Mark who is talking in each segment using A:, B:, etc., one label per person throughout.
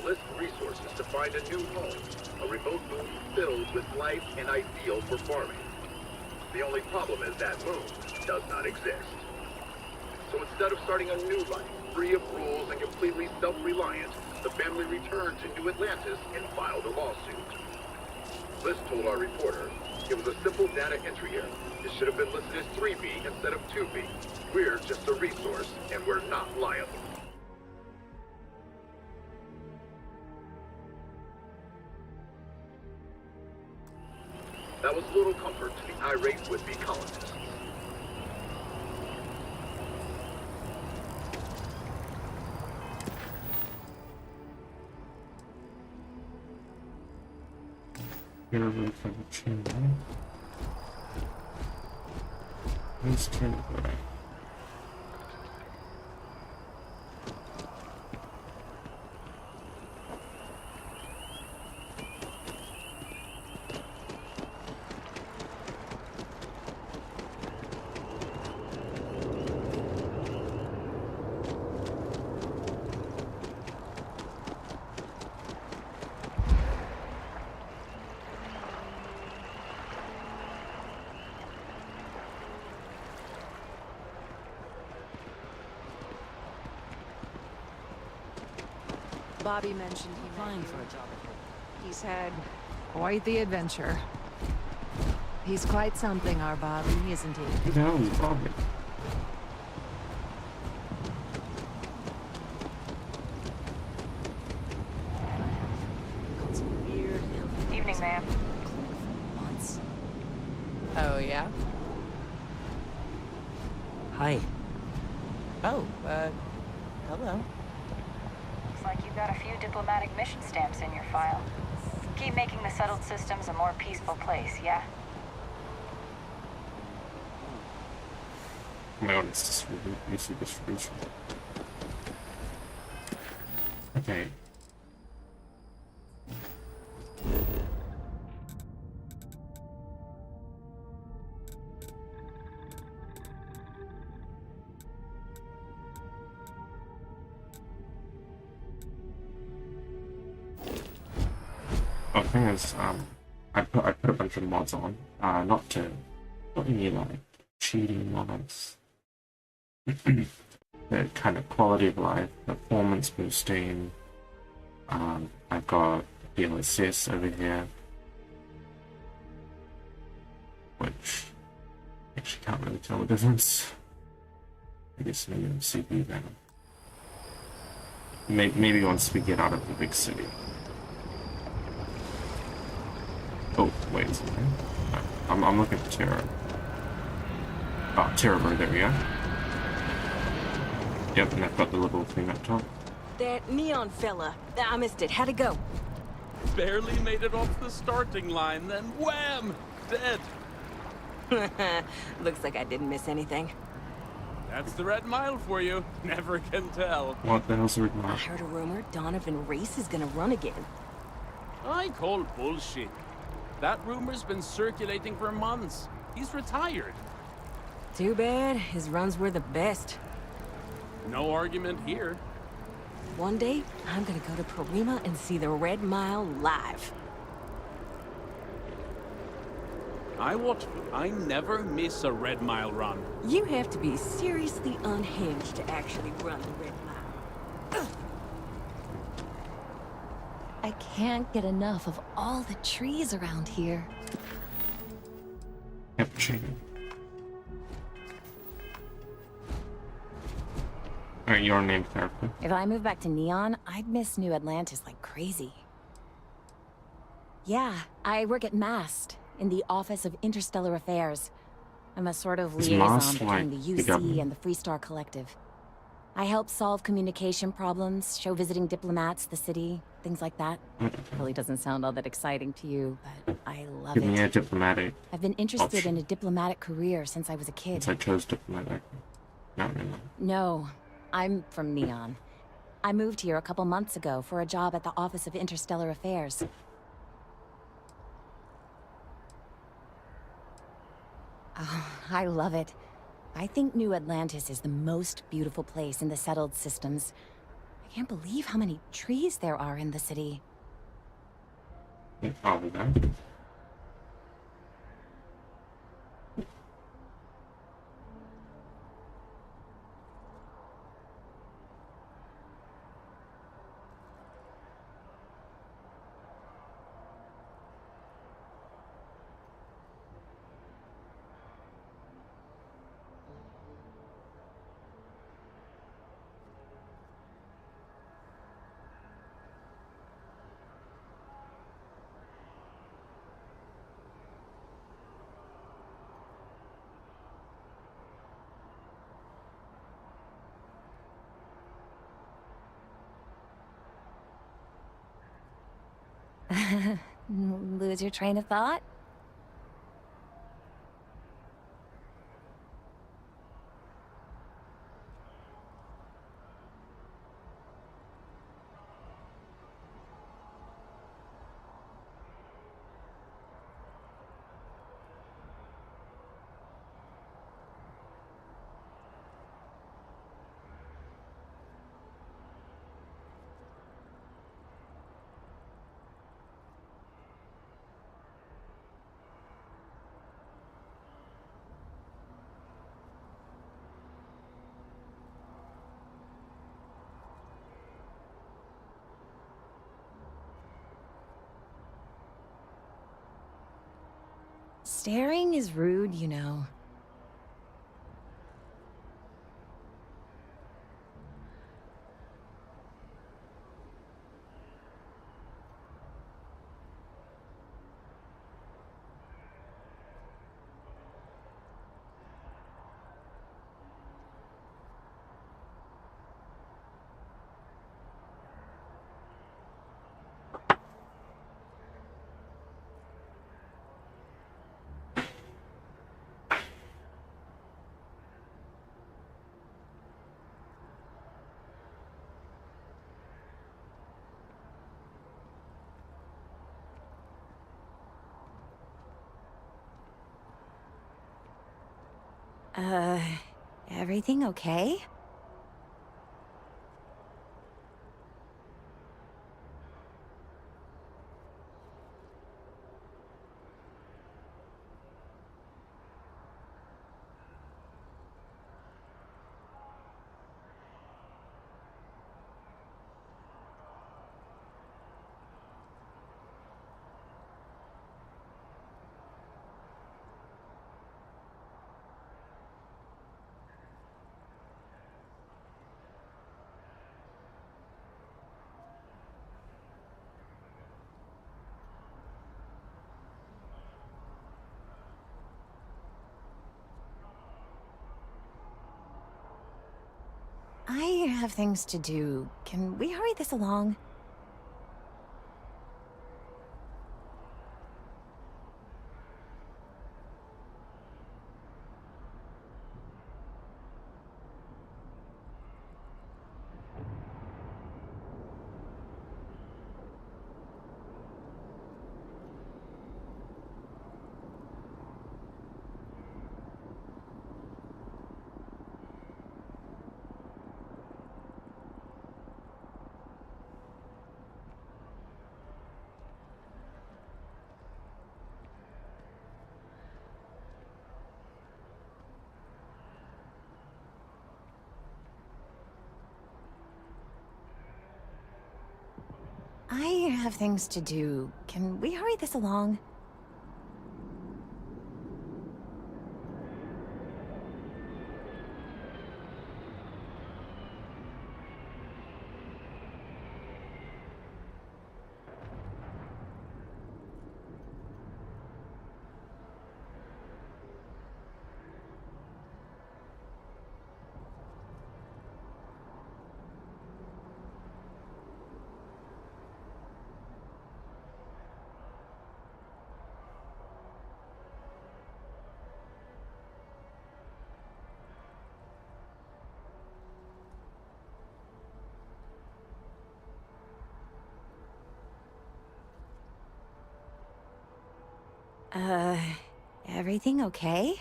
A: enlist resources to find a new home, a remote moon filled with life and ideal for farming. The only problem is that moon does not exist. So instead of starting a new life, free of rules and completely self-reliant, the family returned to New Atlantis and filed a lawsuit. Bliss told our reporter it was a simple data entry error. It should have been listed as 3B instead of 2B. We're just a resource, and we're not liable. That was little comfort to the irate would-be colonists.
B: Here we for the chamber. Let's turn it right.
C: Bobby mentioned he flying for a job. He's had quite the adventure. He's quite something, our Bobby, isn't he?
B: No, he's Bobby.
C: Got some weird.
D: Evening, ma'am.
C: Months.
D: Oh, yeah?
E: Hi.
D: Oh, hello.
F: Looks like you've got a few diplomatic mission stamps in your file. Keep making the settled systems a more peaceful place, yeah?
B: Oh my god, it's just distribution. Okay. Oh, the thing is, I put a bunch of mods on, not any like cheating mods. The kind of quality of life, performance boosting. I've got DLSS over here, which actually can't really tell the difference. I guess maybe CPU then. Maybe once we get out of the big city. Oh, wait a second. I'm looking for Terra. Oh, Terra Bird, there we go. Yep, and I've got the little thing up top.
G: That neon fella. I missed it. How'd it go?
H: Barely made it off the starting line, then wham! Dead.
G: Looks like I didn't miss anything.
H: That's the Red Mile for you. Never can tell.
B: What the hell's the Red
G: I
B: Mile?
G: heard a rumor Donovan Race is gonna run again.
H: I call bullshit. That rumor's been circulating for months. He's retired.
G: Too bad. His runs were the best.
H: No argument here.
G: One day, I'm gonna go to Parima and see the Red Mile live.
H: I never miss a Red Mile run.
G: You have to be seriously unhinged to actually run the Red Mile.
I: I can't get enough of all the trees around here.
B: Cappuccino. Alright, your named character.
I: If I move back to Neon, I'd miss New Atlantis like crazy. Yeah, I work at MAST, in the Office of Interstellar Affairs. I'm a sort of
B: Is
I: liaison
B: MAST
I: between
B: like
I: the
B: the
I: UC
B: government?
I: and the Freestar Collective. I help solve communication problems, show visiting diplomats the city, things like that. Probably doesn't sound all that exciting to you, but I love
B: Give me a
I: it.
B: diplomatic.
I: I've been interested
B: option.
I: in a diplomatic career since I was a kid.
B: Since I chose diplomatic. Not really.
I: No, I'm from Neon. I moved here a couple months ago for a job at the Office of Interstellar Affairs. Oh, I love it. I think New Atlantis is the most beautiful place in the settled systems. I can't believe how many trees there are in the city.
B: Are we there?
I: Lose your train of thought? Staring is rude, you know. Uh, everything okay? I have things to do. Can we hurry this along? I have things to do. Can we hurry this along? Uh, everything okay?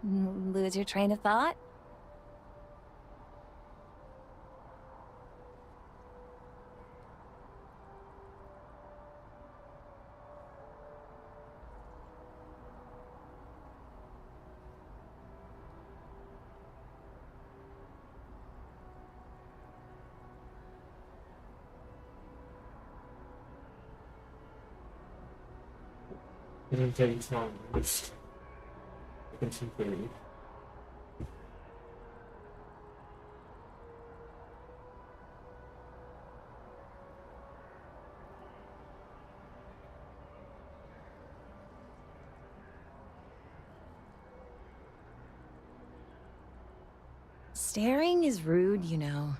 I: Lose your train of thought?
B: Didn't take time. It's continuing.
I: Staring is rude, you know.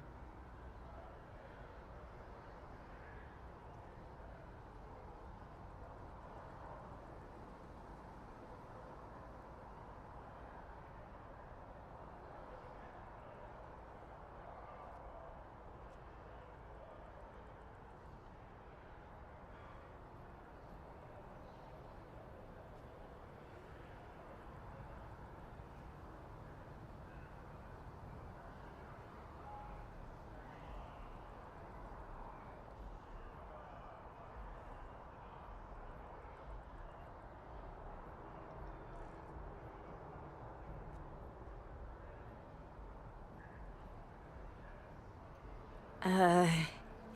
I: Uh,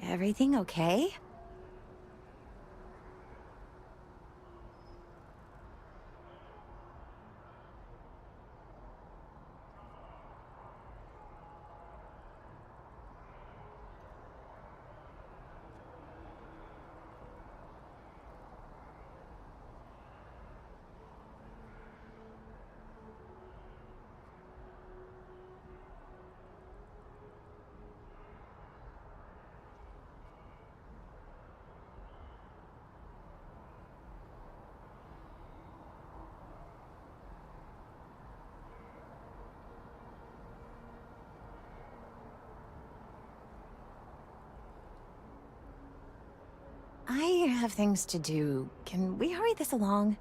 I: everything okay? I have things to do. Can we hurry this along?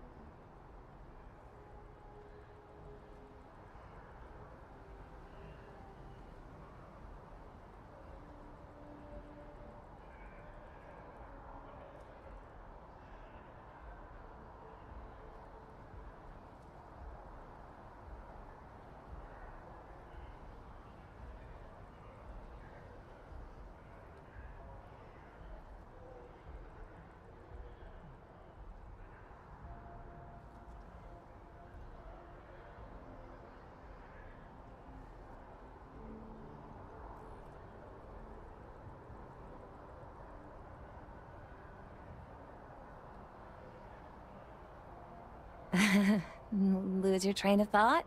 I: Lose your train of thought?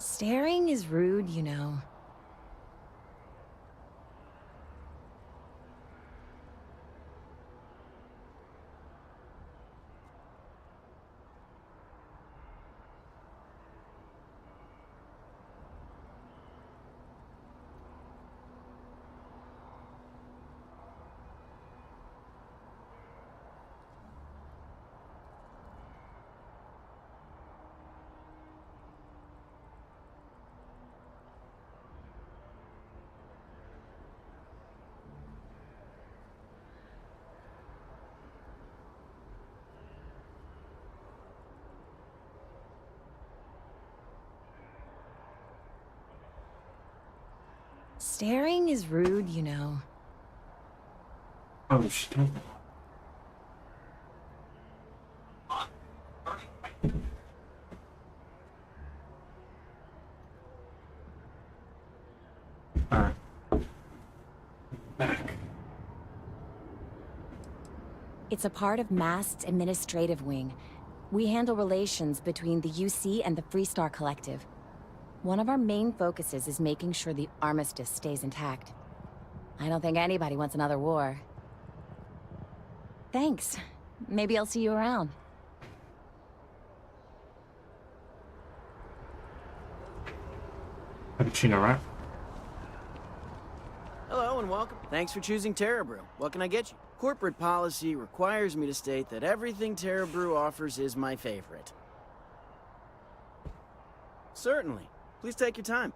I: Staring is rude, you know. Staring is rude, you know.
B: Oh shit.
I: It's a part of MAST's administrative wing. We handle relations between the UC and the Freestar Collective. One of our main focuses is making sure the armistice stays intact. I don't think anybody wants another war. Thanks. Maybe I'll see you around.
B: Cappuccino, right?
E: Hello and welcome. Thanks for choosing Terra Brew. What can I get you? Corporate policy requires me to state that everything Terra Brew offers is my favorite. Certainly. Please take your time.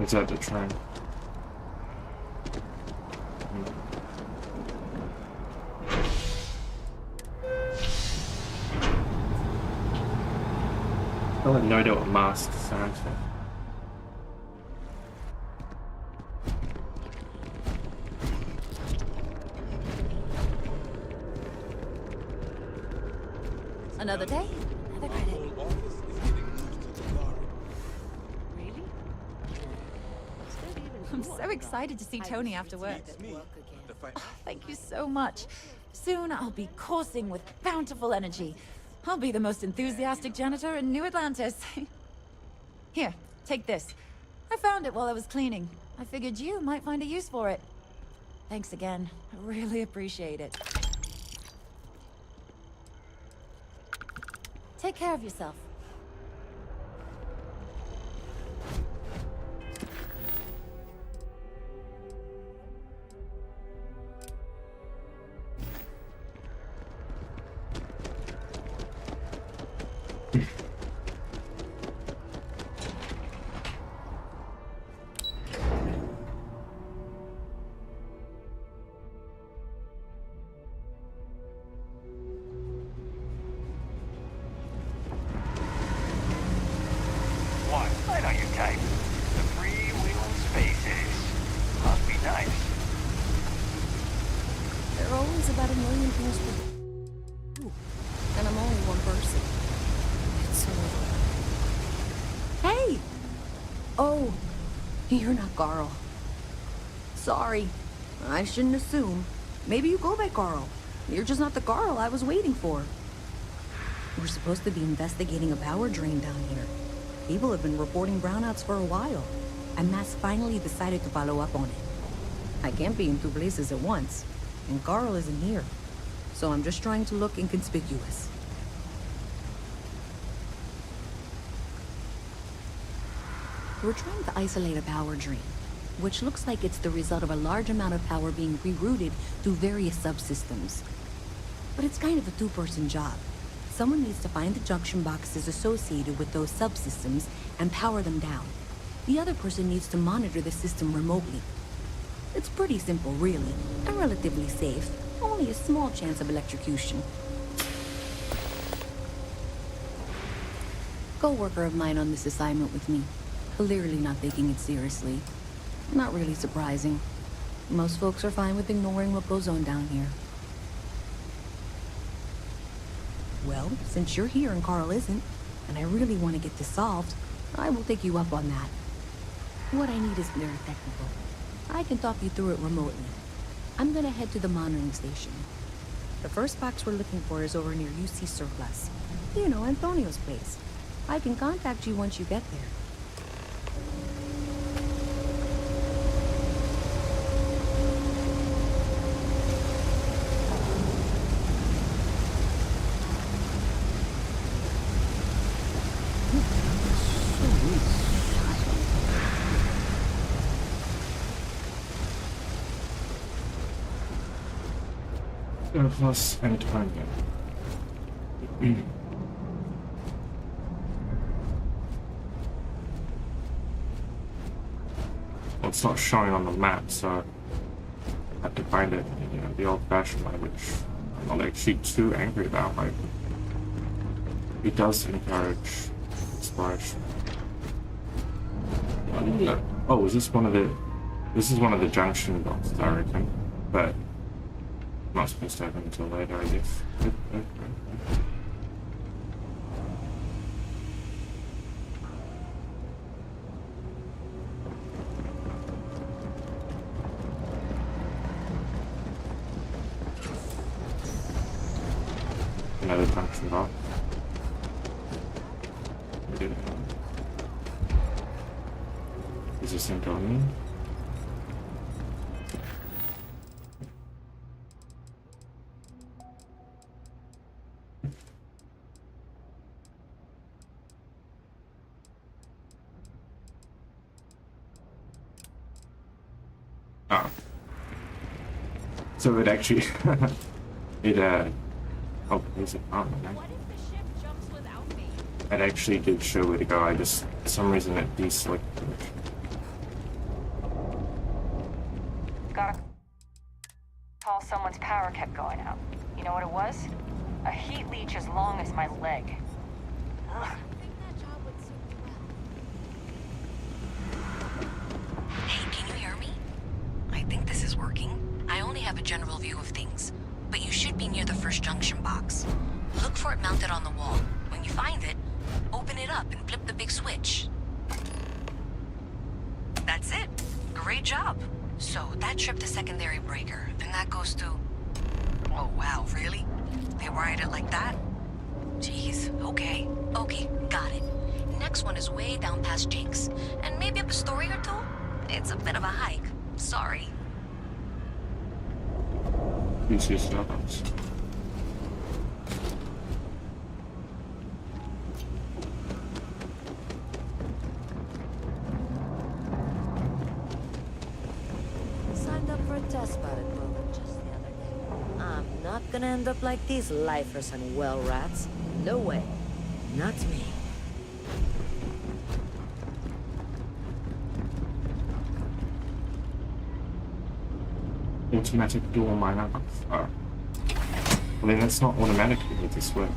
B: Is that the train? I have no idea what mask stands for.
I: Another day, another credit.
J: I'm so excited to see Tony after work. Oh, thank you so much. Soon I'll be coursing with bountiful energy. I'll be the most enthusiastic janitor in New Atlantis. Here, take this. I found it while I was cleaning. I figured you might find a use for it. Thanks again. I really appreciate it.
I: Take care of yourself.
K: I know your type. The freewheeling spaces. Must be nice.
G: There are always about 1 million things to do. Ooh, and I'm only one person. It's so... Hey! Oh, you're not Carl. Sorry. I shouldn't assume. Maybe you go by Carl. You're just not the Carl I was waiting for. We're supposed to be investigating a power drain down here. People have been reporting brownouts for a while, and Mass finally decided to follow up on it. I can't be in 2 places at once, and Carl isn't here, so I'm just trying to look inconspicuous. We're trying to isolate a power drain, which looks like it's the result of a large amount of power being rerouted through various subsystems. But it's kind of a 2-person job. Someone needs to find the junction boxes associated with those subsystems and power them down. The other person needs to monitor the system remotely. It's pretty simple, really, and relatively safe. Only a small chance of electrocution. Co-worker of mine on this assignment with me. Clearly not taking it seriously. Not really surprising. Most folks are fine with ignoring what goes on down here. Well, since you're here and Carl isn't, and I really want to get this solved, I will take you up on that. What I need is very technical. I can talk you through it remotely. I'm gonna head to the monitoring station. The first box we're looking for is over near UC Surplus. You know, Antonio's place. I can contact you once you get there.
B: Plus Antonio. Well, it's not showing on the map, so I have to find it, you know, the old-fashioned way, which I'm not actually too angry about. Like, it does encourage exploration. Oh, is this one of the? This is one of the junction boxes, I reckon. But not supposed to happen until later, I guess. Another junction box. Is this thing going in? Oh. So it actually it oh, is it? Oh, no.
J: What if the ship jumps without me?
B: It actually did show where to go. I just, for some reason, it deselected.
F: Gotta call someone's power kept going out. You know what it was? A heat leech as long as my leg. Ugh.
G: Hey, can you hear me? I think this is working. I only have a general view of things, but you should be near the first junction box. Look for it mounted on the wall. When you find it, open it up and flip the big switch. That's it. Great job. So that tripped the secondary breaker, and that goes to... Oh, wow, really? They wired it like that? Jeez, okay. Okay, got it. Next one is way down past Jake's, and maybe up a story or two? It's a bit of a hike. Sorry.
B: This is Starbucks.
L: Signed up for a test pilot program just the other day. I'm not gonna end up like these lifers and well rats. No way. Not me.
B: Automatic door miner. Oh. Well, then that's not automatically with this work.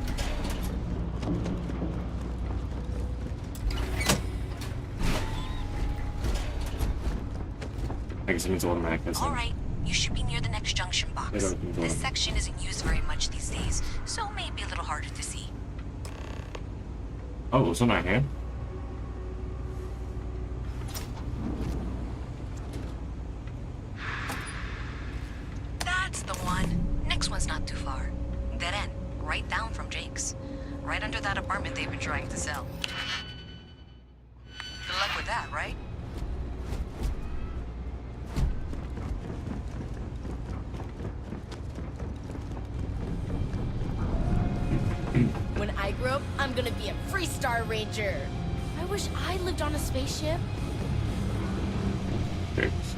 B: I guess it means automatic.
G: Alright, you should be near the next junction box. This section isn't used very much these days, so may be a little harder to see.
B: Oh, it's not here.
G: That's the one. Next one's not too far. Dead end, right down from Jake's. Right under that apartment they've been trying to sell. Good luck with that, right?
M: When I grow up, I'm gonna be a Freestar Ranger. I wish I lived on a spaceship.
B: Jake's.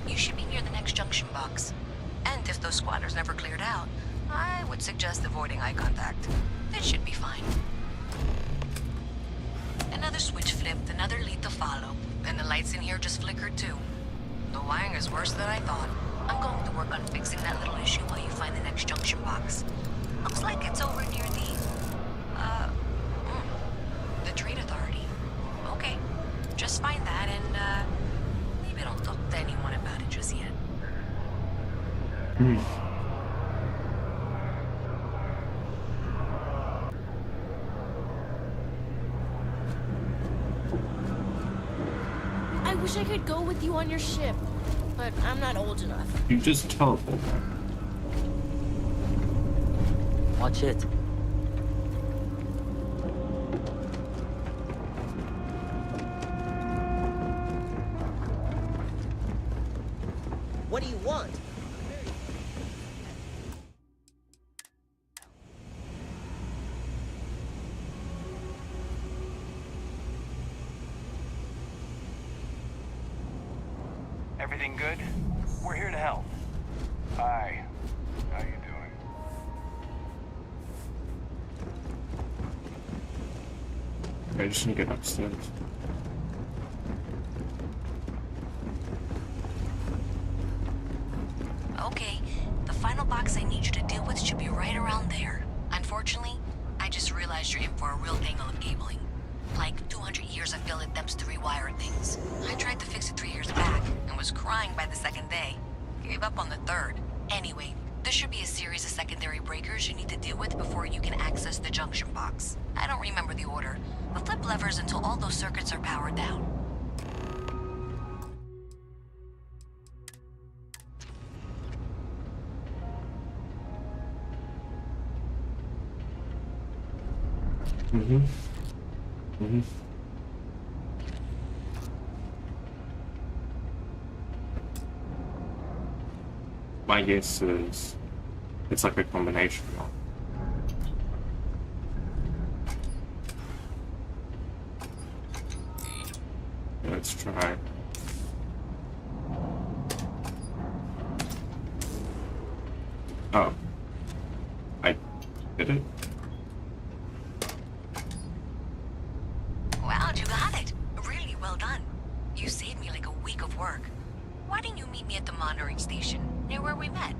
G: You should be near the next junction box. And if those squatters never cleared out, I would suggest avoiding eye contact. It should be fine. Another switch flipped, another lead to follow, and the lights in here just flickered too. The wiring is worse than I thought. I'm going to work on fixing that little issue while you find the next junction box. Looks like it's over near the Trade Authority. Okay, just find that and, maybe don't talk to anyone about it just yet.
M: I wish I could go with you on your ship, but I'm not old enough.
B: You just teleport back.
L: Watch it.
N: What do you want?
K: Everything good? We're here to help. Hi. How you doing?
B: I just need to get upstairs.
G: Okay, the final box I need you to deal with should be right around there. Unfortunately, I just realized you're in for a real tangle of cabling. Like 200 years of field attempts to rewire things. I tried to fix it 3 years back and was crying by the second day. Gave up on the third. Anyway,
O: There should be a series of secondary breakers you need to deal with before you can access the junction box. I don't remember the order, but flip levers until all those circuits are powered down.
B: My guess is it's like a combination of. Let's try. Oh. I did it?
O: Wow, you got it. Really well done. You saved me like a week of work. Why didn't you meet me at the monitoring station, near where we met?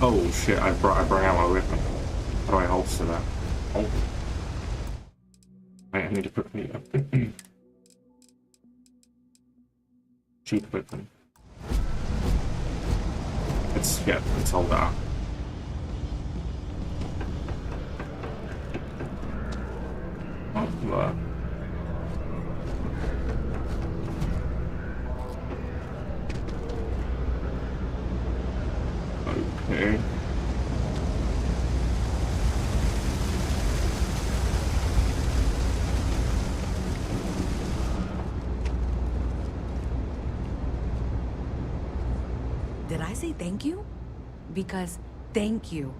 B: Oh shit, I brought out my weapon. How do I holster that? Oh. Wait, I need to quickly cheap weapon. Let's hold that. Oh, okay.
G: Did I say thank you? Because thank you.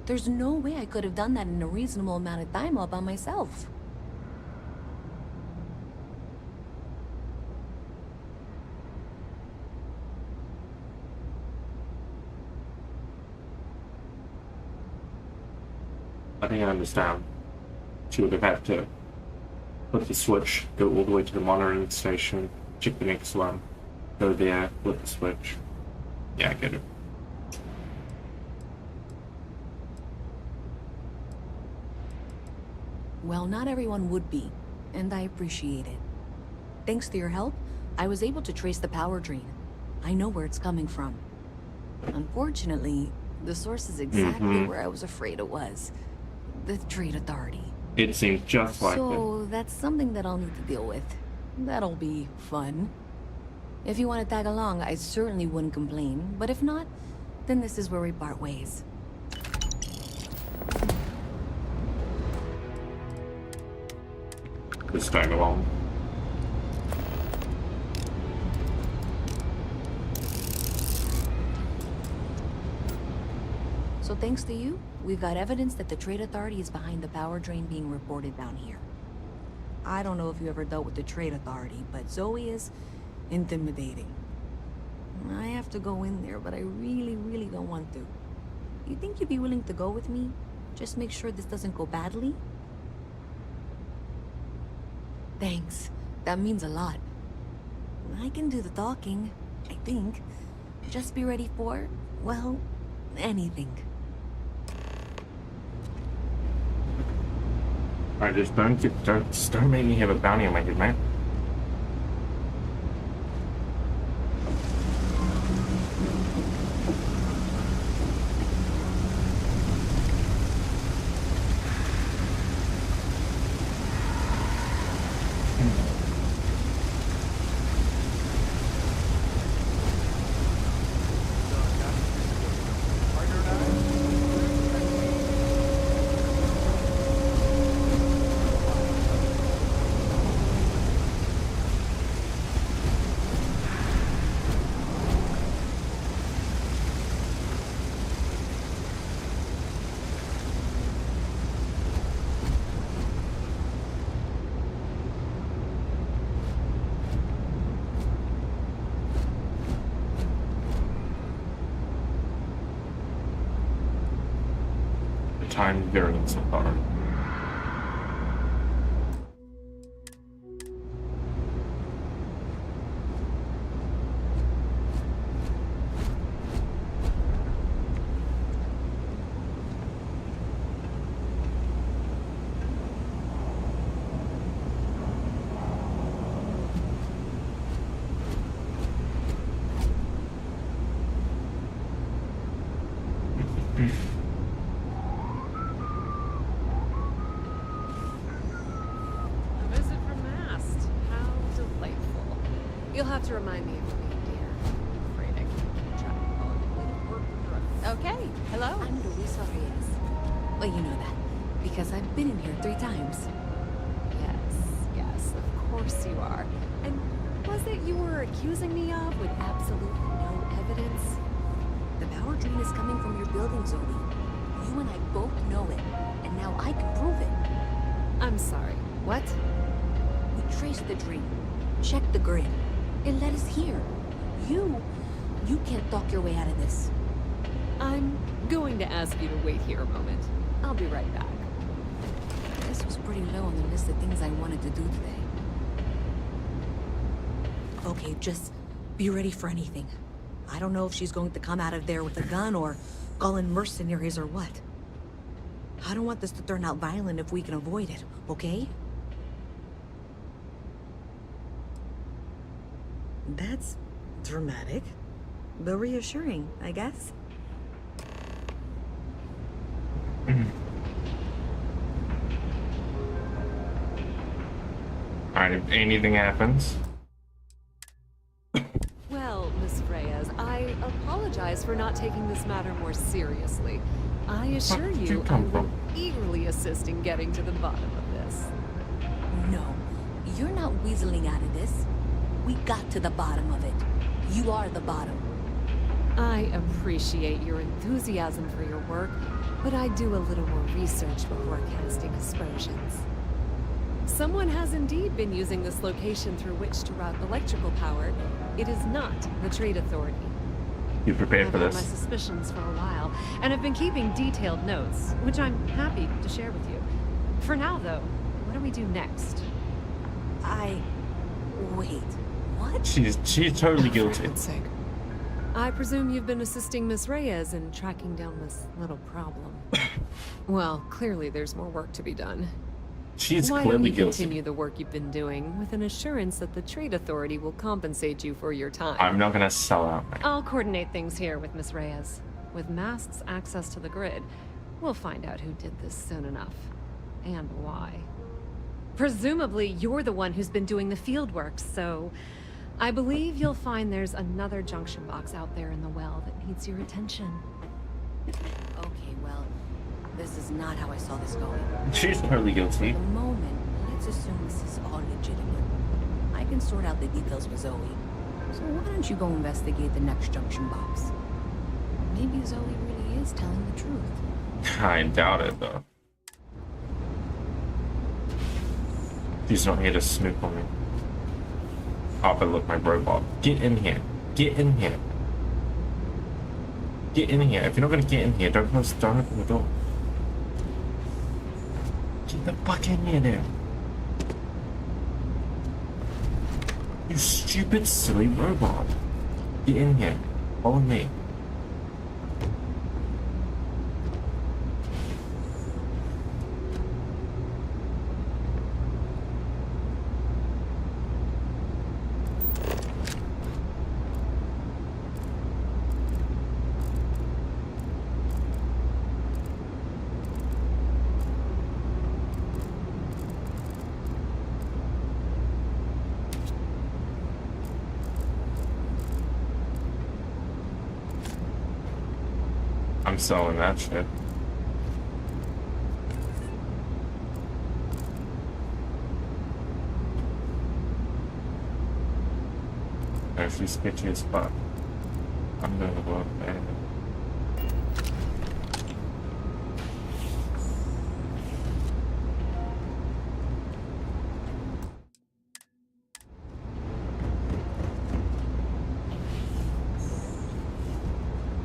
G: There's no way I could have done that in a reasonable amount of time all by myself.
B: I think I understand. She would have had to flip the switch, go all the way to the monitoring station, check the next one, go there, flip the switch. Yeah, I get it.
G: Well, not everyone would be, and I appreciate it. Thanks to your help, I was able to trace the power drain. I know where it's coming from. Unfortunately, the source is exactly where I was afraid it was. The Trade Authority.
B: It seems just like it.
G: So, that's something that I'll need to deal with. That'll be fun. If you want to tag along, I certainly wouldn't complain, but if not, then this is where we part ways.
B: Just tag along.
G: So thanks to you, we've got evidence that the Trade Authority is behind the power drain being reported down here. I don't know if you ever dealt with the Trade Authority, but Zoe is intimidating. I have to go in there, but I really don't want to. You think you'd be willing to go with me? Just make sure this doesn't go badly? Thanks. That means a lot. I can do the talking, I think. Just be ready for, well, anything.
B: Alright, just don't make me have a bounty on my head, man. time variant so far.
C: A visit from Mast. How delightful. You'll have to remind me of your name, dear. I'm afraid I can't try to call it. Okay, hello.
G: I'm Luisa Reyes. Well, you know that, because I've been in here 3 times.
C: Yes, of course you are. And was it you were accusing me of with absolutely no evidence?
G: The power drain is coming from your building, Zoe. You and I both know it, and now I can prove it.
C: I'm sorry, what?
G: We traced the drain, checked the grid. It led us here. You can't talk your way out of this.
C: I'm going to ask you to wait here a moment. I'll be right back.
G: This was pretty low on the list of things I wanted to do today. Okay, just be ready for anything. I don't know if she's going to come out of there with a gun or call in mercenaries or what. I don't want this to turn out violent if we can avoid it, okay? That's dramatic, but reassuring, I guess.
B: Alright, if anything happens.
C: Well, Miss Reyes, I apologize for not taking this matter more seriously. I assure you, I will eagerly assist in getting to the bottom of this.
G: No, you're not weaseling out of this. We got to the bottom of it. You are the bottom.
C: I appreciate your enthusiasm for your work, but I do a little more research before casting aspersions. Someone has indeed been using this location through which to route electrical power. It is not the Trade Authority.
B: You prepared for
C: I've had
B: this?
C: my suspicions for a while, and have been keeping detailed notes, which I'm happy to share with you. For now, though, what do we do next?
G: Wait, what?
B: She's totally guilty.
C: For heaven's sake. I presume you've been assisting Miss Reyes in tracking down this little problem. Well, clearly there's more work to be done.
B: She's
C: Why don't
B: clearly
C: you
B: guilty.
C: continue the work you've been doing with an assurance that the Trade Authority will compensate you for your time?
B: I'm not gonna sell out.
C: I'll coordinate things here with Miss Reyes. With Mast's access to the grid, we'll find out who did this soon enough. And why. Presumably, you're the one who's been doing the field work, so I believe you'll find there's another junction box out there in the well that needs your attention.
G: Okay, well, this is not how I saw this going.
B: She's totally guilty.
G: For the moment, let's assume this is all legitimate. I can sort out the details with Zoe. So why don't you go investigate the next junction box? Maybe Zoe really is telling the truth.
B: I doubt it, though. She's not here to snoop on me. Oh, but look, my robot. Get in here. Get in here. Get in here. If you're not gonna get in here, don't open the door. Get the fuck in here now. You stupid, silly robot. Get in here. Follow me. I'm selling that shit. Actually sketchy as fuck. I'm gonna go up there.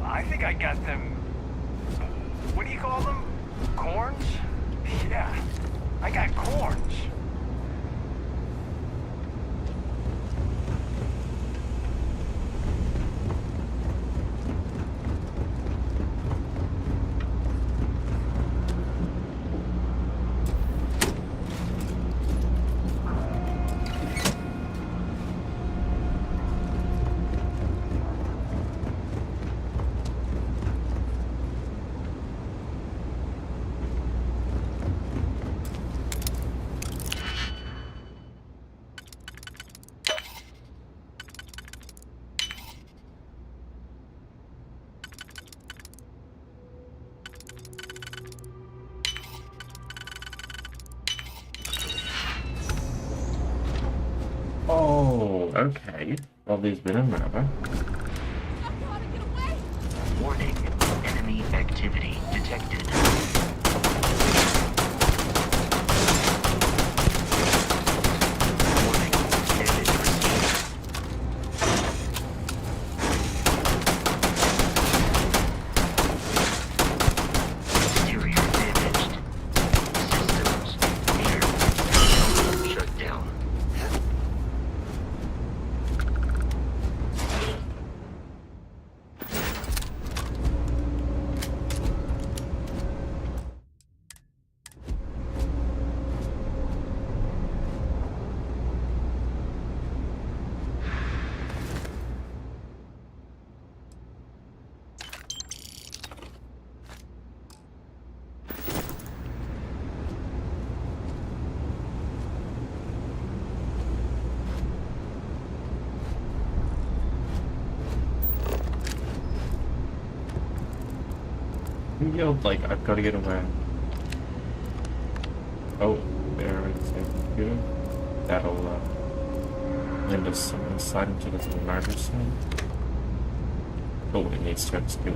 K: I think I got them. What do you call them? Corns? Yeah, I got corns.
B: Oh, okay. Well, there's been another.
K: Warning, enemy activity detected.
B: He yelled like, I've got to get away. Oh, there is a computer. That'll lend us some insight into this murder scene. Oh, it needs to execute.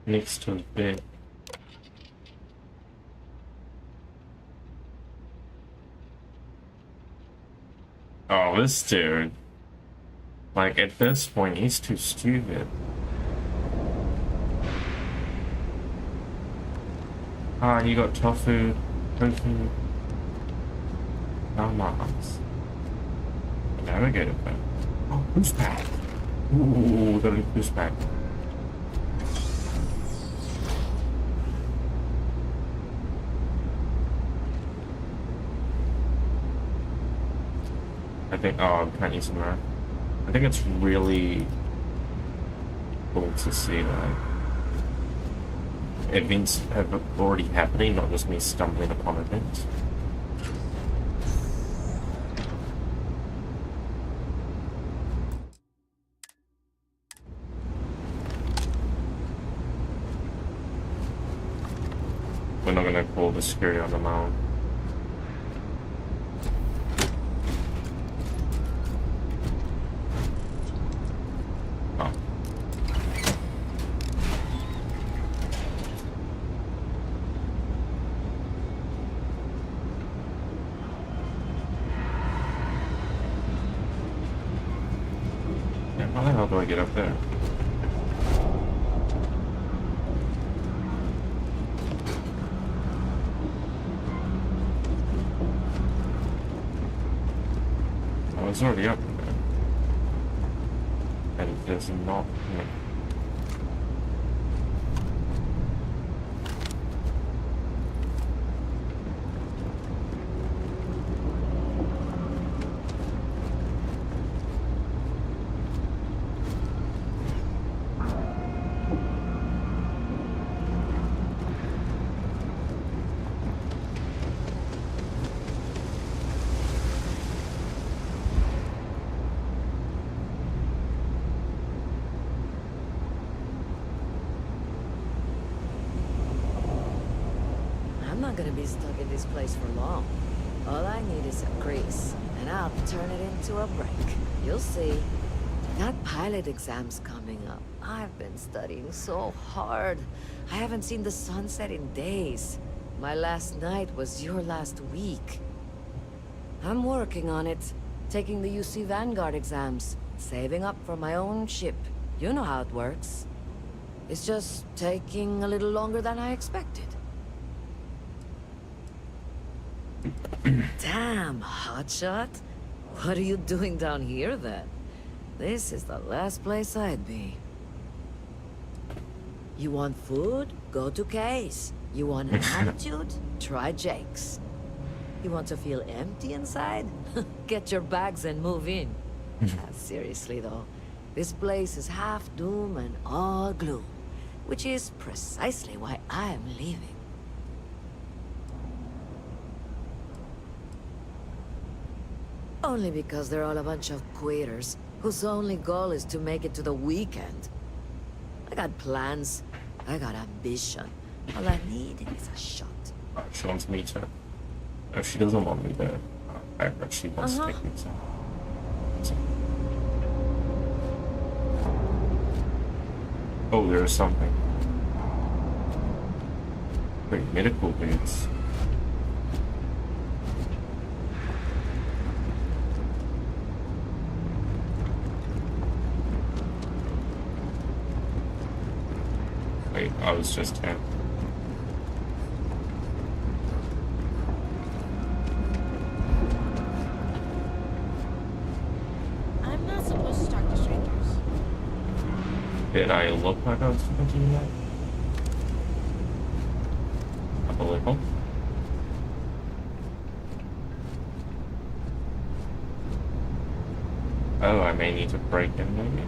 B: Next to his bed. Oh, this dude. Like, at this point, he's too stupid. Ah, you got tofu, almonds. Navigator pen. Oh, boost pack. Ooh, got a boost pack. I think, oh, I can't use them there. I think it's really cool to see that events have already happening, not just me stumbling upon events. We're not gonna call the security on the mount. How the hell do I get up there? I was already up there. And it does not.
L: I'm not gonna be stuck in this place for long. All I need is a grease, and I'll turn it into a break. You'll see. That pilot exam's coming up. I've been studying so hard. I haven't seen the sunset in days. My last night was your last week. I'm working on it. Taking the UC Vanguard exams. Saving up for my own ship. You know how it works. It's just taking a little longer than I expected. Damn, hotshot. What are you doing down here, then? This is the last place I'd be. You want food? Go to Kay's. You want an attitude? Try Jake's. You want to feel empty inside? Get your bags and move in. Seriously, though, this place is half doom and all gloom, which is precisely why I'm leaving. Only because they're all a bunch of quitters whose only goal is to make it to the weekend. I got plans. I got ambition. All I need is a shot.
B: She wants me to. Oh, she doesn't want me to. But she wants to take me to. Oh, there's something. Wait, medical beds. Wait, I was just 10.
M: I'm not supposed to talk to strangers.
B: Did I look like I was supposed to do that? A little. Oh, I may need to break in maybe.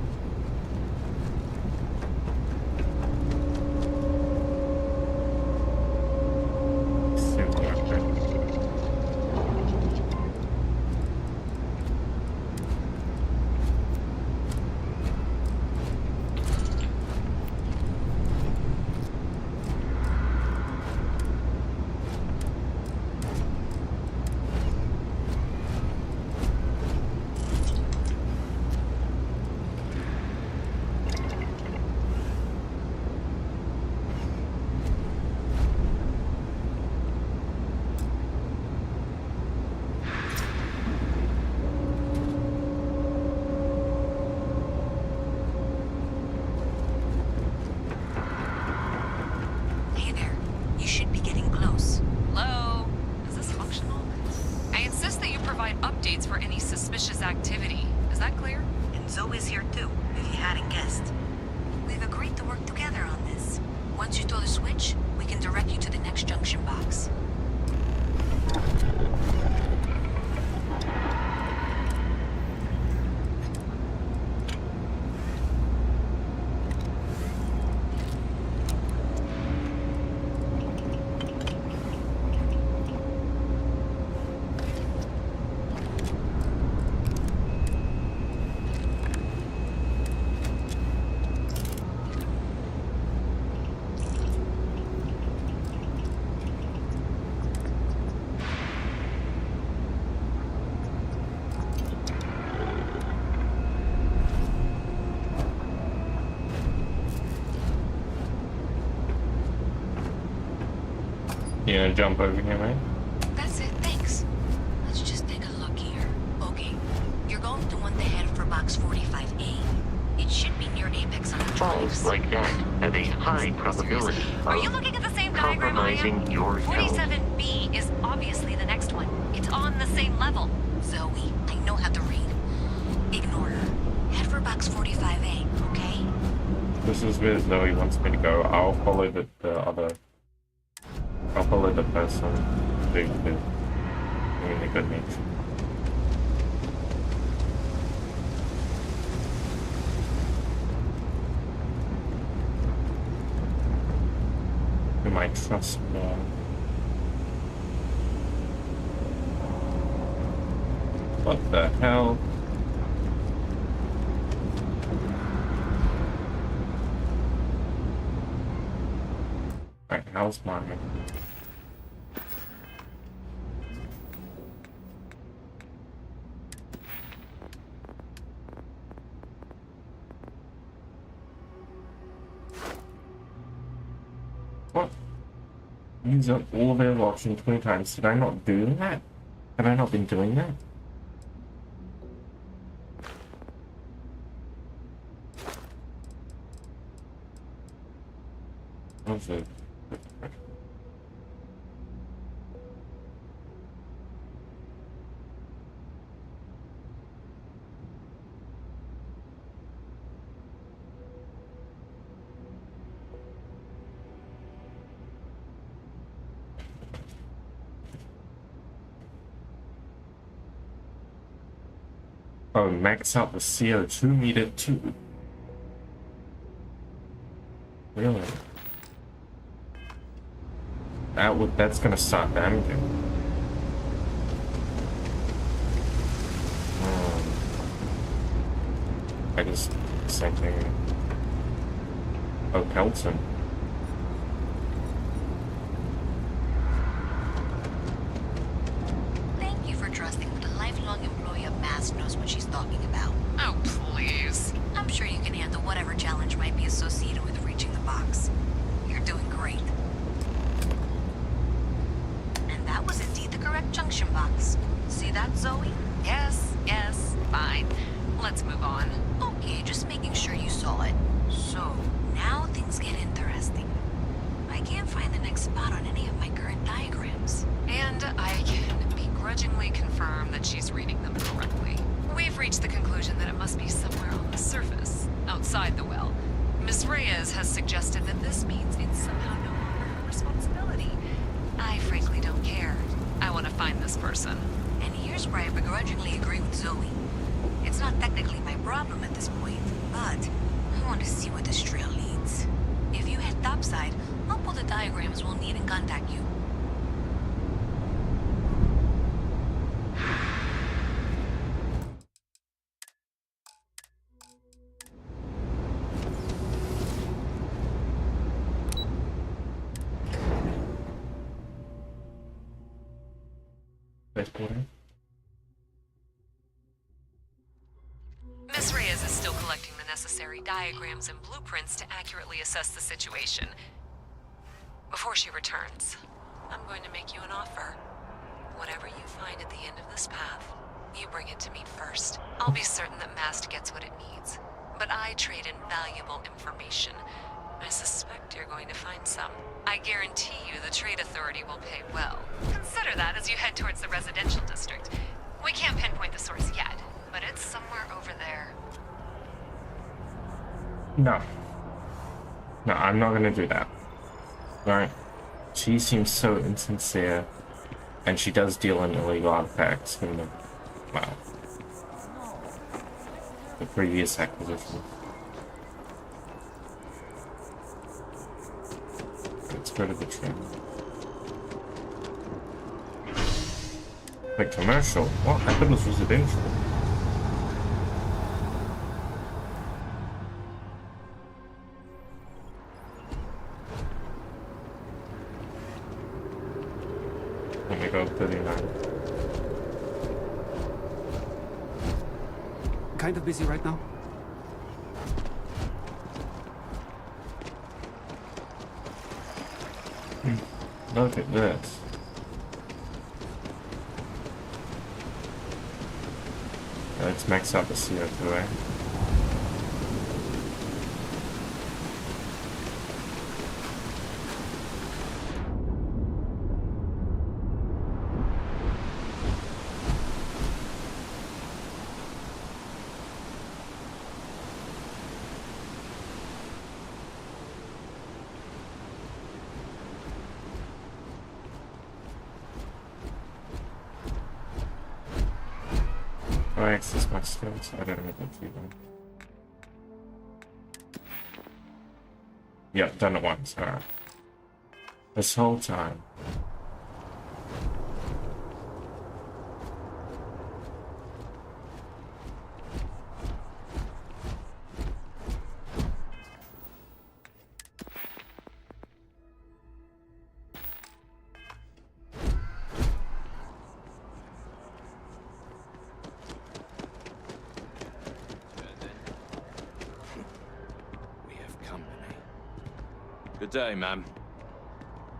C: Activity. Is that clear?
O: And Zoe's here too, if you hadn't guessed. We've agreed to work together on this. Once you throw the switch, we can direct you to the next junction box.
B: You gonna jump over here, mate?
O: That's it, thanks. Let's just take a look here. Okay, you're going to want to head for box 45A.
P: Faults like that have a high probability
O: Are you
P: of
O: looking at the same diagram I am?
P: compromising your health.
O: 47B is obviously the next one. It's on the same level. Zoe, I know how to read. Ignore her. Head for box 45A, okay?
B: This is where Zoe wants me to go. I'll follow the I'll follow the person who's doing the good nature. Who might trust more? What the hell? Right, how's mine? What? Use up all their options 20 times. Did I not do that? Have I not been doing that? What's it? Oh, max out the CO2 meter too. Really? That's gonna start damaging. I just same thing. Oh, Pelton.
O: Thank you for trusting that a lifelong employee of MAST knows what she's talking about. Oh, please. I'm sure you can handle whatever challenge might be associated with reaching the box. You're doing great. And that was indeed the correct junction box. See that, Zoe? Yes, fine. Let's move on. Okay, just making sure you saw it. So, now things get interesting. I can't find the next spot on any of my current diagrams. And I can begrudgingly confirm that she's reading them correctly. We've reached the conclusion that it must be somewhere on the surface, outside the well. Miss Reyes has suggested that this means it's somehow no longer her responsibility. I frankly don't care. I want to find this person. And here's where I begrudgingly agree with Zoe. It's not technically my problem at this point, but I want to see where this trail leads. If you head topside, I'll pull the diagrams we'll need and contact you. Miss Reyes is still collecting the necessary diagrams and blueprints to accurately assess the situation. Before she returns, I'm going to make you an offer. Whatever you find at the end of this path, you bring it to me first. I'll be certain that MAST gets what it needs, but I trade in valuable information. I suspect you're going to find some. I guarantee you the Trade Authority will pay well. Consider that as you head towards the residential district. We can't pinpoint the source yet, but it's somewhere over there.
B: No, I'm not gonna do that. Alright? She seems so insincere, and she does deal in illegal artifacts from the, well, the previous acquisition. Let's go to the train. Wait, commercial? What? I thought it was residential. Let me go 39.
Q: Kind of busy right now.
B: Look at this. Let's max out the CO2, eh? I access my skills? I don't even see them. Yeah, done it once. Alright. This whole time.
Q: Good day, ma'am.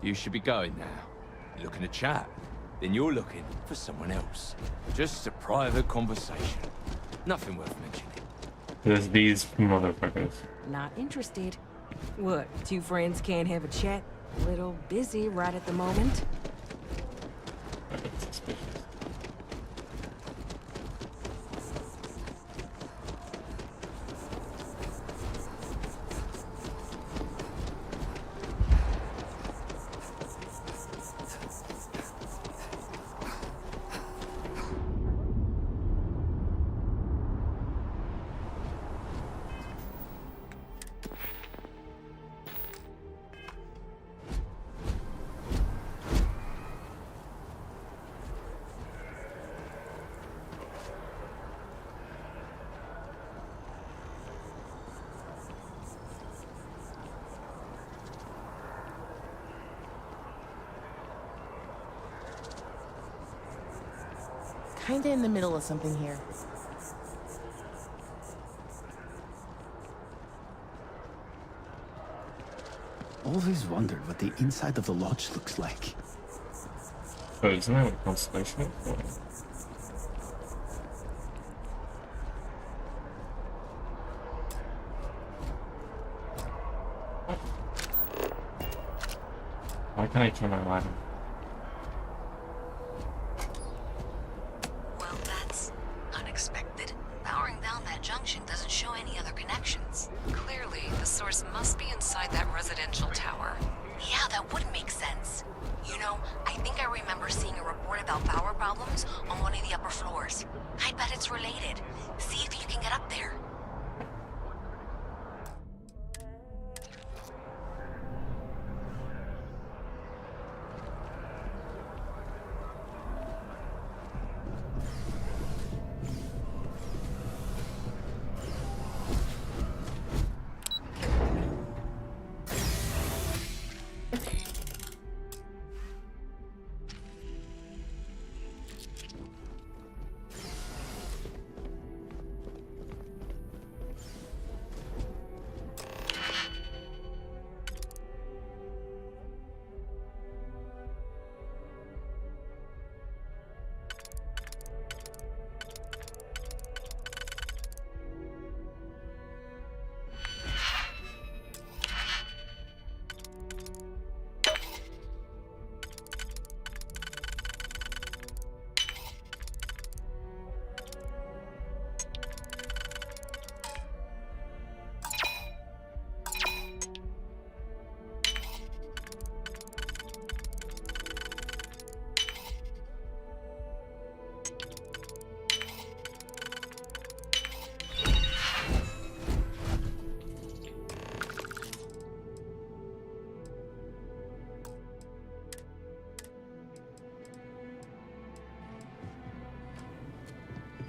Q: You should be going now. You're looking to chat. Then you're looking for someone else. Just a private conversation. Nothing worth mentioning.
B: There's these motherfuckers.
L: Not interested. What, two friends can't have a chat? Little busy right at the moment.
B: That's suspicious.
D: Kinda in the middle of something here.
R: Always wondered what the inside of the lodge looks like.
B: Oh, isn't that what constellation is for? Why can't I turn my light on?
O: Well, that's unexpected. Powering down that junction doesn't show any other connections. Clearly, the source must be inside that residential tower. Yeah, that would make sense. You know, I think I remember seeing a report about power problems on one of the upper floors. I bet it's related. See if you can get up there.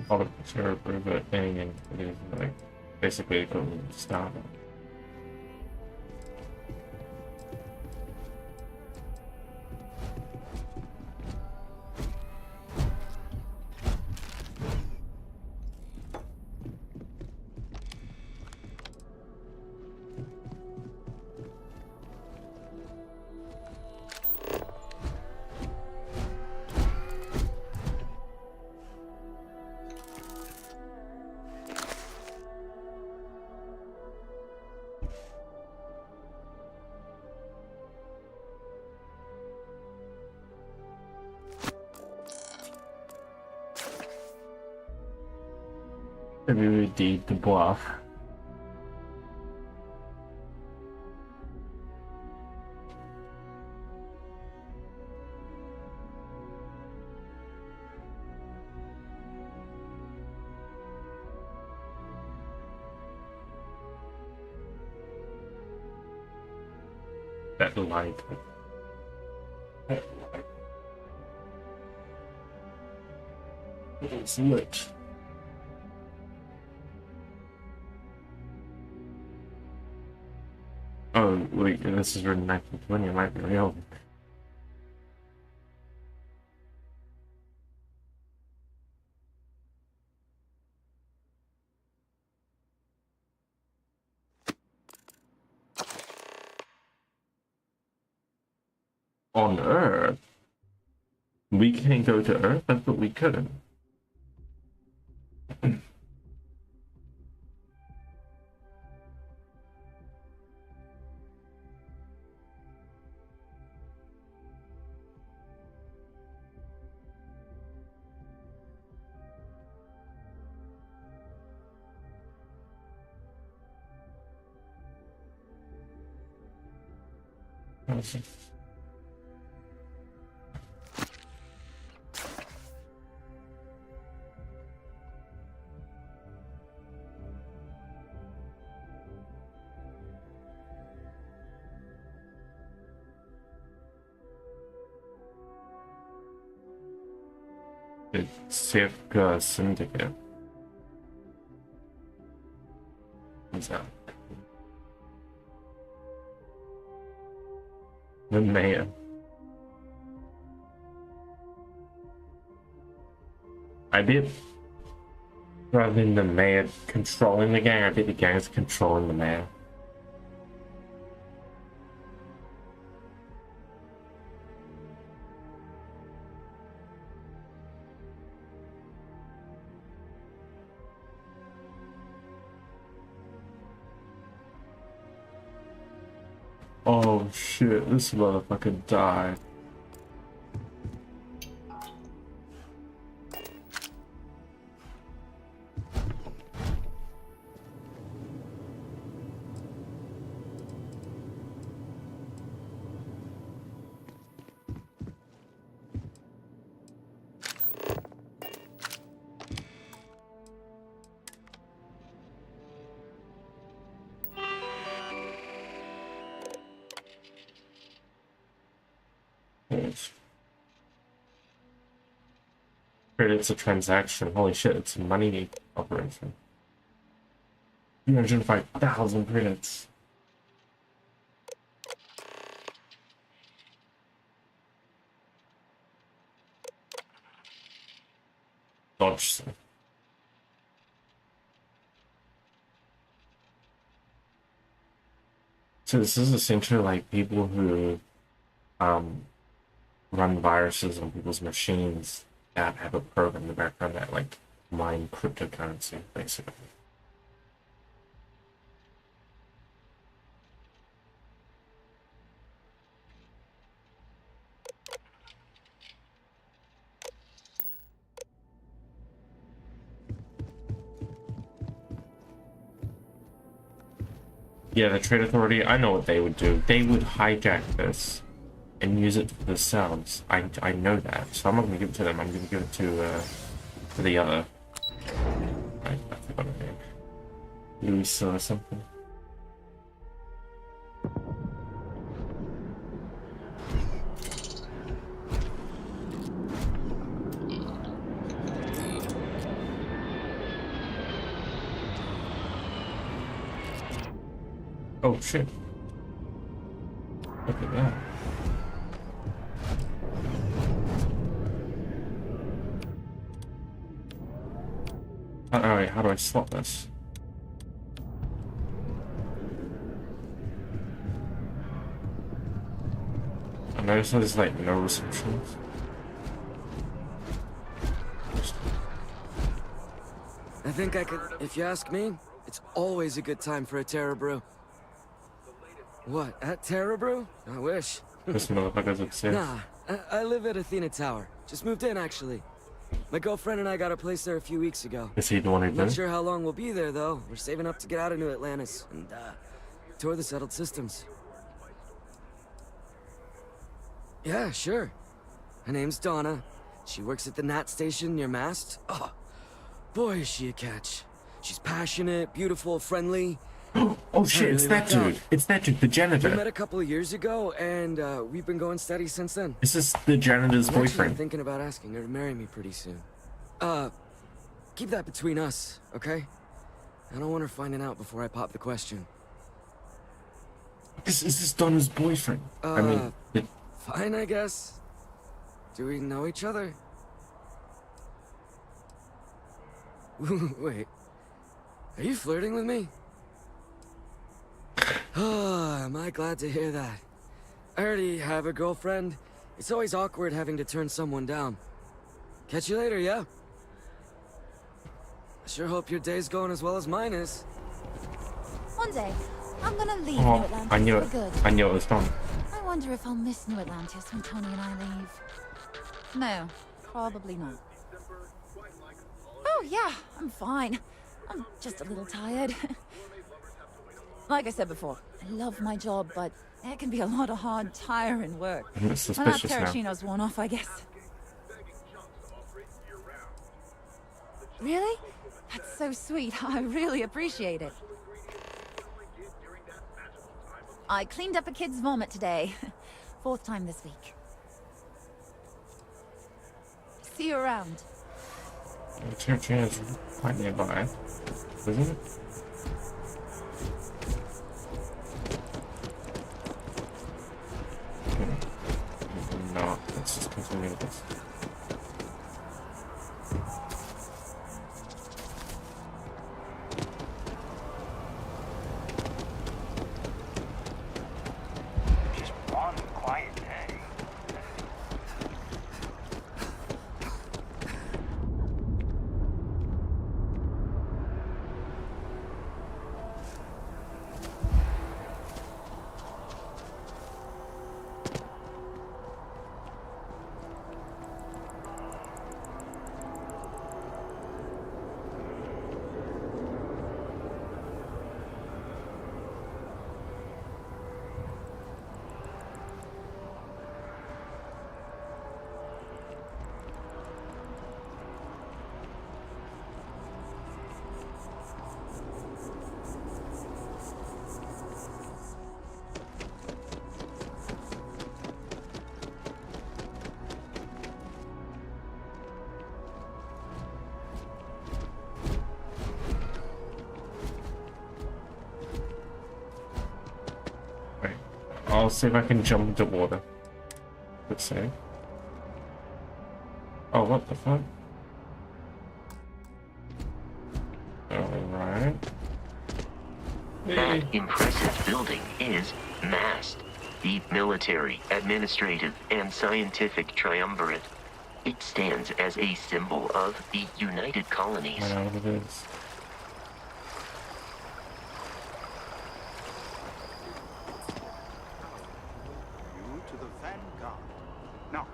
B: All the picture of a thing, and it is like basically a go stop. Maybe we did the bluff. That light. It's lit. Oh, wait, this is written 1920, it might be real. On Earth? We can't go to Earth? I thought we couldn't. Awesome. It's Circa Syndicate. What's that? The mayor. I bet rather than the mayor controlling the gang, I bet the gang is controlling the mayor. Oh shit, this motherfucker died. It's a transaction. Holy shit, it's a money operation. 305,000 credits. Dodge. So this is essentially like people who run viruses on people's machines that have a program in the background that like mine cryptocurrency, basically. Yeah, the Trade Authority, I know what they would do. They would hijack this and use it for themselves. I know that, so I'm not gonna give it to them. I'm gonna give it to the other. I forgot her name. Louisa or something. Oh shit. Look at that. Alright, how do I slot this? I notice there's like no restrictions.
S: I think I could, if you ask me, it's always a good time for a Terra Brew. What, at Terra Brew? I wish.
B: This motherfucker's upset.
S: Nah, I live at Athena Tower. Just moved in, actually. My girlfriend and I got a place there a few weeks ago.
B: Is he the one who did?
S: Not sure how long we'll be there, though. We're saving up to get out of New Atlantis and, tour the settled systems. Yeah, sure. Her name's Donna. She works at the Nat station near Mast. Oh, boy, is she a catch. She's passionate, beautiful, friendly,
B: Oh shit, it's
S: really
B: that dude. It's that dude, the
S: We
B: janitor.
S: met a couple of years ago, and we've been going steady since then.
B: This is the janitor's
S: I'm actually
B: boyfriend.
S: thinking about asking her to marry me pretty soon. Keep that between us, okay? I don't want her finding out before I pop the question.
B: This is Donna's boyfriend. I mean,
S: Fine, I guess. Do we know each other? Wait. Are you flirting with me? Am I glad to hear that. I already have a girlfriend. It's always awkward having to turn someone down. Catch you later, yeah? I sure hope your day's going as well as mine is.
J: One day, I'm gonna leave
B: oh,
J: New Atlantis
B: I knew
J: for
B: it.
J: good.
B: I knew it was Donna.
J: I wonder if I'll miss New Atlantis when Tony and I leave. No, probably not. Oh yeah, I'm fine. I'm just a little tired. Like I said before, I love my job, but it can be a lot of hard, tiring work.
B: I'm
J: Well,
B: suspicious
J: that
B: now.
J: Terracino's worn off, I guess. Really? That's so sweet. I really appreciate it. I cleaned up a kid's vomit today. 4th time this week. See you around.
B: The church is quite nearby, isn't it? No, let's just continue with this.
K: Just one quiet day.
B: I'll see if I can jump into water. Let's see. Oh, what the fuck? Alright.
P: That impressive building is MAST, the military, administrative, and scientific triumvirate. It stands as a symbol of the United Colonies.
B: I know what it is.
T: To the Vanguard. Now,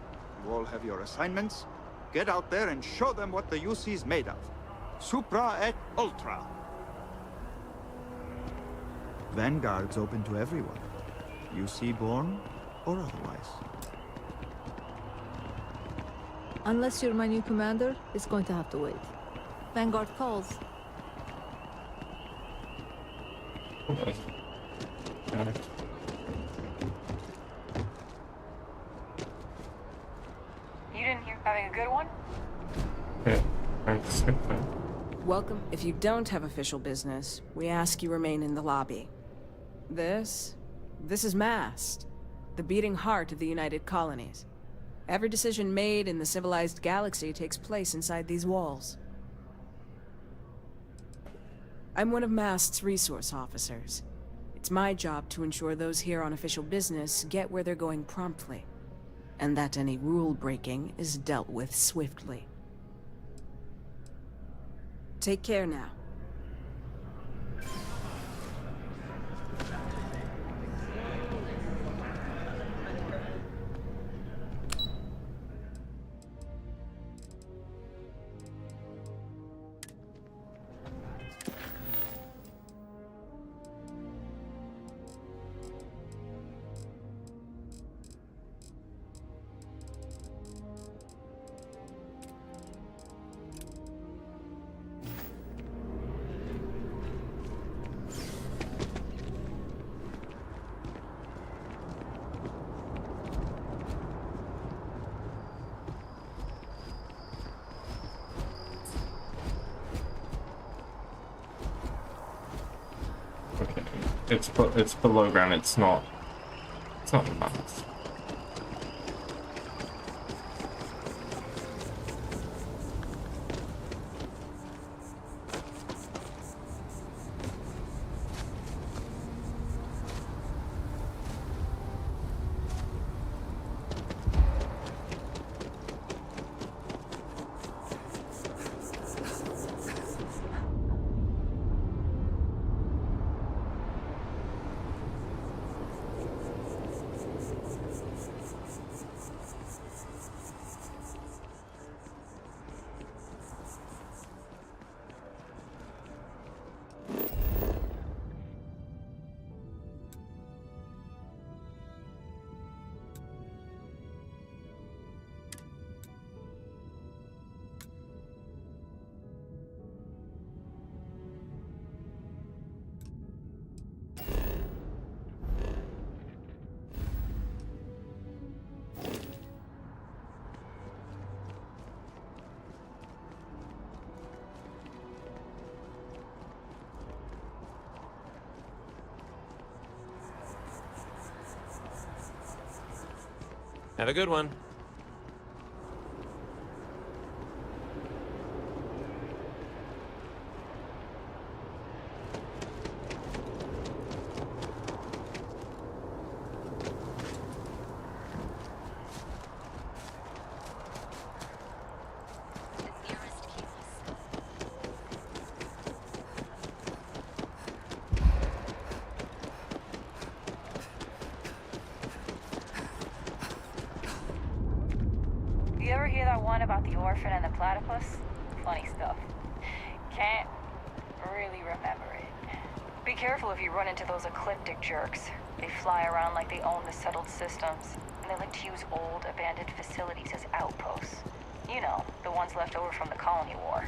T: you all have your assignments. Get out there and show them what the UC is made of. Supra et Ultra. Vanguard's open to everyone. UC born or otherwise.
U: Unless you're my new commander, it's going to have to wait. Vanguard calls.
F: You didn't hear having a good one?
B: Yeah, thanks.
V: Welcome. If you don't have official business, we ask you remain in the lobby. This is MAST, the beating heart of the United Colonies. Every decision made in the civilized galaxy takes place inside these walls. I'm one of MAST's resource officers. It's my job to ensure those here on official business get where they're going promptly, and that any rule breaking is dealt with swiftly. Take care now.
B: Okay, it's below ground. It's not the max.
A: Have a good one.
F: You ever hear that one about the orphan and the platypus? Funny stuff. Can't really remember it. Be careful if you run into those ecliptic jerks. They fly around like they own the settled systems, and they like to use old, abandoned facilities as outposts. You know, the ones left over from the colony war.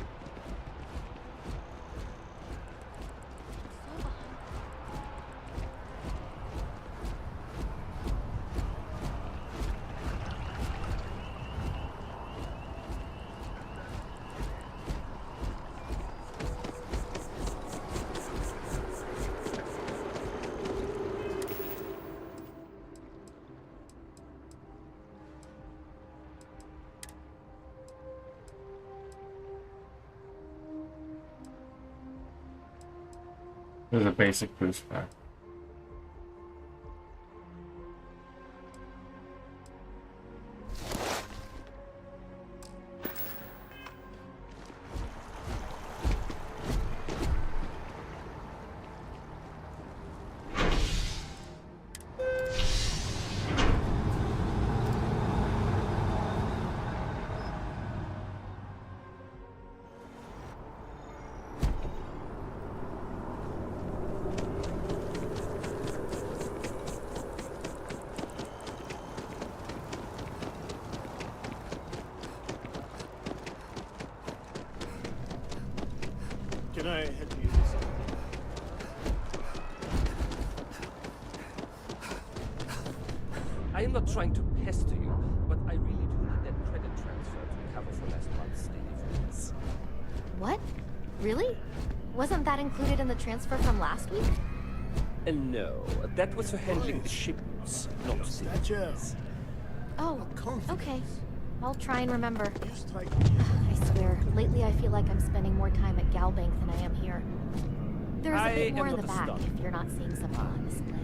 B: There's a basic boost pack.
H: Can I help you with something?
W: I am not trying to pester you, but I really do need that credit transfer to cover for last month's daily fees.
X: What? Really? Wasn't that included in the transfer from last week?
W: No, that was for handling the shipments, not the fees.
X: Oh, okay. I'll try and remember. I swear, lately I feel like I'm spending more time at Galbank than I am here. There's a bit more in the back if you're not seeing something on display.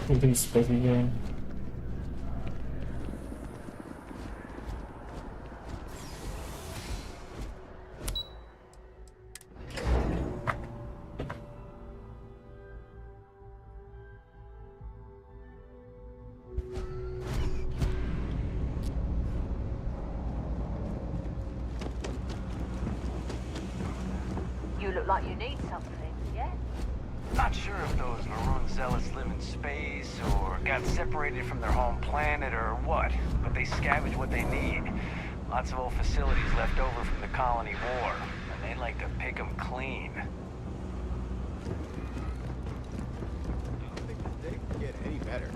B: Something spiky game.
F: You look like you need something, yeah?
K: Not sure if those maroon zealots live in space or got separated from their home planet or what, but they scavenge what they need. Lots of old facilities left over from the colony war, and they like to pick them clean.
T: They can get any better.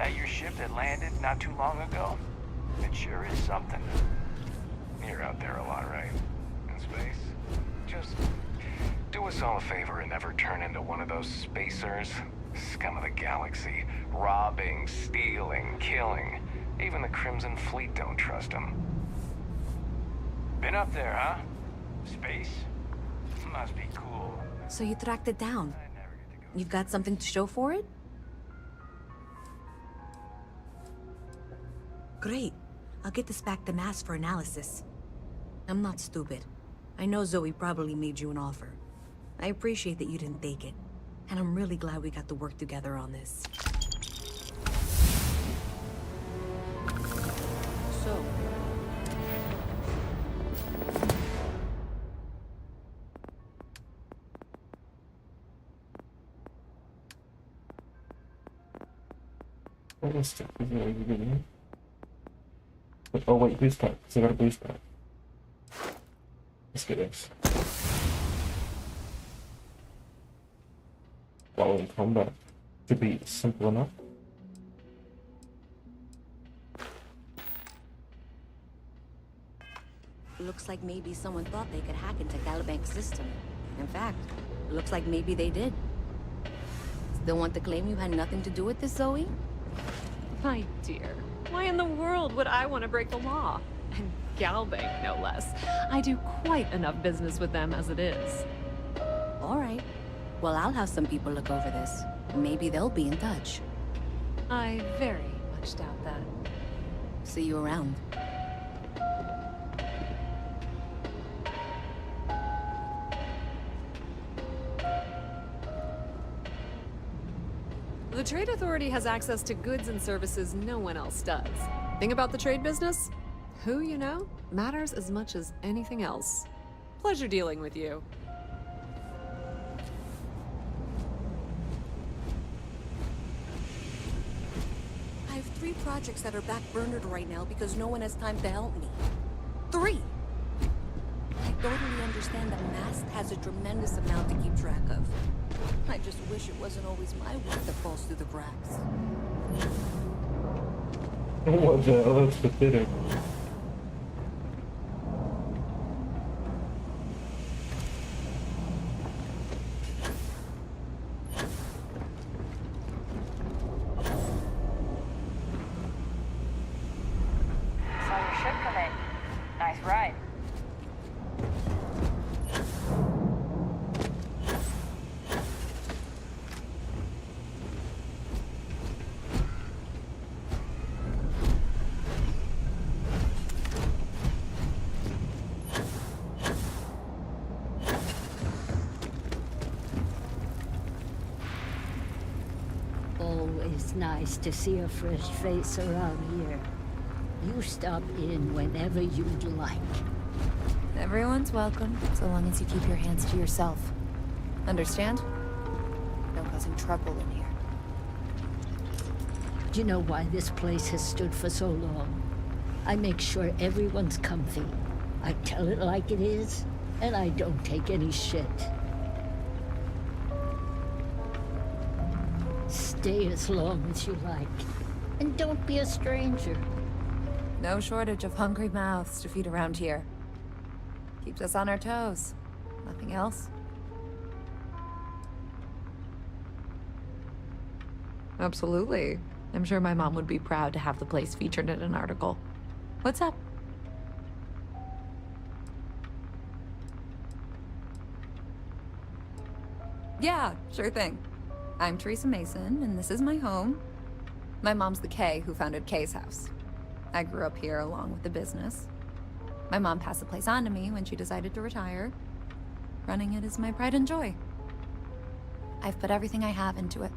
K: That your ship that landed not too long ago? It sure is something. You're out there a lot, right? In space? Just do us all a favor and never turn into one of those spacers. Scum of the galaxy. Robbing, stealing, killing. Even the Crimson Fleet don't trust them. Been up there, huh? Space? Must be cool.
G: So you tracked it down. You've got something to show for it? Great. I'll get this back to Mass for analysis. I'm not stupid. I know Zoe probably made you an offer. I appreciate that you didn't take it. And I'm really glad we got to work together on this. So...
B: What was the beginning? Oh wait, boost pack. So I got a boost pack. Let's get this. While in combat should be simple enough.
G: Looks like maybe someone thought they could hack into Galabank's system. In fact, it looks like maybe they did. Still want to claim you had nothing to do with this, Zoe?
C: My dear, why in the world would I want to break the law? And Galbank, no less. I do quite enough business with them as it is.
G: All right. Well, I'll have some people look over this. Maybe they'll be in touch.
C: I very much doubt that.
G: See you around.
C: The Trade Authority has access to goods and services no one else does. Thing about the trade business? Who you know matters as much as anything else. Pleasure dealing with you.
G: I have 3 projects that are backburnered right now because no one has time to help me. 3! I totally understand that Mast has a tremendous amount to keep track of. I just wish it wasn't always my work that falls through the cracks.
B: What the hell? That's pathetic.
F: Saw your ship come in. Nice ride.
A: Always nice to see a fresh face around here. You stop in whenever you'd like.
X: Everyone's welcome, so long as you keep your hands to yourself. Understand? No causing trouble in here.
A: Do you know why this place has stood for so long? I make sure everyone's comfy. I tell it like it is, and I don't take any shit. Stay as long as you like, and don't be a stranger.
X: No shortage of hungry mouths to feed around here. Keeps us on our toes. Nothing else. Absolutely. I'm sure my mom would be proud to have the place featured in an article. What's up? Yeah, sure thing. I'm Teresa Mason, and this is my home. My mom's the Kay who founded Kay's house. I grew up here along with the business. My mom passed the place on to me when she decided to retire. Running it is my pride and joy. I've put everything I have into it.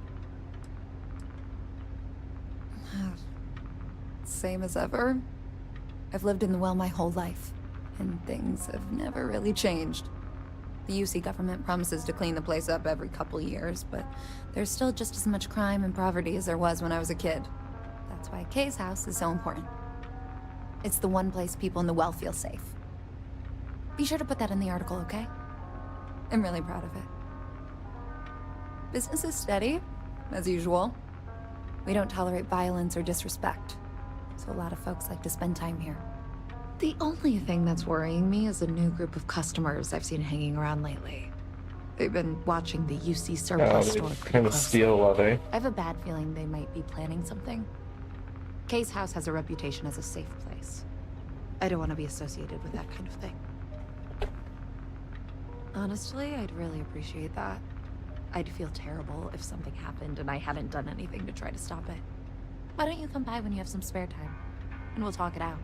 X: Same as ever. I've lived in the well my whole life, and things have never really changed. The UC government promises to clean the place up every couple years, but there's still just as much crime and poverty as there was when I was a kid. That's why Kay's house is so important. It's the one place people in the well feel safe. Be sure to put that in the article, okay? I'm really proud of it. Business is steady, as usual.
F: We don't tolerate violence or disrespect, so a lot of folks like to spend time here.
E: The only thing that's worrying me is a new group of customers I've seen hanging around lately. They've been watching the UC surplus store pretty
B: kind of
E: closely.
B: steal, are they?
E: I have a bad feeling they might be planning something. Kay's house has a reputation as a safe place. I don't want to be associated with that kind of thing. Honestly, I'd really appreciate that. I'd feel terrible if something happened and I hadn't done anything to try to stop it. Why don't you come by when you have some spare time? And we'll talk it out.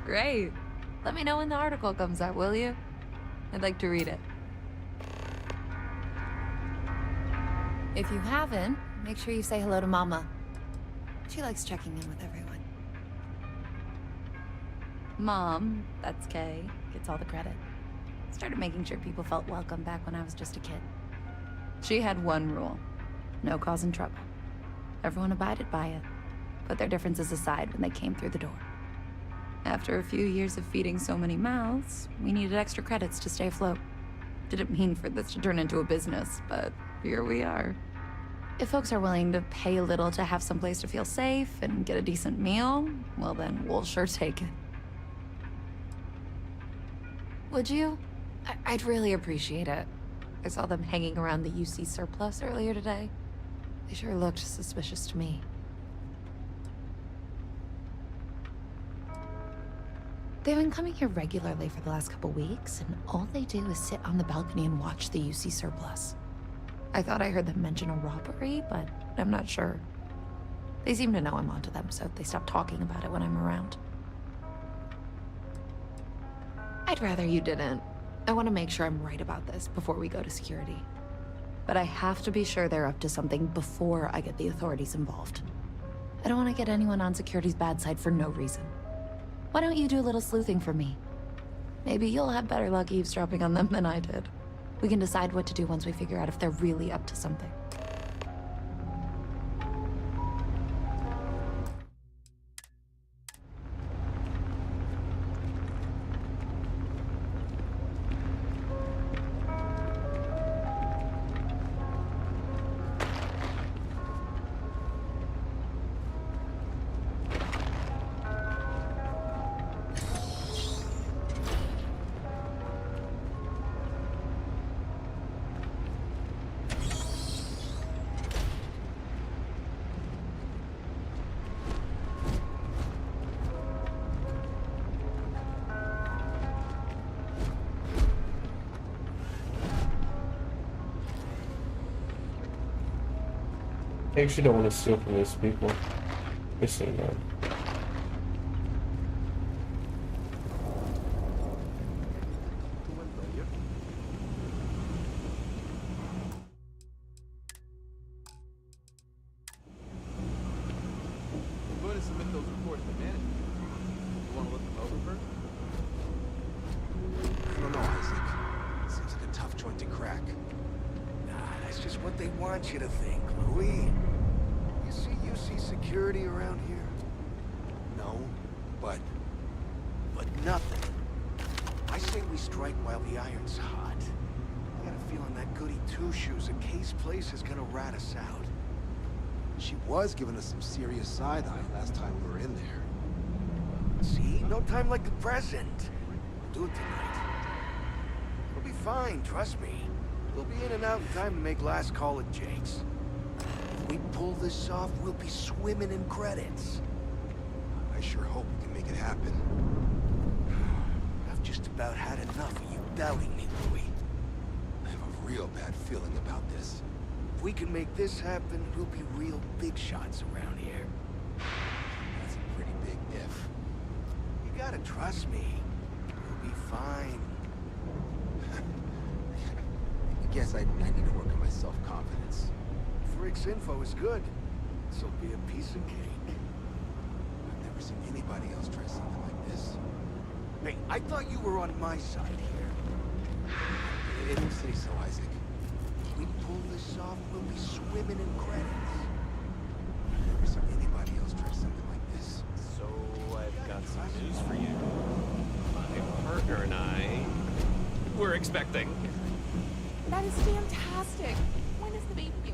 E: Great. Let me know when the article comes out, will you? I'd like to read it.
F: If you haven't, make sure you say hello to Mama. She likes checking in with everyone. Mom, that's Kay, gets all the credit. Started making sure people felt welcome back when I was just a kid. She had one rule: no causing trouble. Everyone abided by it, put their differences aside when they came through the door. After a few years of feeding so many mouths, we needed extra credits to stay afloat. Didn't mean for this to turn into a business, but here we are. If folks are willing to pay a little to have someplace to feel safe and get a decent meal, well then, we'll sure take it. Would you? I'd really appreciate it. I saw them hanging around the UC surplus earlier today. They sure looked suspicious to me. They've been coming here regularly for the last couple weeks, and all they do is sit on the balcony and watch the UC surplus. I thought I heard them mention a robbery, but I'm not sure. They seem to know I'm onto them, so they stop talking about it when I'm around. I'd rather you didn't. I want to make sure I'm right about this before we go to security. But I have to be sure they're up to something before I get the authorities involved. I don't want to get anyone on security's bad side for no reason. Why don't you do a little sleuthing for me? Maybe you'll have better luck eavesdropping on them than I did. We can decide what to do once we figure out if they're really up to something.
B: I actually don't want to steal from these people. Missing them.
I: I'm going to submit those reports to management. You want to look them over first?
K: I don't know, Isaac. Seems like a tough joint to crack. Nah, that's just what they want you to think, Louis. You see security around here? No, but nothing. I say we strike while the iron's hot. I got a feeling that goody two-shoes at Kay's place is gonna rat us out.
I: She was giving us some serious side-eye last time we were in there.
K: See? No time like the present. We'll do it tonight. It'll be fine, trust me. We'll be in and out in time to make last call at Jake's. If we pull this off, we'll be swimming in credits.
I: I sure hope we can make it happen.
K: I've just about had enough of you doubting me, Louis.
I: I have a real bad feeling about this.
K: If we can make this happen, we'll be real big shots around here.
I: That's a pretty big if.
K: You gotta trust me. We'll be fine.
I: I guess I need to work on my self-confidence.
K: If Rick's info is good, this'll be a piece of cake.
I: I've never seen anybody else try something like this.
K: Hey, I thought you were on my side here.
I: If you say so, Isaac.
K: If we pull this off, we'll be swimming in credits.
I: I've never seen anybody else try something like this.
H: So, I've got some news for you. My partner and I... we're expecting.
J: That is fantastic. When is the baby due?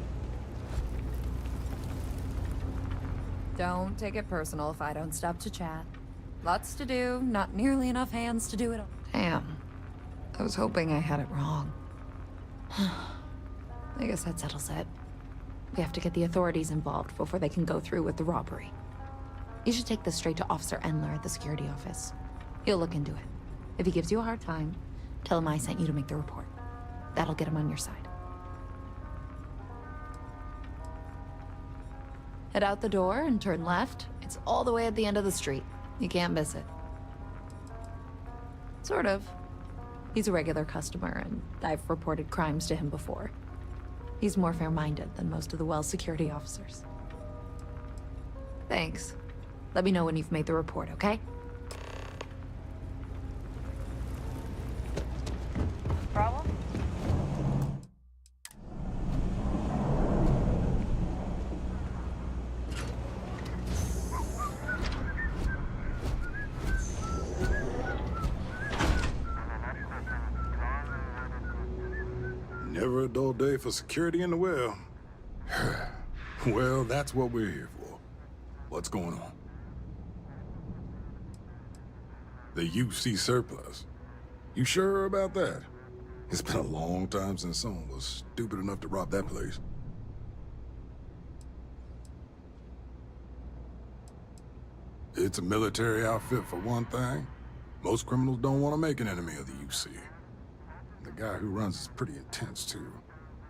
E: Don't take it personal if I don't stop to chat. Lots to do, not nearly enough hands to do it all. Damn. I was hoping I had it wrong. I guess that settles it. We have to get the authorities involved before they can go through with the robbery. You should take this straight to Officer Endler at the security office. He'll look into it. If he gives you a hard time, tell him I sent you to make the report. That'll get him on your side. Head out the door and turn left. It's all the way at the end of the street. You can't miss it. Sort of. He's a regular customer, and I've reported crimes to him before. He's more fair-minded than most of the Wells security officers. Thanks. Let me know when you've made the report, okay?
F: Problem?
L: Never a dull day for security in the well. Well, that's what we're here for. What's going on? The UC surplus. You sure about that? It's been a long time since someone was stupid enough to rob that place. It's a military outfit for one thing. Most criminals don't want to make an enemy of the UC. The guy who runs is pretty intense, too.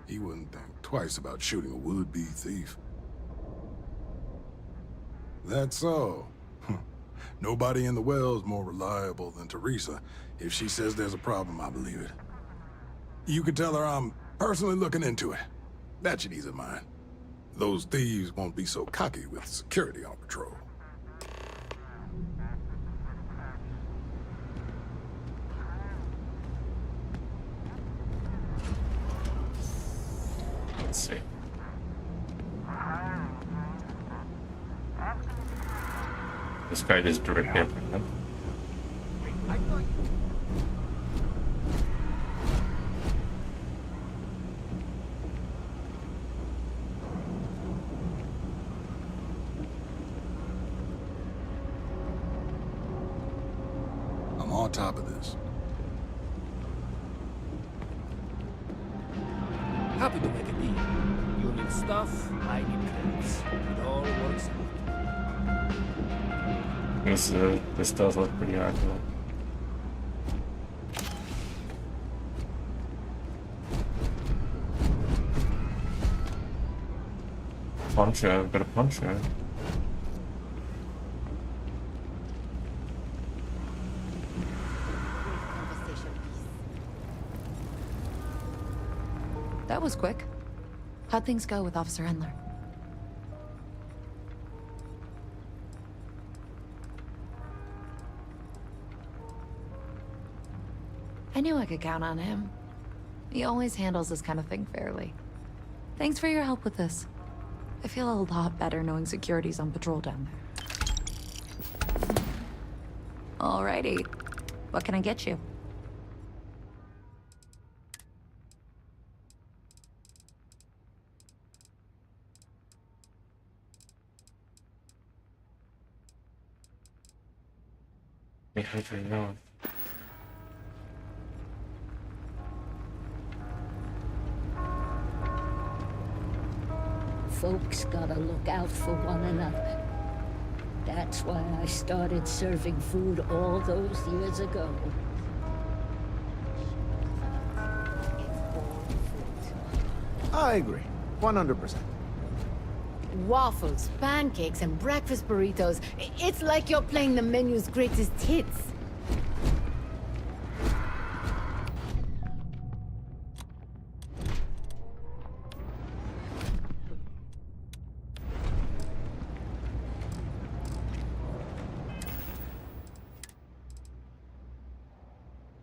L: He wouldn't think twice about shooting a would-be thief. That's so. Nobody in the well's more reliable than Teresa. If she says there's a problem, I believe it. You can tell her I'm personally looking into it. That should ease her mind. Those thieves won't be so cocky with security on patrol.
B: Let's see. This guy is directly after him.
L: I'm on top of this.
W: Happy to make a deal. You need stuff, I need credits. It all works out.
B: This does look pretty accurate. Punch her, gotta punch her.
E: That was quick. How'd things go with Officer Endler? I knew I could count on him. He always handles this kind of thing fairly. Thanks for your help with this. I feel a lot better knowing security's on patrol down there. Alrighty. What can I get you?
B: I don't know.
A: Folks gotta look out for one another. That's why I started serving food all those years ago.
I: I agree. 100%.
U: Waffles, pancakes, and breakfast burritos. It's like you're playing the menu's greatest hits.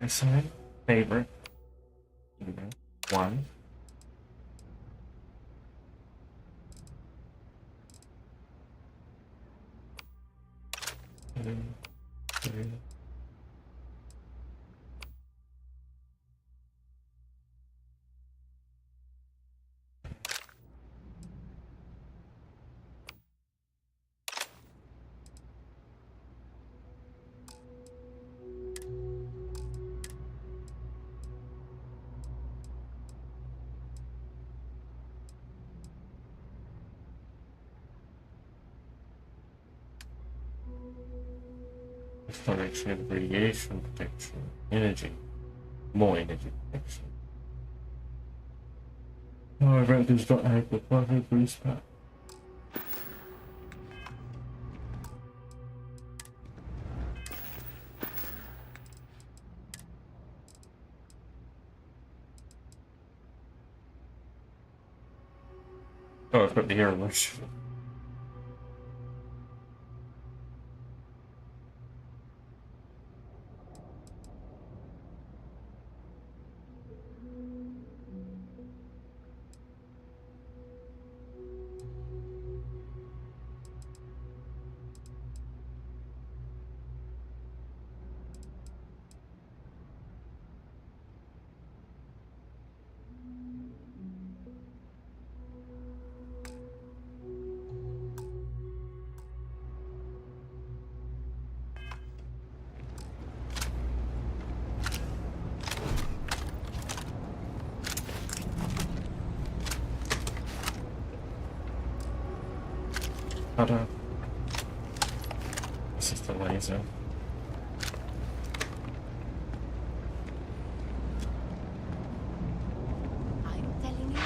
B: It's my favorite. One. Three. storage and radiation protection. Energy. More energy protection. However, does not have the proper boost pack. Oh, I've got the air rush. Ta-da. This is the laser.
A: I'm telling you,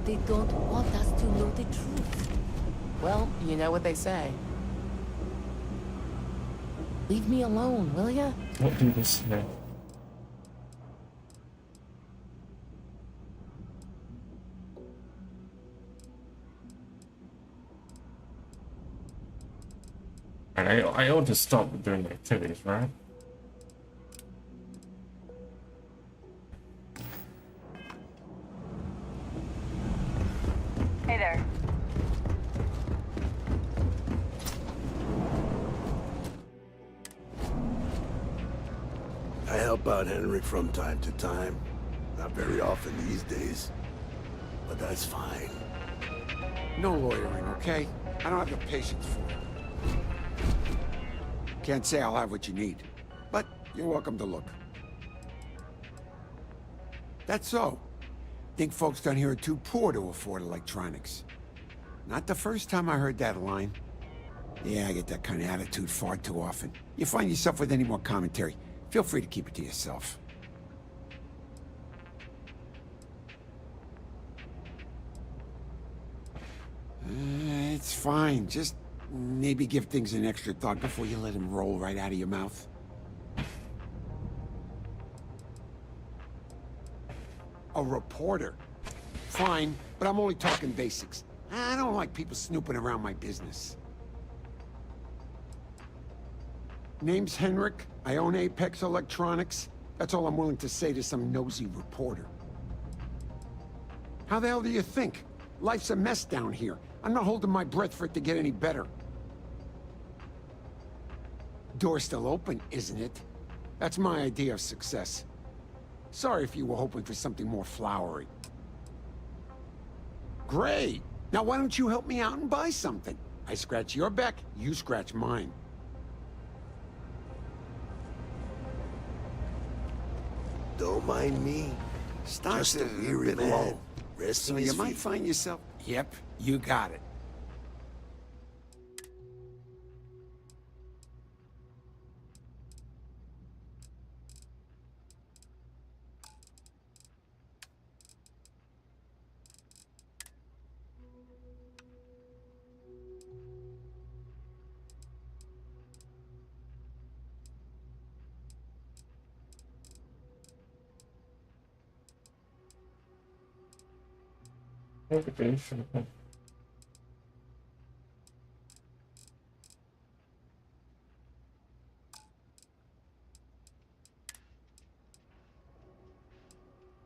A: they don't want us to know the truth.
D: Well, you know what they say. Leave me alone, will ya?
B: What do this say? And I ought to stop doing activities, right?
F: Hey there.
M: I help out Henry from time to time. Not very often these days. But that's fine.
N: No lawyering, okay? I don't have the patience for it. Can't say I'll have what you need, but you're welcome to look. That's so. Think folks down here are too poor to afford electronics. Not the first time I heard that line. Yeah, I get that kind of attitude far too often. You find yourself with any more commentary, feel free to keep it to yourself. It's fine. Just maybe give things an extra thought before you let them roll right out of your mouth. A reporter. Fine, but I'm only talking basics. I don't like people snooping around my business. Name's Henrik. I own Apex Electronics. That's all I'm willing to say to some nosy reporter. How the hell do you think? Life's a mess down here. I'm not holding my breath for it to get any better. Door's still open, isn't it? That's my idea of success. Sorry if you were hoping for something more flowery. Great! Now why don't you help me out and buy something? I scratch your back, you scratch mine.
M: Don't mind me.
N: Starts
M: Just a
N: a
M: weary
N: bit
M: man.
N: low.
M: Resting
N: So
M: his
N: you might
M: feet.
N: find yourself... Yep, you got it.
B: Motivation.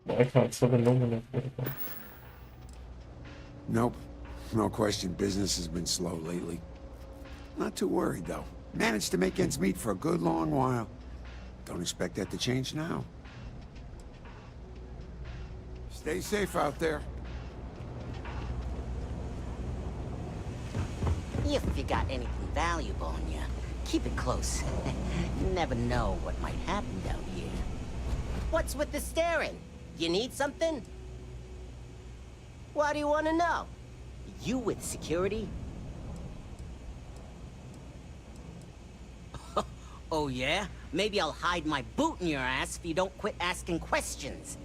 B: I can't summon no one.
N: Nope. No question, business has been slow lately. Not too worried, though. Managed to make ends meet for a good long while. Don't expect that to change now. Stay safe out there.
Q: If you got anything valuable on you, keep it close. You never know what might happen down here. What's with the staring? You need something? Why do you want to know? You with security? Oh yeah? Maybe I'll hide my boot in your ass if you don't quit asking questions.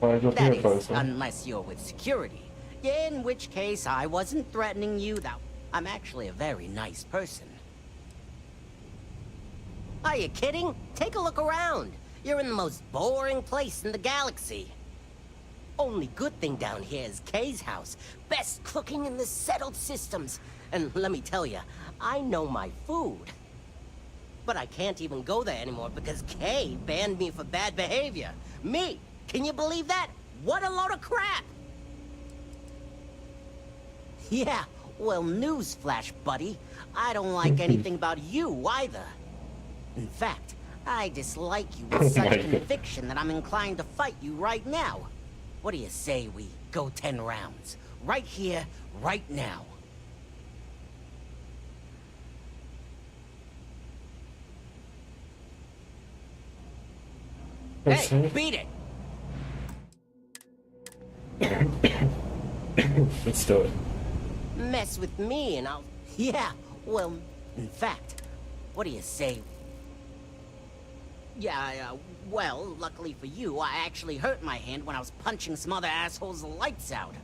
Q: That is, unless you're with security. In which case, I wasn't threatening you, though. I'm actually a very nice person. Are you kidding? Take a look around. You're in the most boring place in the galaxy. Only good thing down here is Kay's house. Best cooking in the settled systems. And let me tell you, I know my food. But I can't even go there anymore because Kay banned me for bad behavior. Me! Can you believe that? What a load of crap! Yeah, well, newsflash, buddy. I don't like anything about you either. In fact, I dislike you with such conviction that I'm inclined to fight you right now. What do you say we go 10 rounds? Right here, right now. Hey, beat it!
B: Let's do it.
Q: Mess with me and I'll... Yeah, well, in fact, what do you say? Yeah, well, luckily for you, I actually hurt my hand when I was punching some other assholes' lights out.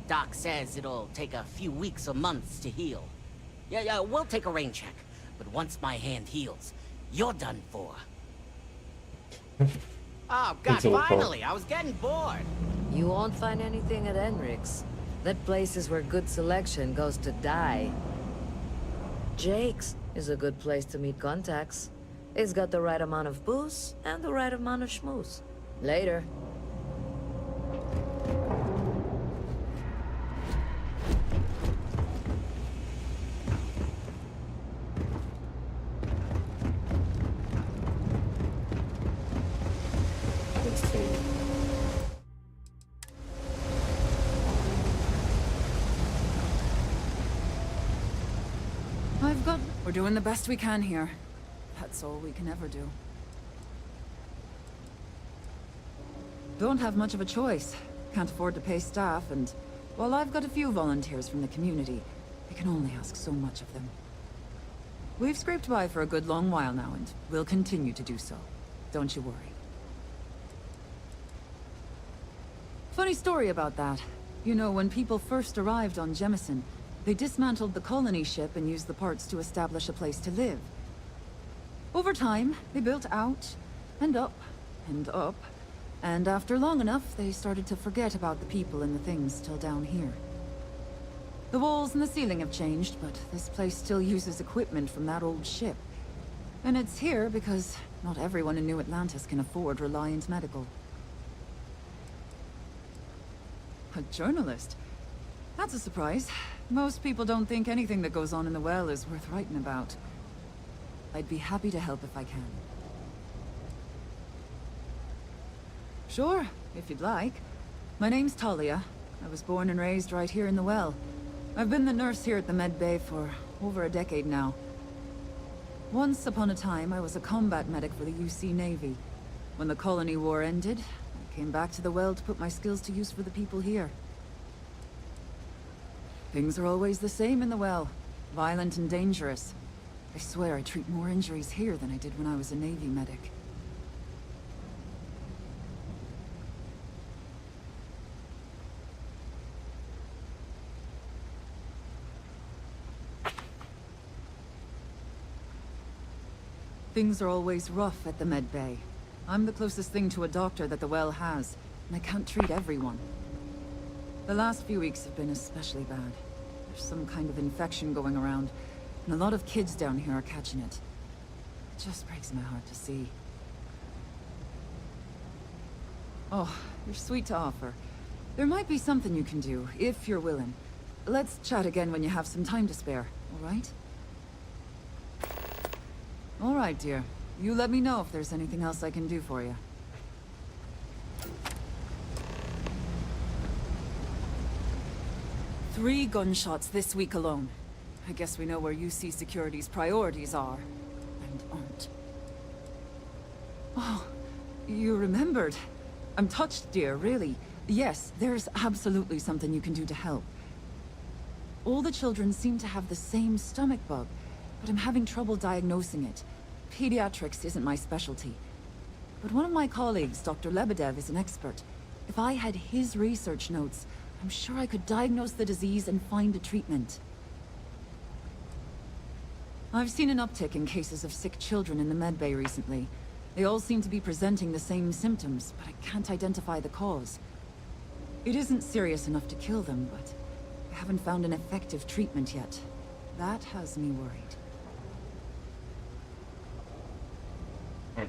Q: Doc says it'll take a few weeks or months to heal. Yeah, we'll take a rain check. But once my hand heals, you're done for. Oh, God, finally! I was getting bored.
O: You won't find anything at Enric's. That place is where good selection goes to die. Jake's is a good place to meet contacts. It's got the right amount of booze and the right amount of schmooze. Later.
J: We're doing the best we can here. That's all we can ever do. Don't have much of a choice. Can't afford to pay staff, and while I've got a few volunteers from the community, I can only ask so much of them. We've scraped by for a good long while now, and we'll continue to do so. Don't you worry. Funny story about that. You know, when people first arrived on Jemison, they dismantled the colony ship and used the parts to establish a place to live. Over time, they built out, and up, and up, and after long enough, they started to forget about the people and the things till down here. The walls and the ceiling have changed, but this place still uses equipment from that old ship. And it's here because not everyone in New Atlantis can afford Reliant Medical. A journalist? That's a surprise. Most people don't think anything that goes on in the well is worth writing about. I'd be happy to help if I can. Sure, if you'd like. My name's Talia. I was born and raised right here in the well. I've been the nurse here at the med bay for over a decade now. Once upon a time, I was a combat medic for the UC Navy. When the colony war ended, I came back to the well to put my skills to use for the people here. Things are always the same in the well. Violent and dangerous. I swear I treat more injuries here than I did when I was a Navy medic. Things are always rough at the med bay. I'm the closest thing to a doctor that the well has, and I can't treat everyone. The last few weeks have been especially bad. There's some kind of infection going around, and a lot of kids down here are catching it. It just breaks my heart to see. Oh, you're sweet to offer. There might be something you can do, if you're willing. Let's chat again when you have some time to spare, all right? All right, dear. You let me know if there's anything else I can do for you. Three gunshots this week alone. I guess we know where UC Security's priorities are, and aren't. Oh, you remembered. I'm touched, dear, really. Yes, there's absolutely something you can do to help. All the children seem to have the same stomach bug, but I'm having trouble diagnosing it. Pediatrics isn't my specialty. But one of my colleagues, Dr. Lebedev, is an expert. If I had his research notes, I'm sure I could diagnose the disease and find a treatment. I've seen an uptick in cases of sick children in the medbay recently. They all seem to be presenting the same symptoms, but I can't identify the cause. It isn't serious enough to kill them, but I haven't found an effective treatment yet. That has me worried.
B: Okay.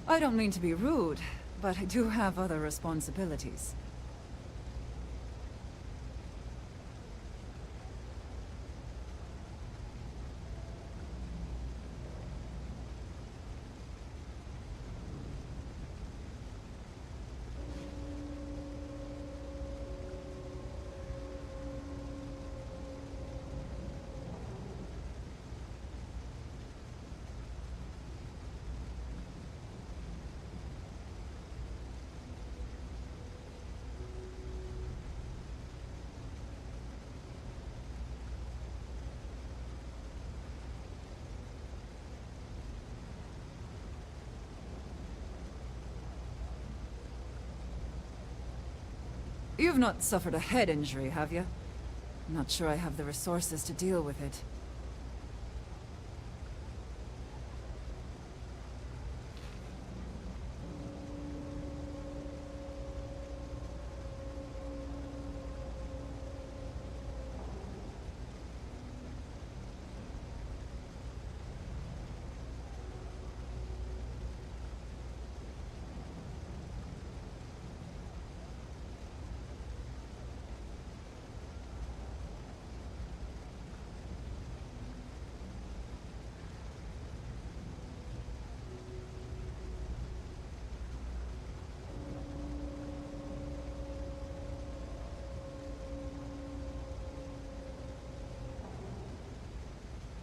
J: I don't mean to be rude, but I do have other responsibilities. You've not suffered a head injury, have you? I'm not sure I have the resources to deal with it.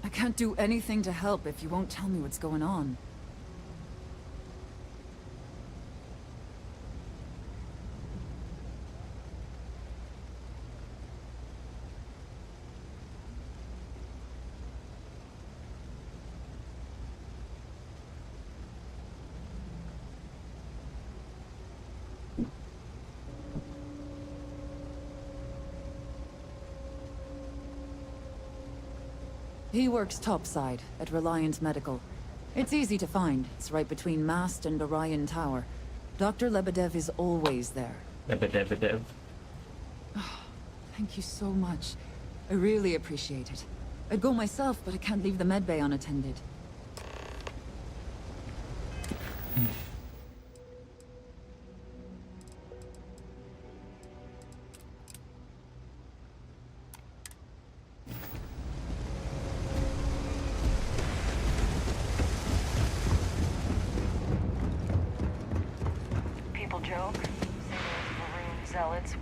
J: I can't do anything to help if you won't tell me what's going on. He works topside at Reliant Medical. It's easy to find. It's right between Mast and Orion Tower. Dr. Lebedev is always there.
B: Lebedev.
J: Thank you so much. I really appreciate it. I'd go myself, but I can't leave the medbay unattended.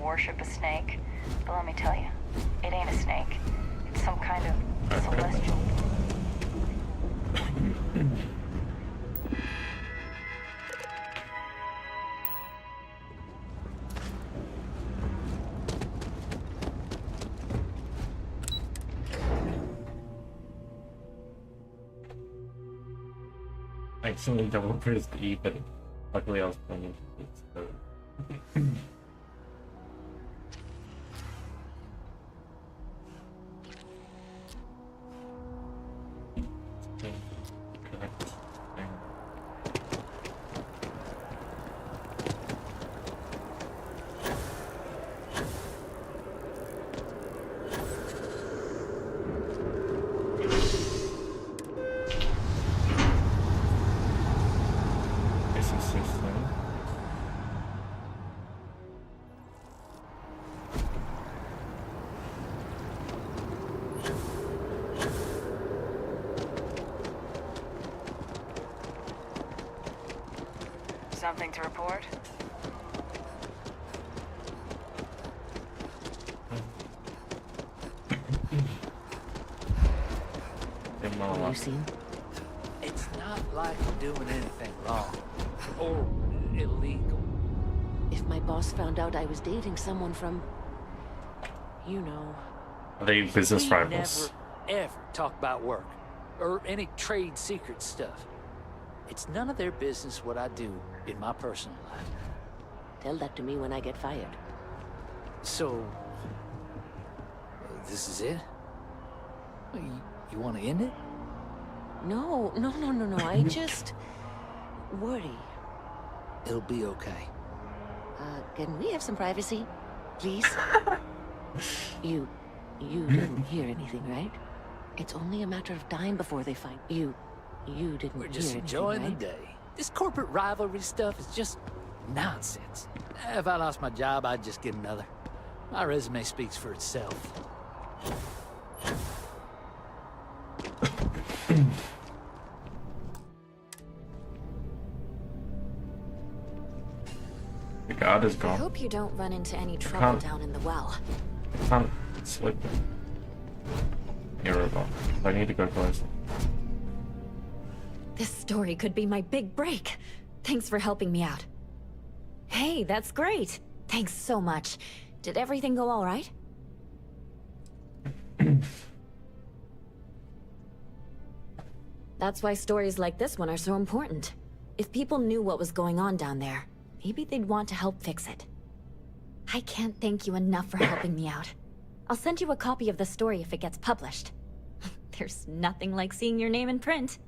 F: Worship a snake, but let me tell you, it ain't a snake. It's some kind of celestial.
B: I accidentally double pressed E, but luckily I was playing it, so...
F: Something to report?
A: Lucy?
P: It's not like I'm doing anything wrong. Or illegal.
D: If my boss found out I was dating someone from... you know...
B: Are they business
P: We
B: rivals?
P: never, ever talk about work. Or any trade secret stuff. It's none of their business what I do in my personal life.
D: Tell that to me when I get fired.
P: So... this is it? You want to end it?
D: No. I just... worry.
P: It'll be okay.
D: Can we have some privacy? Please? You didn't hear anything, right? It's only a matter of time before they find you. You didn't
P: We're
D: hear
P: just
D: anything,
P: enjoying
D: right?
P: the day. This corporate rivalry stuff is just nonsense. If I lost my job, I'd just get another. My resume speaks for itself.
B: The guard is
X: I
B: gone.
X: hope you don't run into any trouble
B: Can't.
X: down in the well.
B: Can't slip it. You're a robot. I need to go closer.
X: This story could be my big break. Thanks for helping me out. Hey, that's great. Thanks so much. Did everything go all right? That's why stories like this one are so important. If people knew what was going on down there, maybe they'd want to help fix it. I can't thank you enough for helping me out. I'll send you a copy of the story if it gets published. There's nothing like seeing your name in print.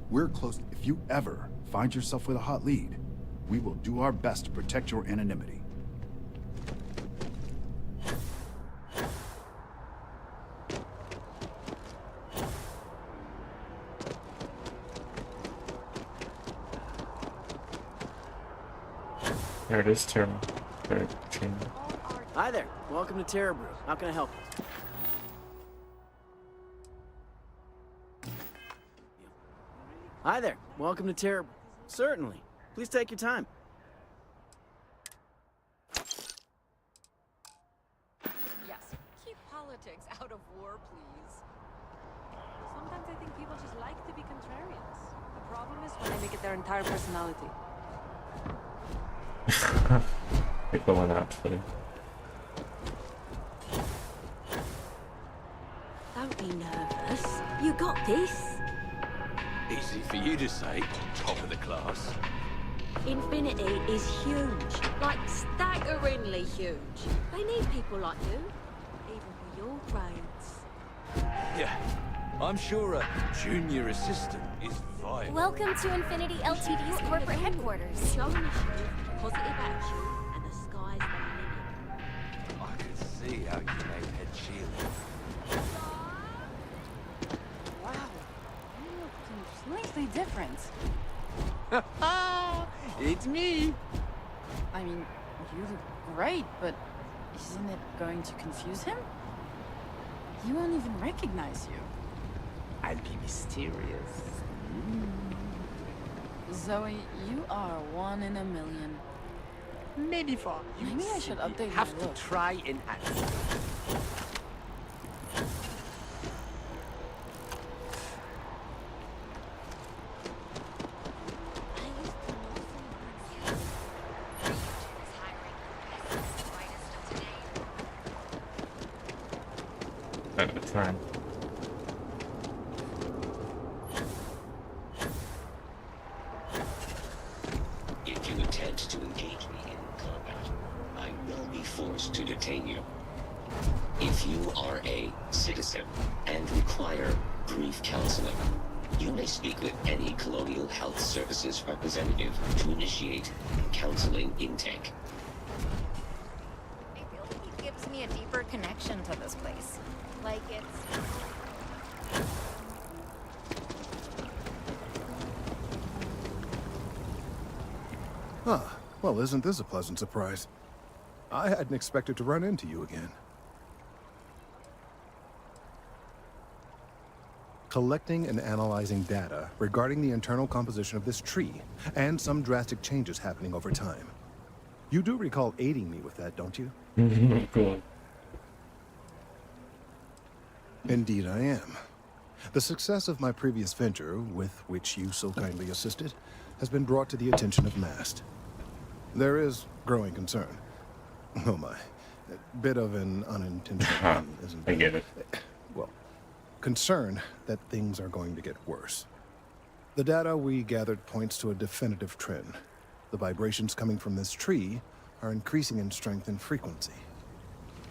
R: We're close. If you ever find yourself with a hot lead, we will do our best to protect your anonymity.
B: There it is, Terra. Chamber.
S: Hi there. Welcome to Terra Brew. How can I help you? Hi there. Welcome to Terra Brew. Certainly. Please take your time.
C: Yes, keep politics out of war, please. Sometimes I think people just like to be contrarians. The problem is when they make it their entire personality.
B: People went out for it.
G: Don't be nervous. You got this.
V: Easy for you to say, top of the class.
G: Infinity is huge. Like, staggeringly huge. They need people like you. Even for your grades.
V: Yeah, I'm sure a junior assistant is vital.
X: Welcome to Infinity Ltd's corporate headquarters.
G: Show initiative, positive attitude, and the sky's the limit.
V: I can see how you made head shield.
J: Wow, you look completely different.
V: It's me.
J: I mean, you look great, but isn't it going to confuse him? He won't even recognize you.
V: I'll be mysterious.
J: Zoe, you are one in a million.
V: Maybe for you.
J: Maybe I should update
V: have
J: my
V: to
J: look.
V: try and act.
B: At the time.
Y: If you attempt to engage me in combat, I will be forced to detain you. If you are a citizen and require brief counseling, you may speak with any Colonial Health Services representative to initiate counseling intake.
X: I feel like it gives me a deeper connection to this place. Like it's...
R: Huh. Well, isn't this a pleasant surprise? I hadn't expected to run into you again.
H: collecting and analyzing data regarding the internal composition of this tree and some drastic changes happening over time. You do recall aiding me with that, don't you?
B: Cool.
H: Indeed I am. The success of my previous venture, with which you so kindly assisted, has been brought to the attention of MAST. There is growing concern. Oh my. A bit of an unintentional one, isn't it?
B: I get it.
H: Well, concern that things are going to get worse. The data we gathered points to a definitive trend. The vibrations coming from this tree are increasing in strength and frequency.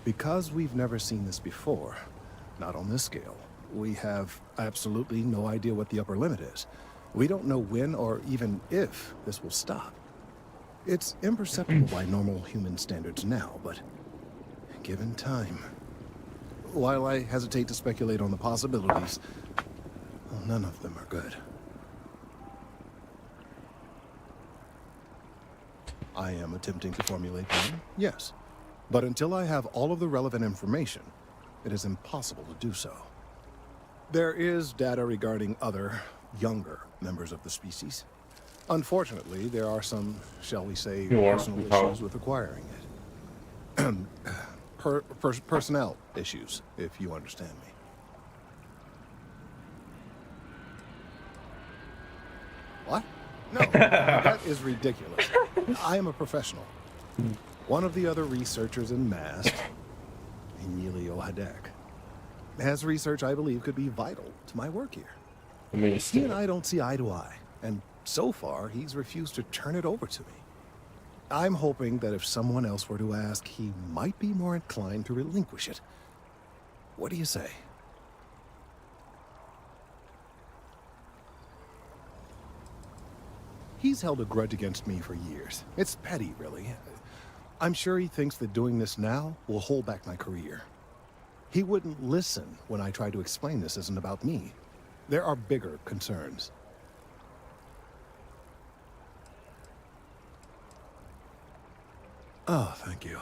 H: Because we've never seen this before, not on this scale, we have absolutely no idea what the upper limit is. We don't know when or even if this will stop. It's imperceptible by normal human standards now, but given time. While I hesitate to speculate on the possibilities, well, none of them are good. I am attempting to formulate one, yes. But until I have all of the relevant information, it is impossible to do so. There is data regarding other, younger members of the species. Unfortunately, there are some, shall we say, personal issues with acquiring it. Personnel issues, if you understand me. What? No, that is ridiculous. I am a professional. One of the other researchers in MAST, Emilio Hadek, has research I believe could be vital to my work here. He and I don't see eye to eye, and so far he's refused to turn it over to me. I'm hoping that if someone else were to ask, he might be more inclined to relinquish it. What do you say? He's held a grudge against me for years. It's petty, really. I'm sure he thinks that doing this now will hold back my career. He wouldn't listen when I try to explain this isn't about me. There are bigger concerns. Oh, thank you.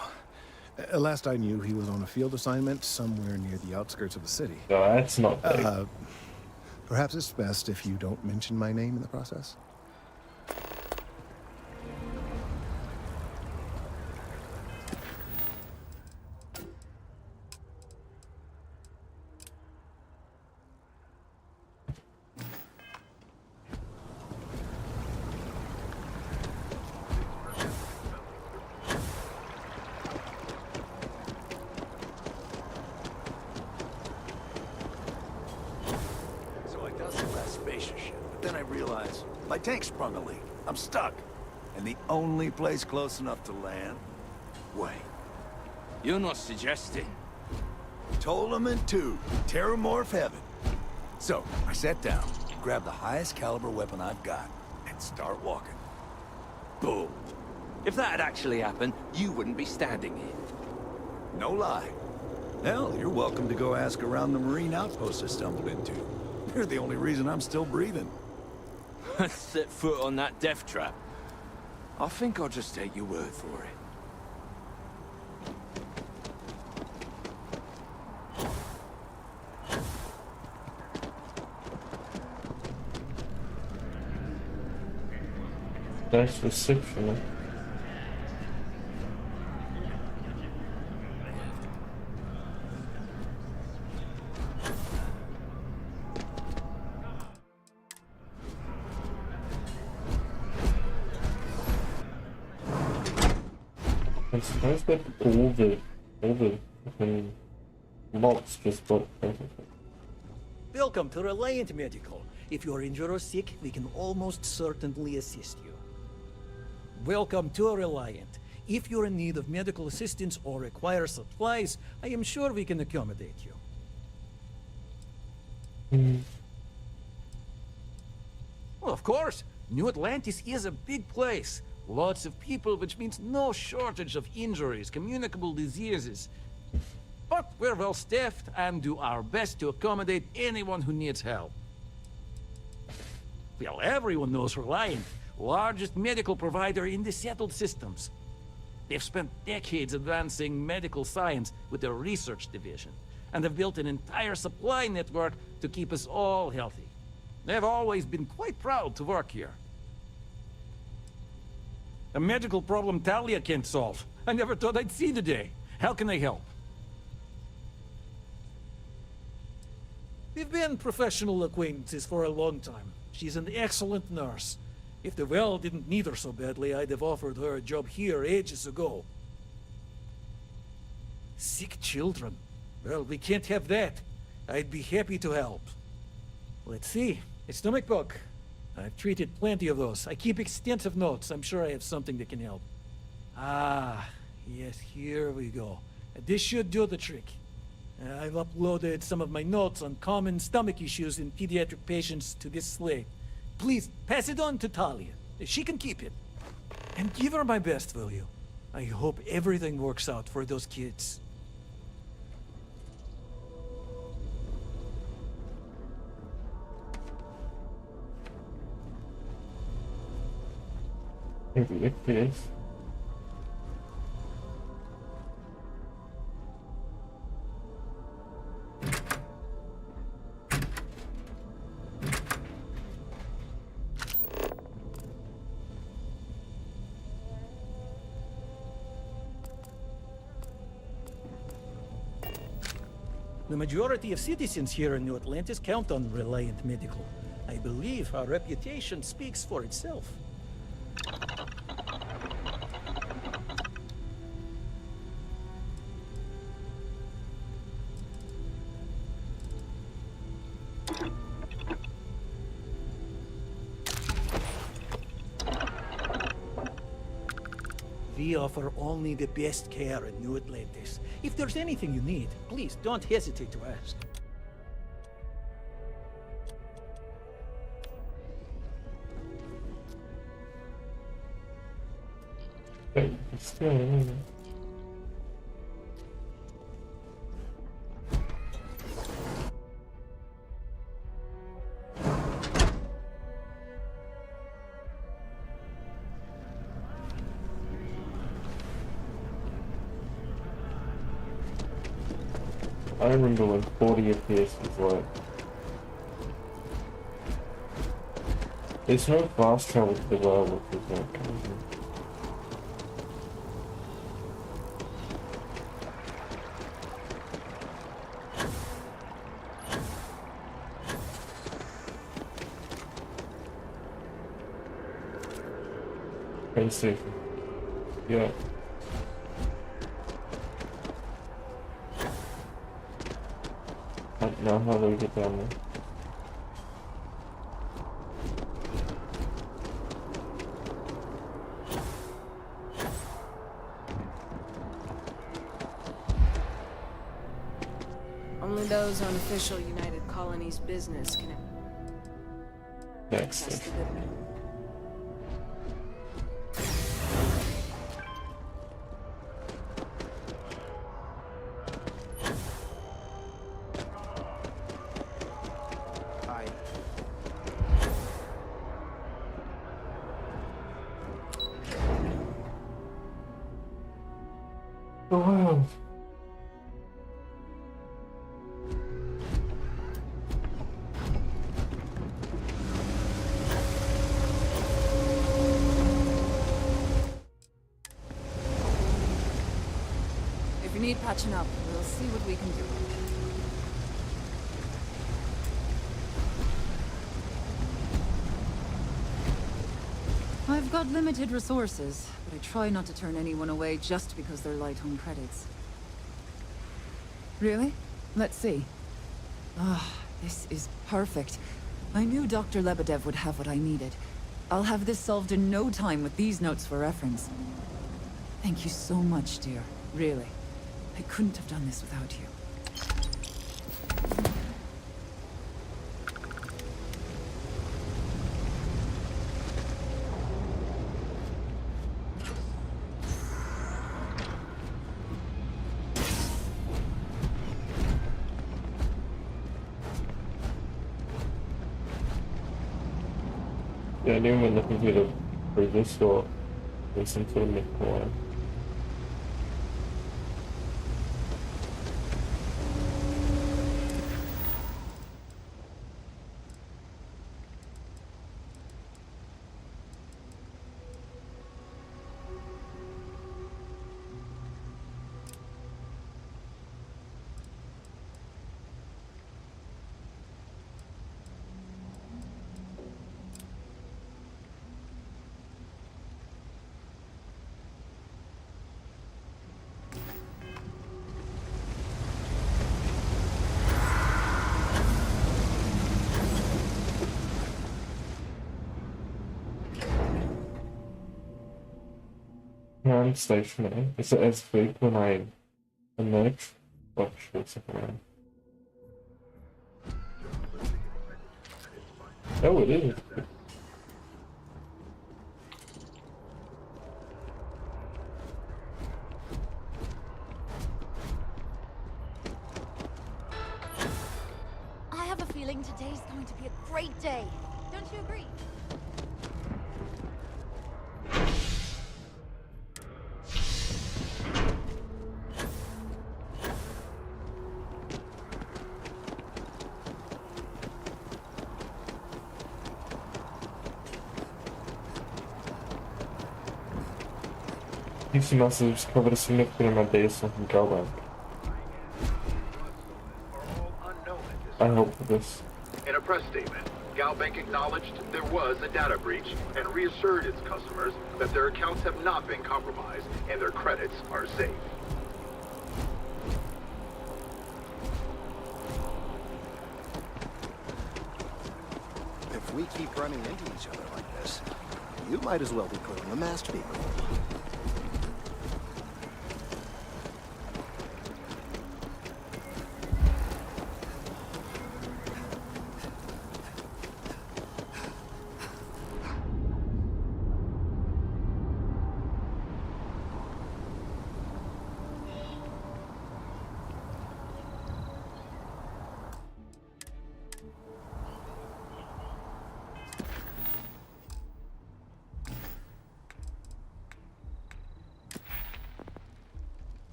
H: Last I knew, he was on a field assignment somewhere near the outskirts of the city.
B: No, that's not big.
H: Perhaps it's best if you don't mention my name in the process.
V: My tank sprung a leak. I'm stuck. And the only place close enough to land? Wait. You're not suggesting?
M: Ptolemy 2, Terramorph Heaven. So, I sat down, grabbed the highest caliber weapon I've got, and start walking.
V: Bull. If that had actually happened, you wouldn't be standing here.
M: No lie. Hell, you're welcome to go ask around the Marine outpost I stumbled into. They're the only reason I'm still breathing.
V: Set foot on that death trap. I think I'll just take your word for it.
B: That's the sixth for me. I suppose that all the fucking locks just got everything.
K: Welcome to Reliant Medical. If you're injured or sick, we can almost certainly assist you. Welcome to Reliant. If you're in need of medical assistance or require supplies, I am sure we can accommodate you.
V: Well, of course. New Atlantis is a big place. Lots of people, which means no shortage of injuries, communicable diseases. But we're well staffed and do our best to accommodate anyone who needs help. Well, everyone knows Reliant, largest medical provider in the settled systems. They've spent decades advancing medical science with their research division, and have built an entire supply network to keep us all healthy. They've always been quite proud to work here. A medical problem Talia can't solve. I never thought I'd see the day. How can I help? We've been professional acquaintances for a long time. She's an excellent nurse. If the well didn't need her so badly, I'd have offered her a job here ages ago. Sick children. Well, we can't have that. I'd be happy to help. Let's see. A stomach bug. I've treated plenty of those. I keep extensive notes. I'm sure I have something that can help. Ah, yes, here we go. This should do the trick. I've uploaded some of my notes on common stomach issues in pediatric patients to this slate. Please, pass it on to Talia. She can keep it. And give her my best, will you? I hope everything works out for those kids.
B: Maybe it is.
K: The majority of citizens here in New Atlantis count on Reliant Medical. I believe our reputation speaks for itself. We offer only the best care in New Atlantis. If there's anything you need, please don't hesitate to ask.
B: I remember when 40 FPS was like... It's no fast travel to the world, which is like amazing. Train station. Yeah. I don't know how they get down there.
E: Only those on official United Colonies business can...
B: Next. Oh wow.
J: If you need patching up, we'll see what we can do. I've got limited resources, but I try not to turn anyone away just because they're light on credits. Really? Let's see. Ah, this is perfect. I knew Dr. Lebedev would have what I needed. I'll have this solved in no time with these notes for reference. Thank you so much, dear. Really. I couldn't have done this without you.
B: Yeah, I knew when the computer previous or listen to the mid-point. Hand stationary. Is it as big when I emerge? Oh, shit, around. Oh, it is.
J: I have a feeling today's going to be a great day. Don't you agree?
B: PC messages covered a significant amount of data from Galbank. I hope for this.
I: In a press statement, Galbank acknowledged there was a data breach and reassured its customers that their accounts have not been compromised and their credits are safe.
H: If we keep running into each other like this, you might as well be clearing the masked people.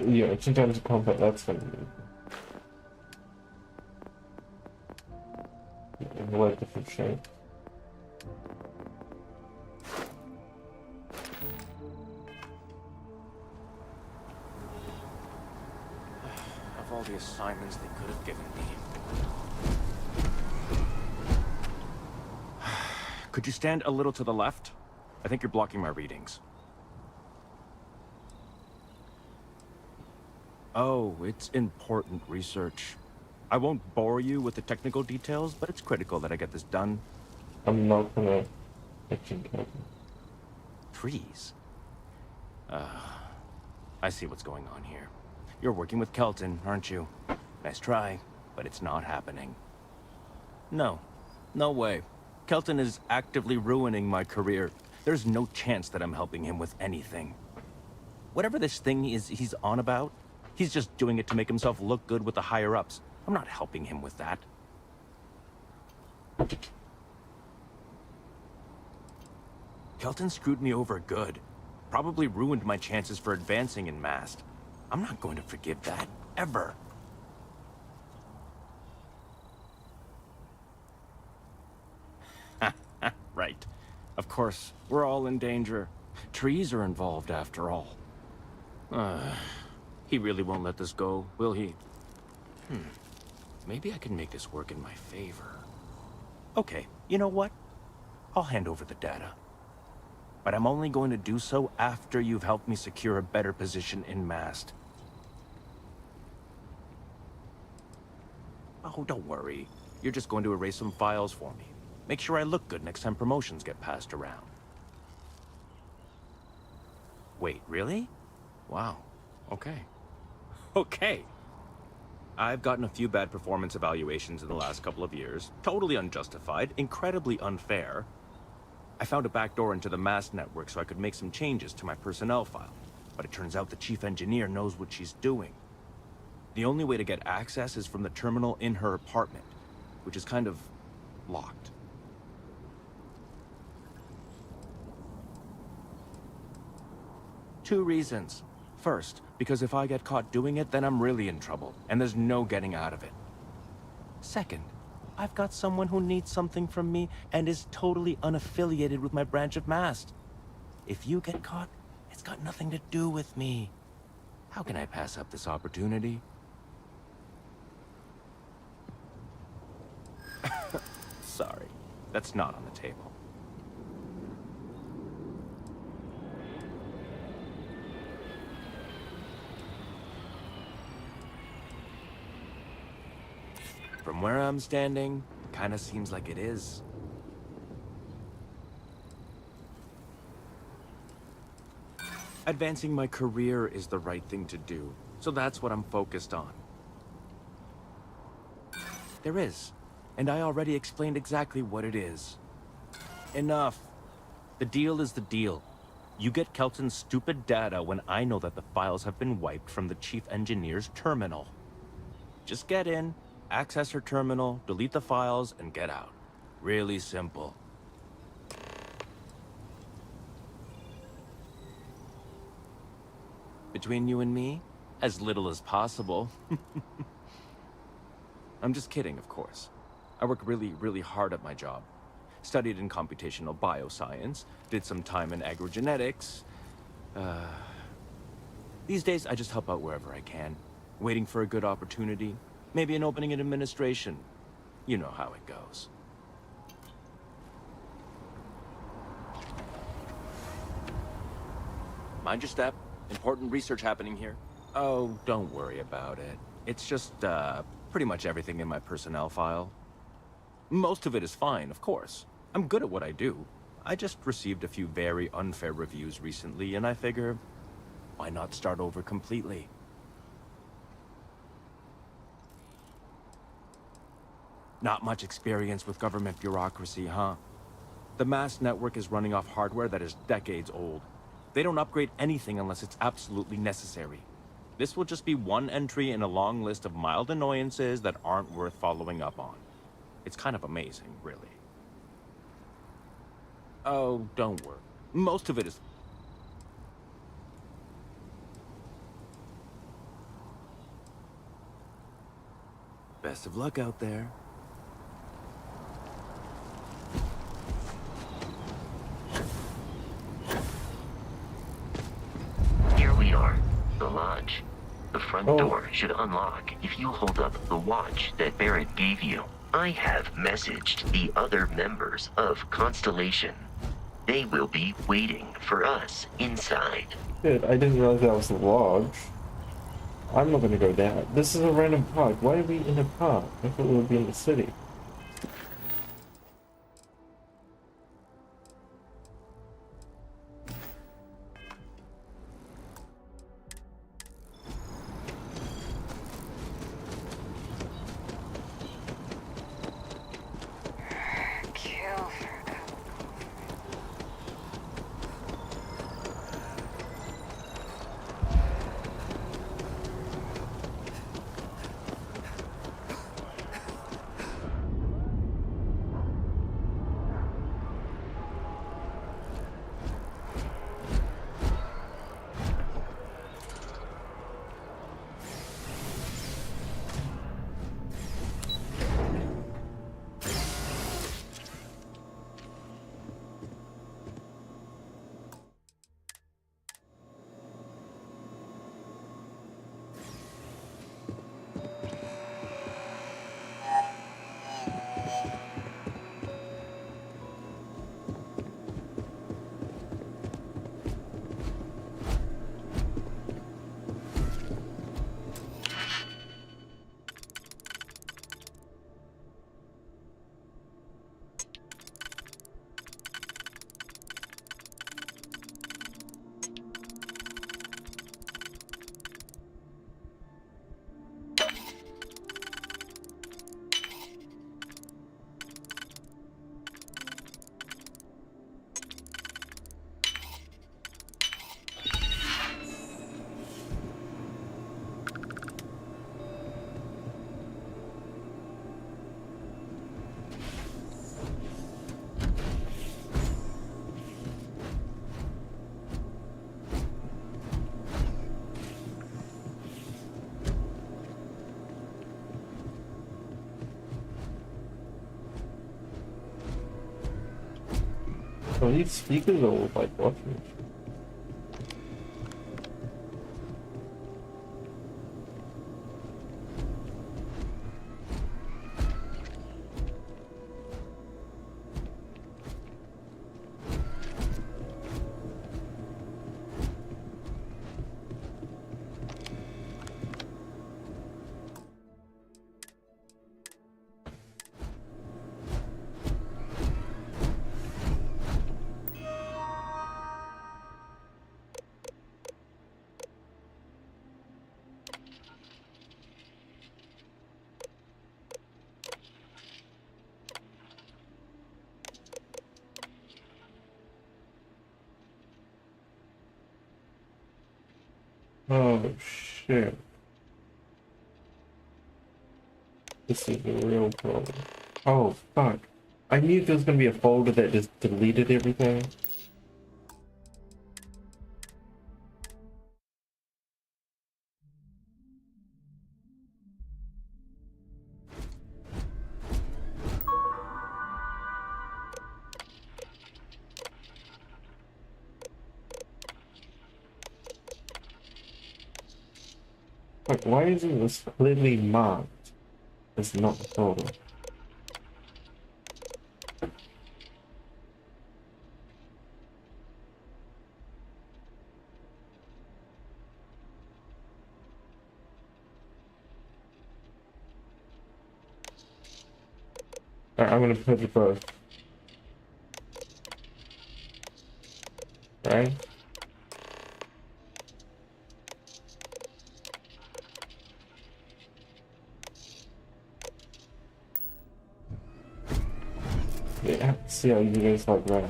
B: Yeah, sometimes a combat that's gonna be in a different shape.
L: Of all the assignments they could have given me. Could you stand a little to the left? I think you're blocking my readings. Oh, it's important research. I won't bore you with the technical details, but it's critical that I get this done.
B: I'm not gonna action Kelton.
L: Trees? I see what's going on here. You're working with Kelton, aren't you? Nice try, but it's not happening. No. No way. Kelton is actively ruining my career. There's no chance that I'm helping him with anything. Whatever this thing is he's on about, he's just doing it to make himself look good with the higher-ups. I'm not helping him with that. Kelton screwed me over good. Probably ruined my chances for advancing in Mast. I'm not going to forgive that, ever. Right. Of course, we're all in danger. Trees are involved after all. He really won't let this go, will he? Maybe I can make this work in my favor. Okay, you know what? I'll hand over the data. But I'm only going to do so after you've helped me secure a better position in Mast. Oh, don't worry. You're just going to erase some files for me. Make sure I look good next time promotions get passed around. Wait, really? Wow. Okay. Okay. I've gotten a few bad performance evaluations in the last couple of years. Totally unjustified, incredibly unfair. I found a backdoor into the Mast network so I could make some changes to my personnel file. But it turns out the chief engineer knows what she's doing. The only way to get access is from the terminal in her apartment, which is kind of locked. Two reasons. First, because if I get caught doing it, then I'm really in trouble, and there's no getting out of it. Second, I've got someone who needs something from me and is totally unaffiliated with my branch of Mast. If you get caught, it's got nothing to do with me. How can I pass up this opportunity? Sorry, that's not on the table. From where I'm standing, kinda seems like it is. Advancing my career is the right thing to do, so that's what I'm focused on. There is, and I already explained exactly what it is. Enough. The deal is the deal. You get Kelton's stupid data when I know that the files have been wiped from the chief engineer's terminal. Just get in, access her terminal, delete the files, and get out. Really simple. Between you and me, as little as possible. I'm just kidding, of course. I work really, really hard at my job. Studied in computational bioscience, did some time in agrogenetics. These days, I just help out wherever I can. Waiting for a good opportunity. Maybe an opening in administration. You know how it goes. Mind your step. Important research happening here. Oh, don't worry about it. It's just, pretty much everything in my personnel file. Most of it is fine, of course. I'm good at what I do. I just received a few very unfair reviews recently, and I figure, why not start over completely? Not much experience with government bureaucracy, huh? The mass network is running off hardware that is decades old. They don't upgrade anything unless it's absolutely necessary. This will just be one entry in a long list of mild annoyances that aren't worth following up on. It's kind of amazing, really. Oh, don't worry. Most of it is... Best of luck out there.
N: Here we are, the lodge. The front door should unlock if you hold up the watch that Barrett gave you. I have messaged the other members of Constellation. They will be waiting for us inside.
B: Good, I didn't realize that was the lodge. I'm not gonna go there. This is a random park. Why are we in a park? I thought we would be in the city. Oh, these speakers are like watching. Oh shit. This is the real problem. Oh fuck. I knew there was gonna be a folder that just deleted everything. Like, why isn't this clearly marked as not the folder? Alright, I'm gonna put it both. Right? Yeah, see how you guys like that.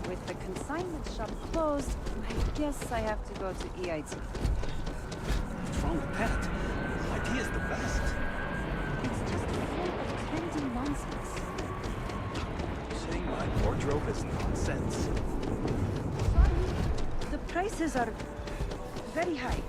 O: With the consignment shop closed, I guess I have to go to EIT.
M: What's wrong with Pat? IT is the best.
O: It's just full of trendy nonsense.
M: You're saying my wardrobe is nonsense?
O: Sorry, the prices are very high.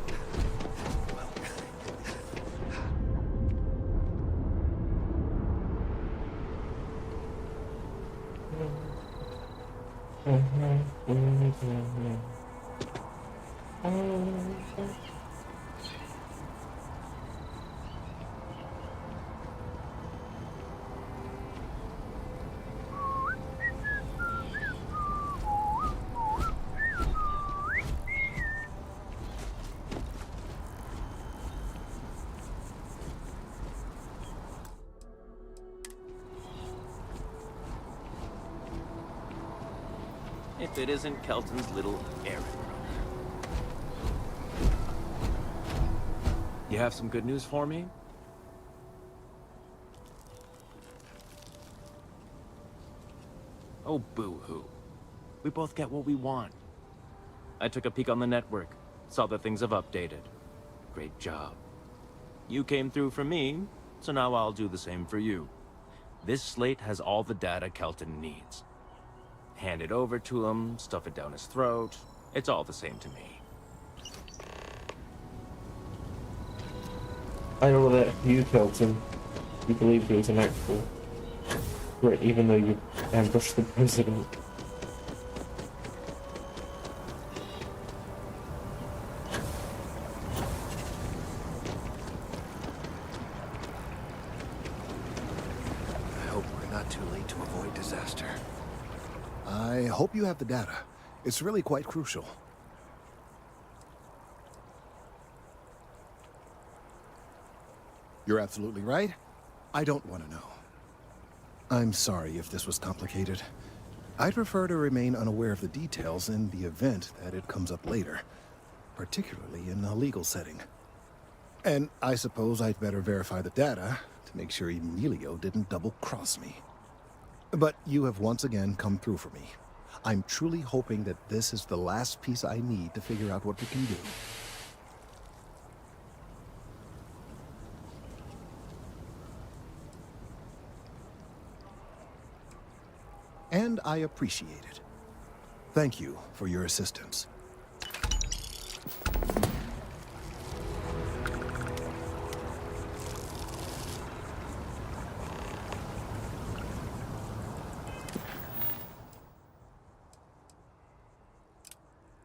L: If it isn't Kelton's little errand runner. You have some good news for me? Oh, boo-hoo. We both get what we want. I took a peek on the network, saw that things have updated. Great job. You came through for me, so now I'll do the same for you. This slate has all the data Kelton needs. Hand it over to him, stuff it down his throat. It's all the same to me.
B: I know that you, Kelton, you believed he was an actual threat, even though you ambushed the president.
H: I hope we're not too late to avoid disaster. I hope you have the data. It's really quite crucial. You're absolutely right. I don't want to know. I'm sorry if this was complicated. I'd prefer to remain unaware of the details in the event that it comes up later, particularly in a legal setting. And I suppose I'd better verify the data to make sure Emilio didn't double-cross me. But you have once again come through for me. I'm truly hoping that this is the last piece I need to figure out what we can do. And I appreciate it. Thank you for your assistance.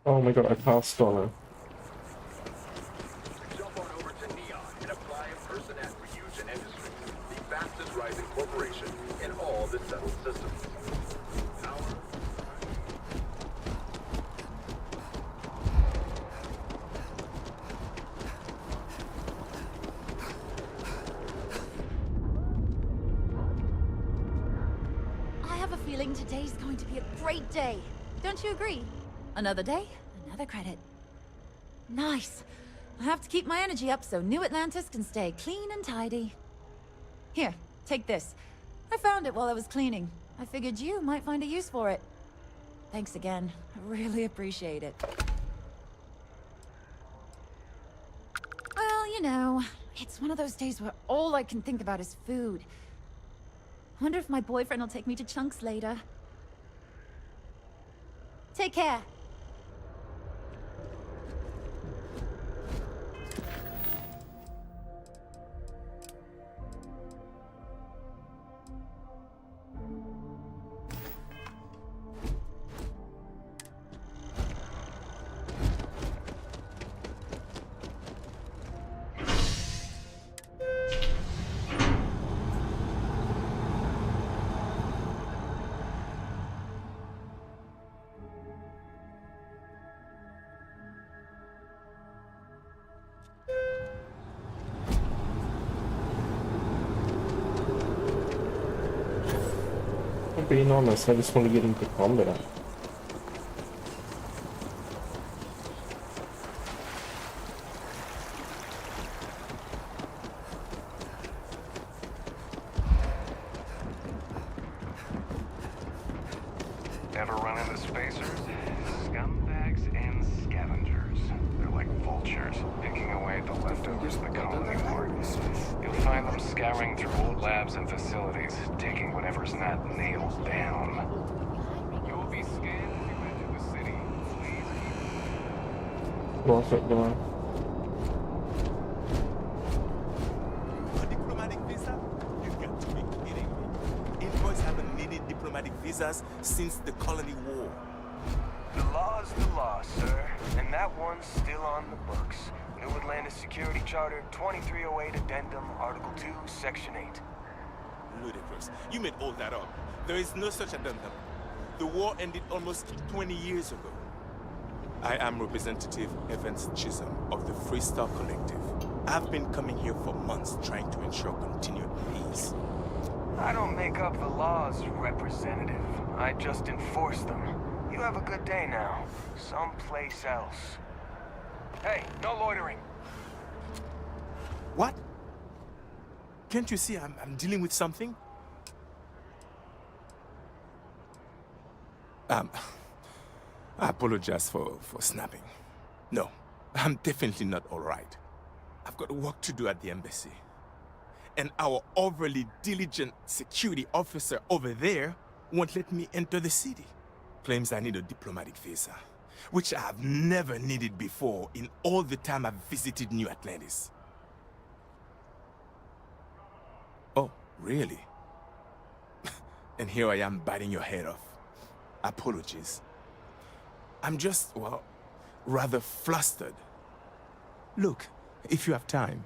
B: Oh my god, I passed on her.
I: Jump on over to Neon and apply in person at Reuse Industries, the fastest Horizon Corporation in all the settled systems.
J: I have a feeling today's going to be a great day. Don't you agree? Another day, another credit. Nice. I have to keep my energy up so New Atlantis can stay clean and tidy. Here, take this. I found it while I was cleaning. I figured you might find a use for it. Thanks again. I really appreciate it. Well, you know, it's one of those days where all I can think about is food. Wonder if my boyfriend will take me to Chunks later. Take care.
B: I'm being honest, I just want to get into combat.
F: Ever run into spacers? Scumbags and scavengers. They're like vultures, picking away at the leftovers of the colony war. You'll find them scouring through old labs and facilities, taking whatever's not nailed down. You will be scanned if you enter the city. Please
B: Lock it door.
Q: A diplomatic visa? You got to be kidding me. Invoice haven't needed diplomatic visas since the colony war.
F: The law's the law, sir, and that one's still on the books. New Atlantis Security Charter 2308 Addendum, Article 2, Section 8.
Q: Ludicrous. You made all that up. There is no such addendum. The war ended almost 20 years ago. I am Representative Evans Chisholm of the Freestar Collective. I've been coming here for months trying to ensure continued peace.
F: I don't make up the laws, Representative. I just enforce them. You have a good day now. Someplace else. Hey, no loitering.
Q: What? Can't you see I'm dealing with something? I apologize for snapping. No, I'm definitely not all right. I've got work to do at the embassy. And our overly diligent security officer over there won't let me enter the city. Claims I need a diplomatic visa, which I have never needed before in all the time I've visited New Atlantis. Oh, really? And here I am biting your head off. Apologies. I'm just, well, rather flustered. Look, if you have time,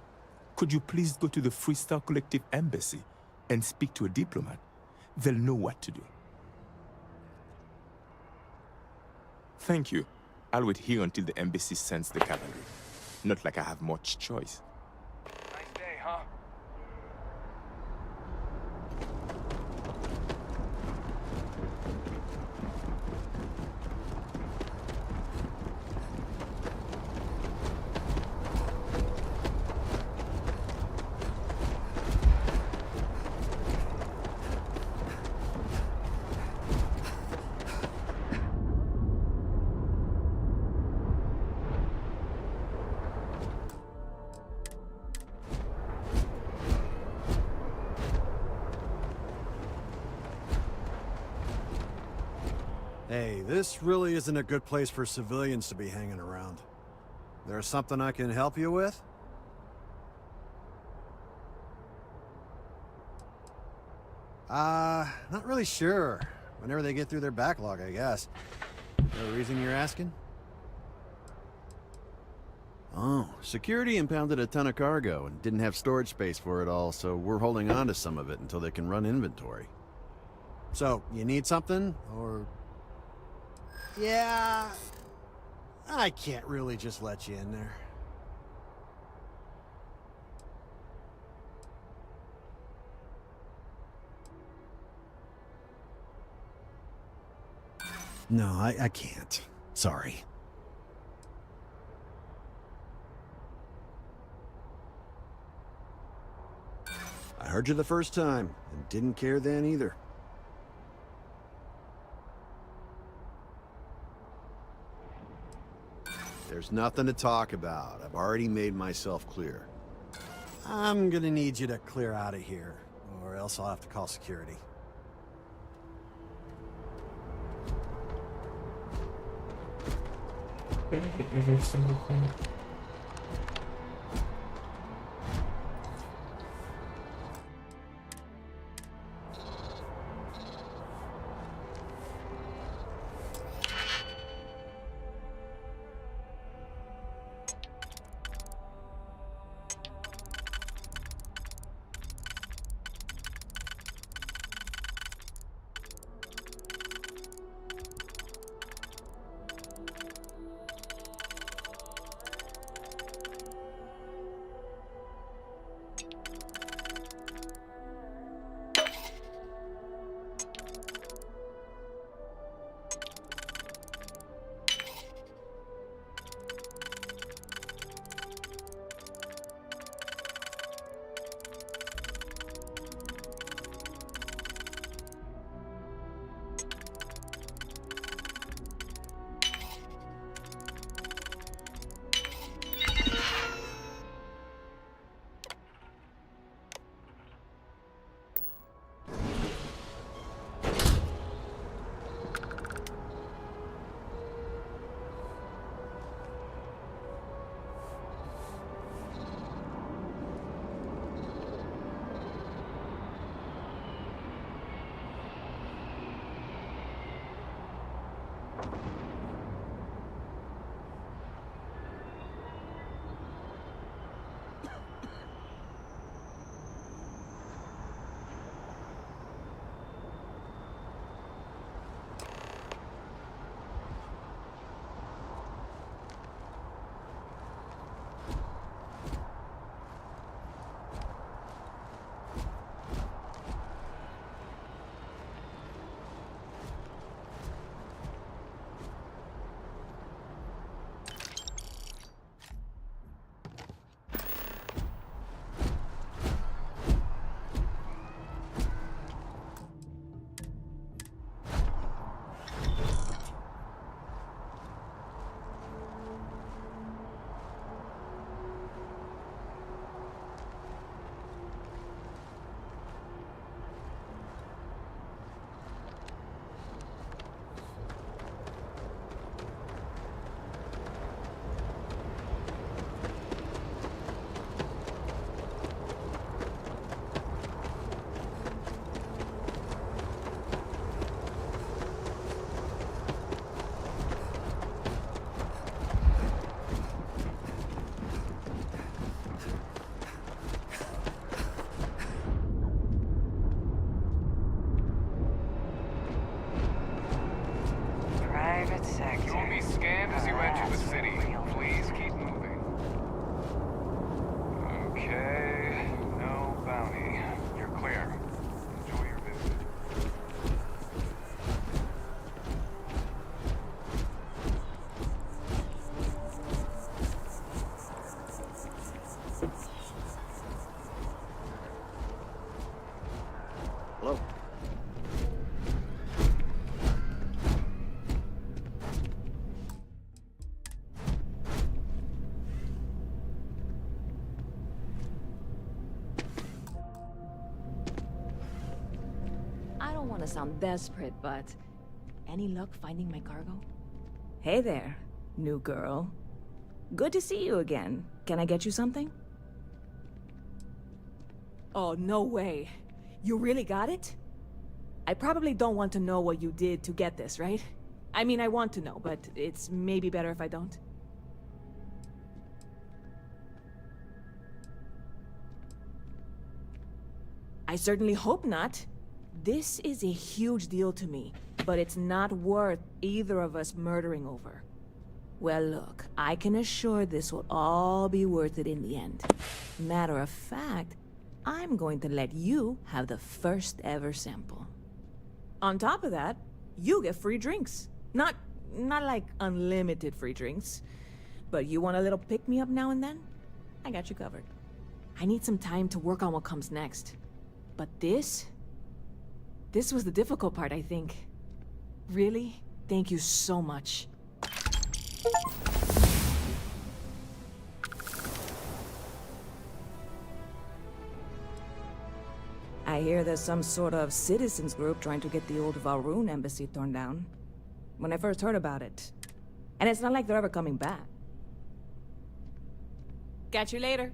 Q: could you please go to the Freestar Collective Embassy and speak to a diplomat? They'll know what to do. Thank you. I'll wait here until the embassy sends the cavalry. Not like I have much choice.
F: Nice day, huh?
T: Hey, this really isn't a good place for civilians to be hanging around. There's something I can help you with? Not really sure. Whenever they get through their backlog, I guess. No reason you're asking? Oh, security impounded a ton of cargo and didn't have storage space for it all, so we're holding on to some of it until they can run inventory. So, you need something, or... Yeah... I can't really just let you in there. No, I can't. Sorry. I heard you the first time, and didn't care then either. There's nothing to talk about. I've already made myself clear. I'm gonna need you to clear out of here, or else I'll have to call security.
B: Every single thing.
A: don't want to sound desperate, but any luck finding my cargo? Hey there, new girl. Good to see you again. Can I get you something? Oh, no way. You really got it? I probably don't want to know what you did to get this, right? I mean, I want to know, but it's maybe better if I don't. I certainly hope not. This is a huge deal to me, but it's not worth either of us murdering over. Well, look, I can assure this will all be worth it in the end. Matter of fact, I'm going to let you have the first ever sample. On top of that, you get free drinks. Not like unlimited free drinks, but you want a little pick-me-up now and then? I got you covered. I need some time to work on what comes next. But this was the difficult part, I think. Really, thank you so much. I hear there's some sort of citizens group trying to get the old Valroon embassy torn down. When I first heard about it. And it's not like they're ever coming back. Catch you later.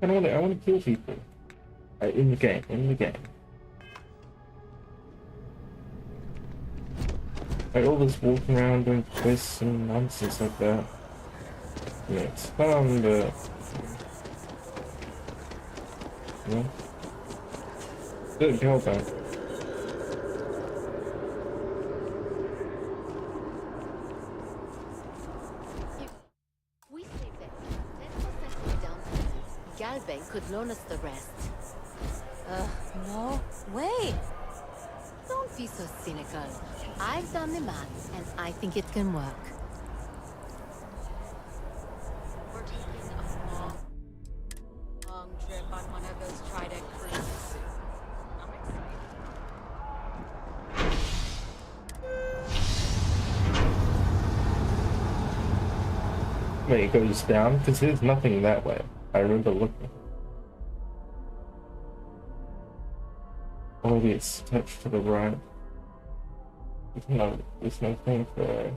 B: I want to kill people. In the game. Like all this walking around doing quests and nonsense like that. Yeah, it's fun, but... Yeah. Good girl, though.
D: We saved it. 10% down payment. Galbank could loan us the rest. No. Wait. Don't be so cynical. I've done the math, and I think it can work. We're taking a long trip on one of those Trident cruises. I'm excited.
B: Wait, it goes down? Because there's nothing that way. I remember looking. Or maybe it's touched to the right. There's no thing for it.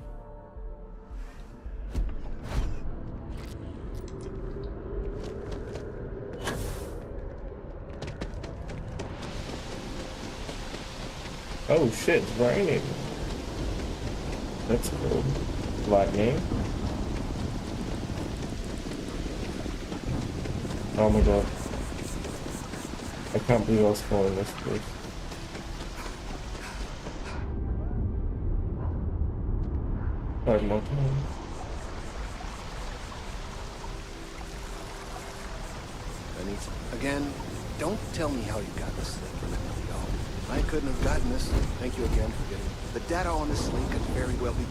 B: Oh shit, it's raining. That's cool. Lightning. Oh my god. I can't believe I was falling this place. Five more times.
H: Again, don't tell me how you got this link. I couldn't have gotten this. Thank you again for getting it. The data on this link could very well be...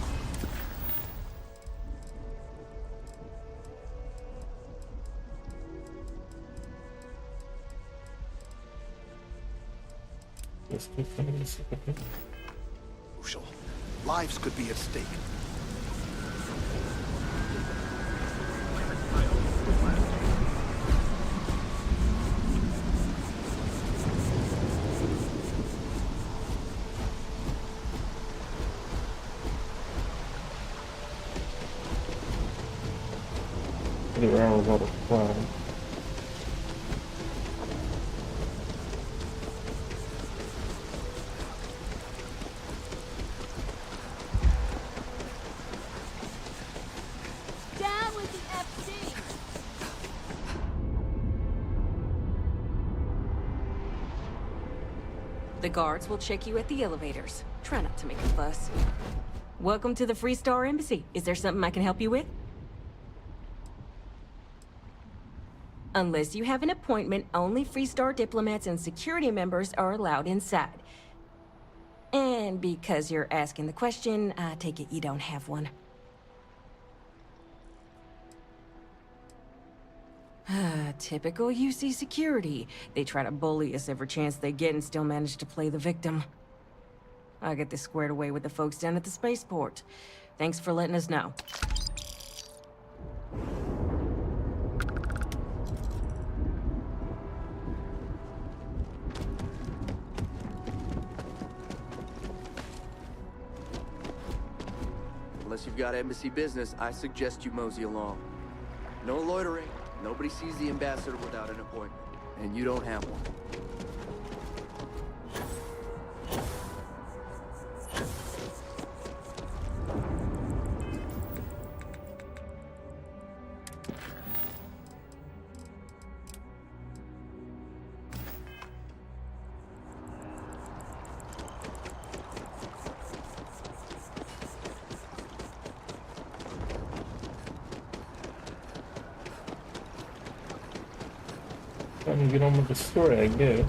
H: Crucial. Lives could be at stake.
B: There are a lot of fun.
D: Down with the FC!
G: The guards will check you at the elevators. Try not to make a fuss. Welcome to the Freestar Embassy. Is there something I can help you with? Unless you have an appointment, only Freestar diplomats and security members are allowed inside. And because you're asking the question, I take it you don't have one.
C: typical UC security. They try to bully us every chance they get and still manage to play the victim. I'll get this squared away with the folks down at the spaceport. Thanks for letting us know.
P: Unless you've got embassy business, I suggest you mosey along. No loitering. Nobody sees the ambassador without an appointment. And you don't have one.
B: Time to get on with the story, I guess.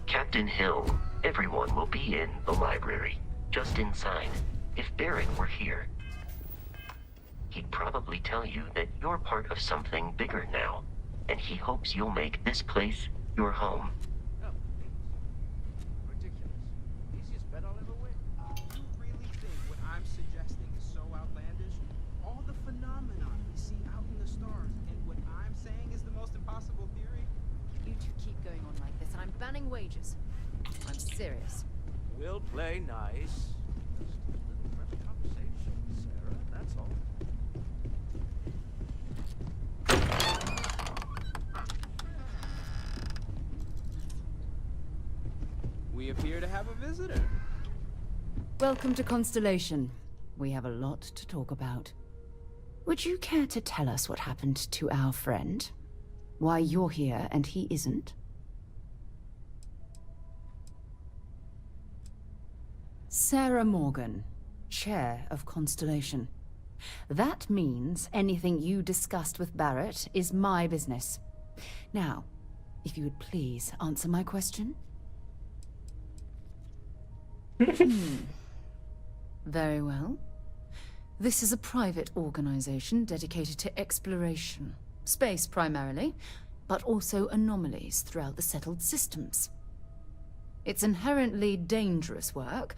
N: Captain Hill, everyone will be in the library, just inside. If Barrett were here, he'd probably tell you that you're part of something bigger now, and he hopes you'll make this place your home.
S: Ridiculous. Easiest bet I'll ever win. You really think what I'm suggesting is so outlandish? All the phenomenon we see out in the stars, and what I'm saying is the most impossible theory?
D: You two keep going on like this. I'm banning wages. I'm serious.
V: We'll play nice. Just a little fresh conversation, Sarah, that's all.
S: We appear to have a visitor.
U: Welcome to Constellation. We have a lot to talk about. Would you care to tell us what happened to our friend? Why you're here and he isn't? Sarah Morgan, Chair of Constellation. That means anything you discussed with Barrett is my business. Now, if you would please answer my question. Very well. This is a private organization dedicated to exploration. Space primarily, but also anomalies throughout the settled systems. It's inherently dangerous work,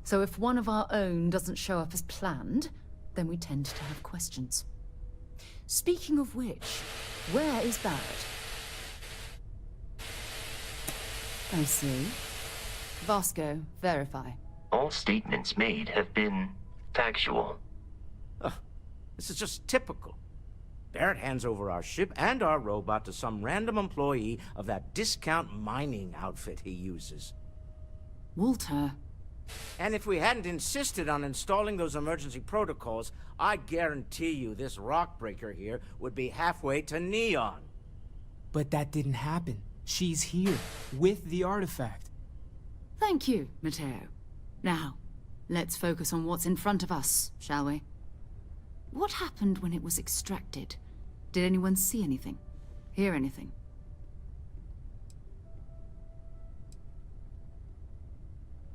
U: so if one of our own doesn't show up as planned, then we tend to have questions. Speaking of which, where is Barrett? I see. Vasco, verify.
N: All statements made have been factual.
W: This is just typical. Barrett hands over our ship and our robot to some random employee of that discount mining outfit he uses.
U: Walter.
W: And if we hadn't insisted on installing those emergency protocols, I guarantee you this rock breaker here would be halfway to Neon.
Z: But that didn't happen. She's here, with the artifact.
U: Thank you, Matteo. Now, let's focus on what's in front of us, shall we? What happened when it was extracted? Did anyone see anything? Hear anything?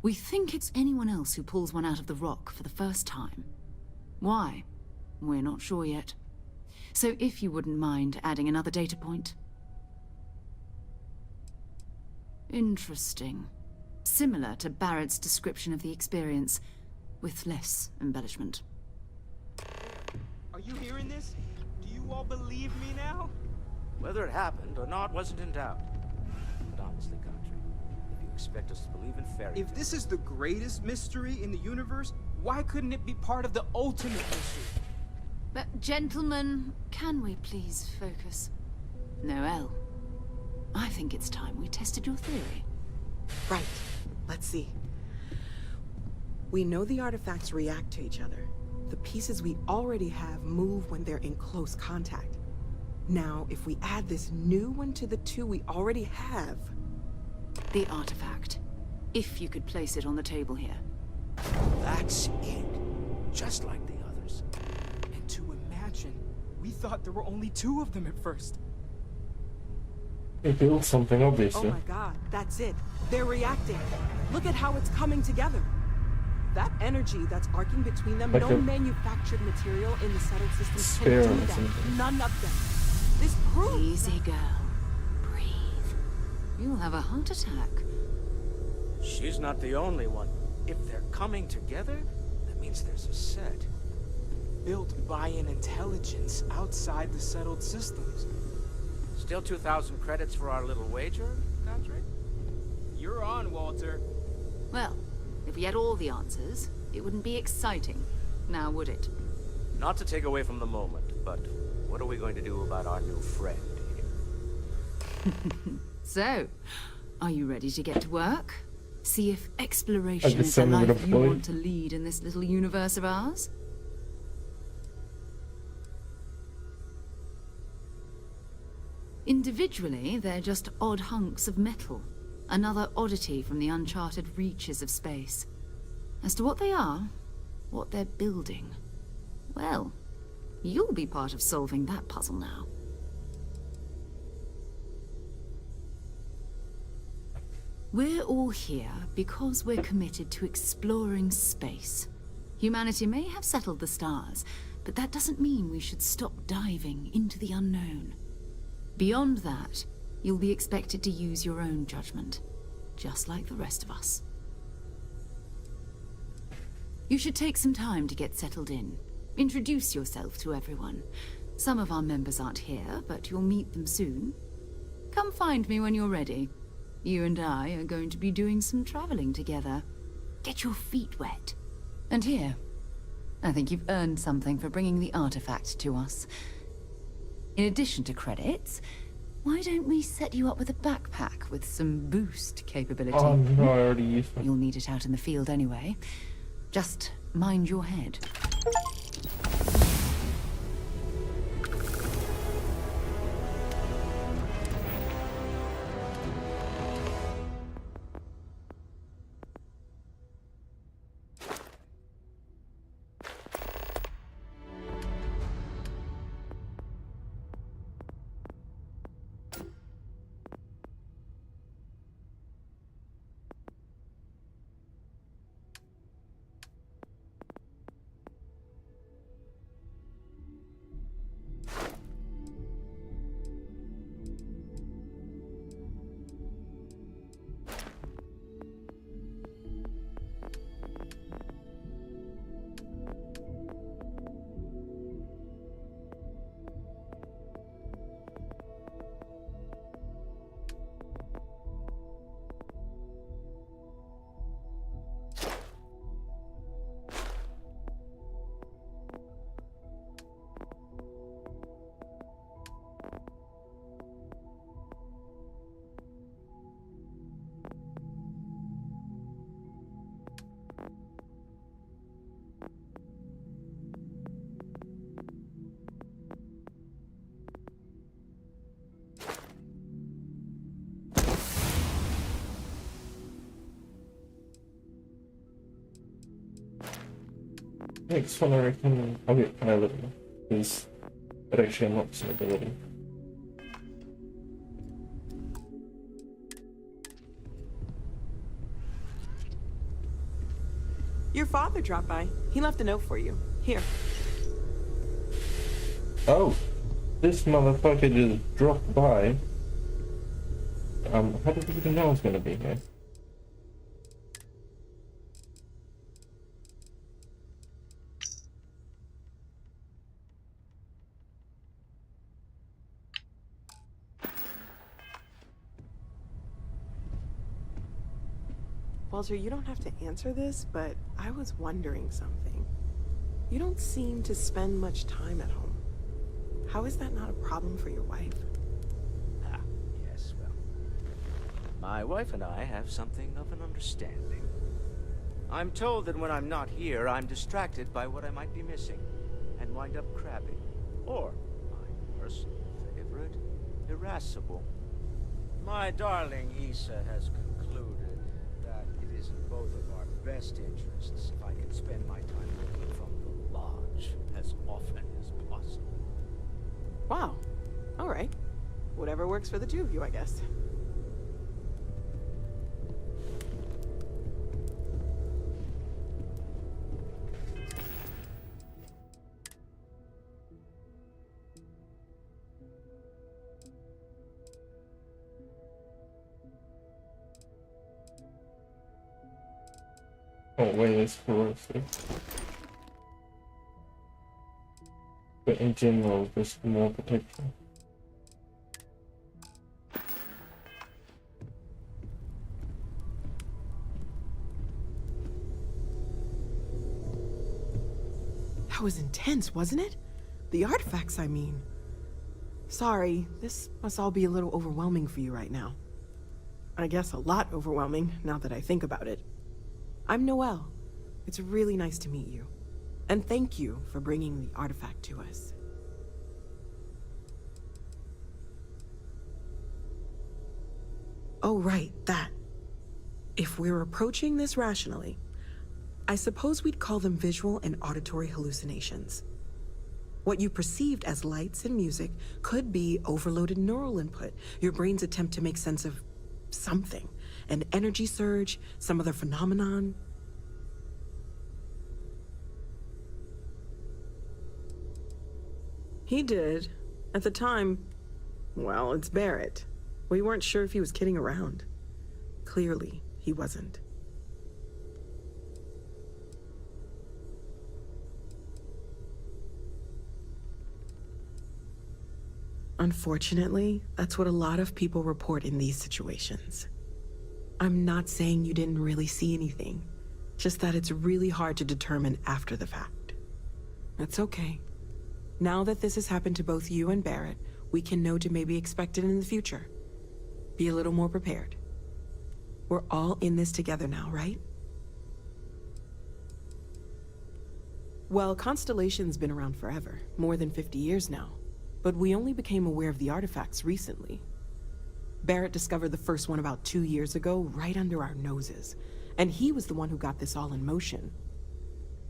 U: We think it's anyone else who pulls one out of the rock for the first time. Why? We're not sure yet. So if you wouldn't mind adding another data point. Interesting. Similar to Barrett's description of the experience, with less embellishment.
S: Are you hearing this? Do you all believe me now?
W: Whether it happened or not wasn't in doubt. But honestly, Country, if you expect us to believe in fairy tales...
S: If this is the greatest mystery in the universe, why couldn't it be part of the ultimate mystery?
U: But gentlemen, can we please focus? Noel, I think it's time we tested your theory.
E: Right. Let's see. We know the artifacts react to each other. The pieces we already have move when they're in close contact. Now, if we add this new one to the two we already have...
U: The artifact. If you could place it on the table here.
S: That's it. Just like the others. And to imagine, we thought there were only 2 of them at first.
B: They built something, obviously.
E: Oh my god, that's it. They're reacting. Look at how it's coming together. That energy that's arcing between them,
B: Like
E: no manufactured material in the settled systems can
B: sphere
E: do
B: or
E: that.
B: something.
E: None of them. This proves...
U: Easy, girl. Breathe. You'll have a heart attack.
W: She's not the only one. If they're coming together, that means there's a set.
S: Built by an intelligence outside the settled systems.
W: Still 2,000 credits for our little wager, Godric?
S: You're on, Walter.
U: Well, if we had all the answers, it wouldn't be exciting, now would it?
W: Not to take away from the moment, but what are we going to do about our new friend here?
U: So, are you ready to get to work? See if
B: I
U: exploration
B: just
U: is the
B: sounded
U: life
B: a
U: you
B: boy.
U: want to lead in this little universe of ours? Individually, they're just odd hunks of metal. Another oddity from the uncharted reaches of space. As to what they are, what they're building, well, you'll be part of solving that puzzle now. We're all here because we're committed to exploring space. Humanity may have settled the stars, but that doesn't mean we should stop diving into the unknown. Beyond that, you'll be expected to use your own judgment, just like the rest of us. You should take some time to get settled in. Introduce yourself to everyone. Some of our members aren't here, but you'll meet them soon. Come find me when you're ready. You and I are going to be doing some traveling together. Get your feet wet. And here, I think you've earned something for bringing the artifact to us. In addition to credits, why don't we set you up with a backpack with some boost capability?
B: Oh no, I already used it.
U: You'll need it out in the field anyway. Just mind your head.
B: Next one I reckon I'll get piloting, because it actually unlocks an ability.
E: Your father dropped by. He left a note for you. Here.
B: Oh, this motherfucker just dropped by. How did he even know I was gonna be here?
E: Walter, you don't have to answer this, but I was wondering something. You don't seem to spend much time at home. How is that not a problem for your wife?
W: Ah, yes, well. My wife and I have something of an understanding. I'm told that when I'm not here, I'm distracted by what I might be missing, and wind up crabbing. Or, my personal favorite, irascible. My darling Issa has concluded that it is in both of our best interests if I can spend my time working from the lodge as often as possible.
E: Wow. All right. Whatever works for the two of you, I guess.
B: Oh, wait, it's cool. But in general, just more protection.
E: That was intense, wasn't it? The artifacts, I mean. Sorry, this must all be a little overwhelming for you right now. I guess a lot overwhelming, now that I think about it. I'm Noelle. It's really nice to meet you. And thank you for bringing the artifact to us. Oh, right, that. If we're approaching this rationally, I suppose we'd call them visual and auditory hallucinations. What you perceived as lights and music could be overloaded neural input, your brain's attempt to make sense of something. An energy surge, some other phenomenon. He did. At the time, well, it's Barrett. We weren't sure if he was kidding around. Clearly, he wasn't. Unfortunately, that's what a lot of people report in these situations. I'm not saying you didn't really see anything, just that it's really hard to determine after the fact. It's okay. Now that this has happened to both you and Barrett, we can know to maybe expect it in the future. Be a little more prepared. We're all in this together now, right? Well, Constellation's been around forever, more than 50 years now. But we only became aware of the artifacts recently. Barrett discovered the first one about 2 years ago, right under our noses. And he was the one who got this all in motion.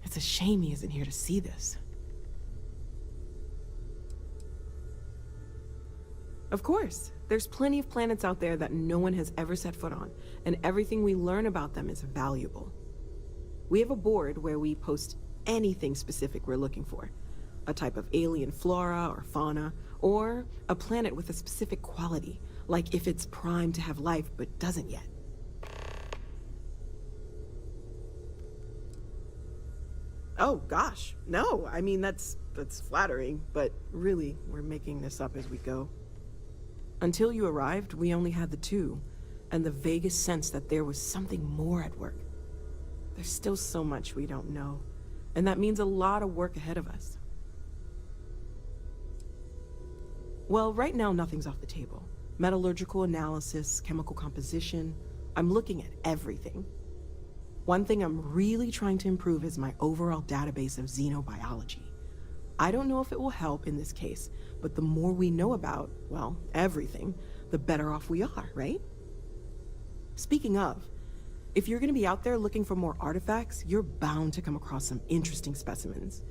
E: It's a shame he isn't here to see this. Of course, there's plenty of planets out there that no one has ever set foot on, and everything we learn about them is valuable. We have a board where we post anything specific we're looking for. A type of alien flora or fauna, or a planet with a specific quality, like if it's primed to have life but doesn't yet. Oh gosh, no, I mean that's flattering, but really, we're making this up as we go. Until you arrived, we only had the two, and the vaguest sense that there was something more at work. There's still so much we don't know, and that means a lot of work ahead of us. Well, right now nothing's off the table. Metallurgical analysis, chemical composition, I'm looking at everything. One thing I'm really trying to improve is my overall database of xenobiology. I don't know if it will help in this case, but the more we know about, well, everything, the better off we are, right? Speaking of, if you're gonna be out there looking for more artifacts, you're bound to come across some interesting specimens.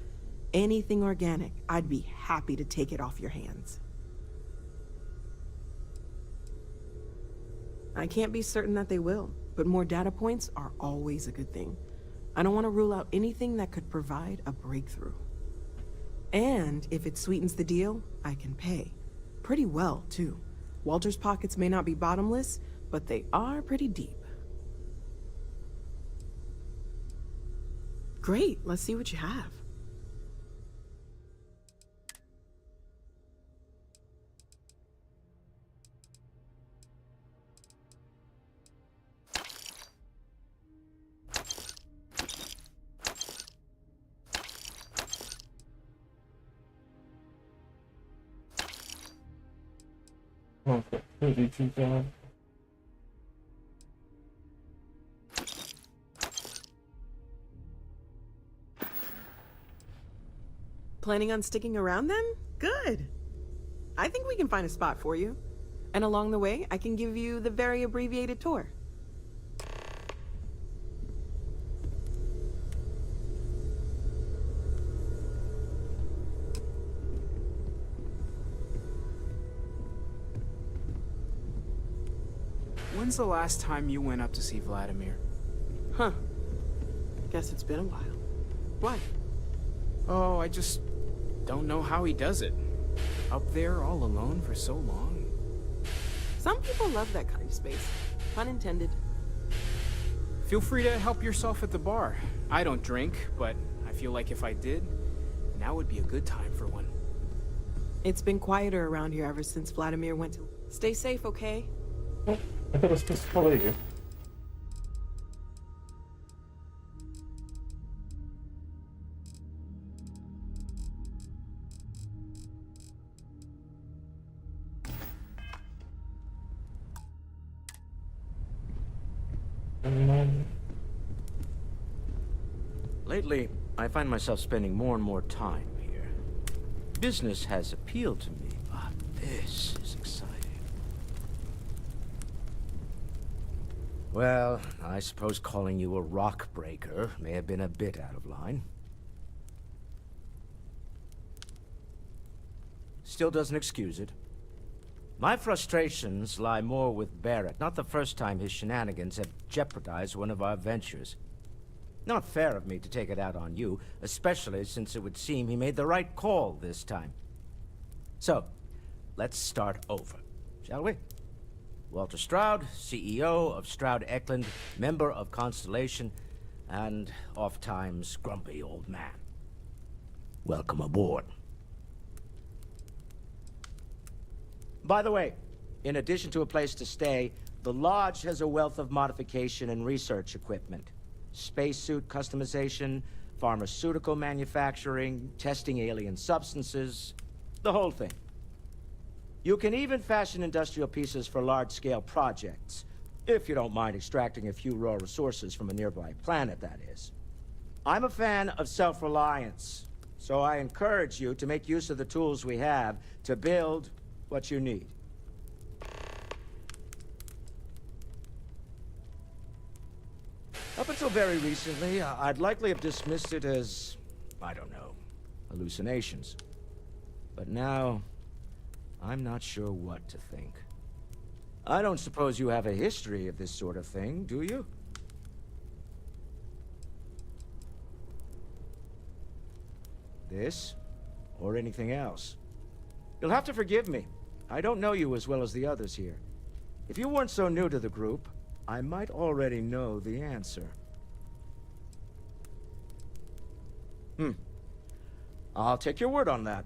E: Anything organic, I'd be happy to take it off your hands. I can't be certain that they will, but more data points are always a good thing. I don't want to rule out anything that could provide a breakthrough. And if it sweetens the deal, I can pay. Pretty well, too. Walter's pockets may not be bottomless, but they are pretty deep. Great, let's see what you have.
B: Okay, pretty too bad.
E: Planning on sticking around then? Good. I think we can find a spot for you. And along the way, I can give you the very abbreviated tour.
S: When's the last time you went up to see Vladimir?
E: Huh. Guess it's been a while. What?
S: Oh, I just don't know how he does it. Up there all alone for so long.
E: Some people love that kind of space. Pun intended.
S: Feel free to help yourself at the bar. I don't drink, but I feel like if I did, now would be a good time for one.
E: It's been quieter around here ever since Vladimir went to... Stay safe, okay?
B: Oh, I thought I was supposed to follow you.
W: Lately, I find myself spending more and more time here. Business has appealed to me, but this is exciting. Well, I suppose calling you a rock breaker may have been a bit out of line. Still doesn't excuse it. My frustrations lie more with Barrett, not the first time his shenanigans have jeopardized one of our ventures. Not fair of me to take it out on you, especially since it would seem he made the right call this time. So, let's start over, shall we? Walter Stroud, CEO of Stroud Eklund, member of Constellation, and oft-times grumpy old man. Welcome aboard. By the way, in addition to a place to stay, the Lodge has a wealth of modification and research equipment. Spacesuit customization, pharmaceutical manufacturing, testing alien substances, the whole thing. You can even fashion industrial pieces for large-scale projects, if you don't mind extracting a few raw resources from a nearby planet, that is. I'm a fan of self-reliance, so I encourage you to make use of the tools we have to build what you need. Up until very recently, I'd likely have dismissed it as, I don't know, hallucinations. But now, I'm not sure what to think. I don't suppose you have a history of this sort of thing, do you? This, or anything else? You'll have to forgive me. I don't know you as well as the others here. If you weren't so new to the group, I might already know the answer. I'll take your word on that.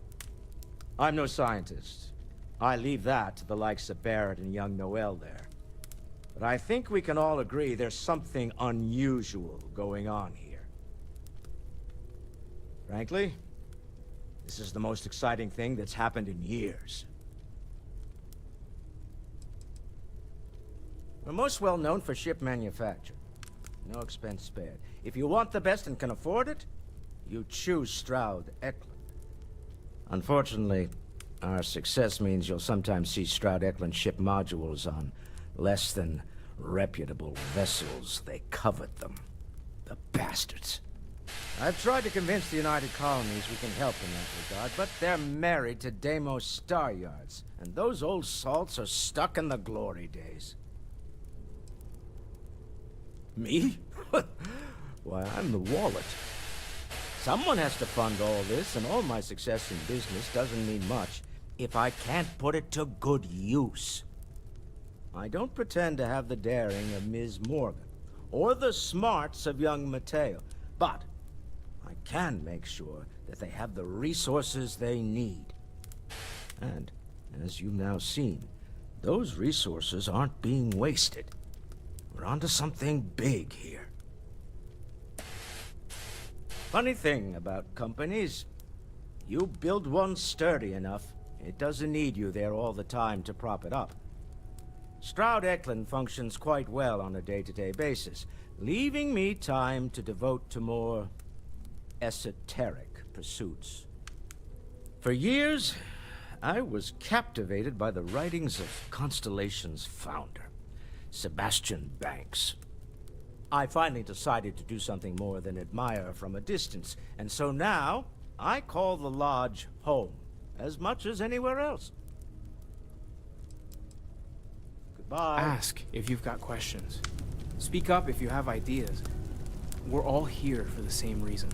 W: I'm no scientist. I leave that to the likes of Barrett and young Noel there. But I think we can all agree there's something unusual going on here. Frankly, this is the most exciting thing that's happened in years. We're most well known for ship manufacture. No expense spared. If you want the best and can afford it, you choose Stroud Eklund. Unfortunately, our success means you'll sometimes see Stroud Eklund ship modules on less than reputable vessels. They covet them. The bastards. I've tried to convince the United Colonies we can help in that regard, but they're married to Deimos Star Yards, and those old salts are stuck in the glory days. Me? Why, I'm the wallet. Someone has to fund all this, and all my success in business doesn't mean much if I can't put it to good use. I don't pretend to have the daring of Ms. Morgan, or the smarts of young Mateo, but I can make sure that they have the resources they need. And, as you've now seen, those resources aren't being wasted. We're onto something big here. Funny thing about companies, you build one sturdy enough, It doesn't need you there all the time to prop it up. Stroud Eklund functions quite well on a day-to-day basis, leaving me time to devote to more esoteric pursuits. For years, I was captivated by the writings of Constellation's founder, Sebastian Banks. I finally decided to do something more than admire from a distance, and so now I call the Lodge home as much as anywhere else. Goodbye.
S: Ask if you've got questions. Speak up if you have ideas. We're all here for the same reason.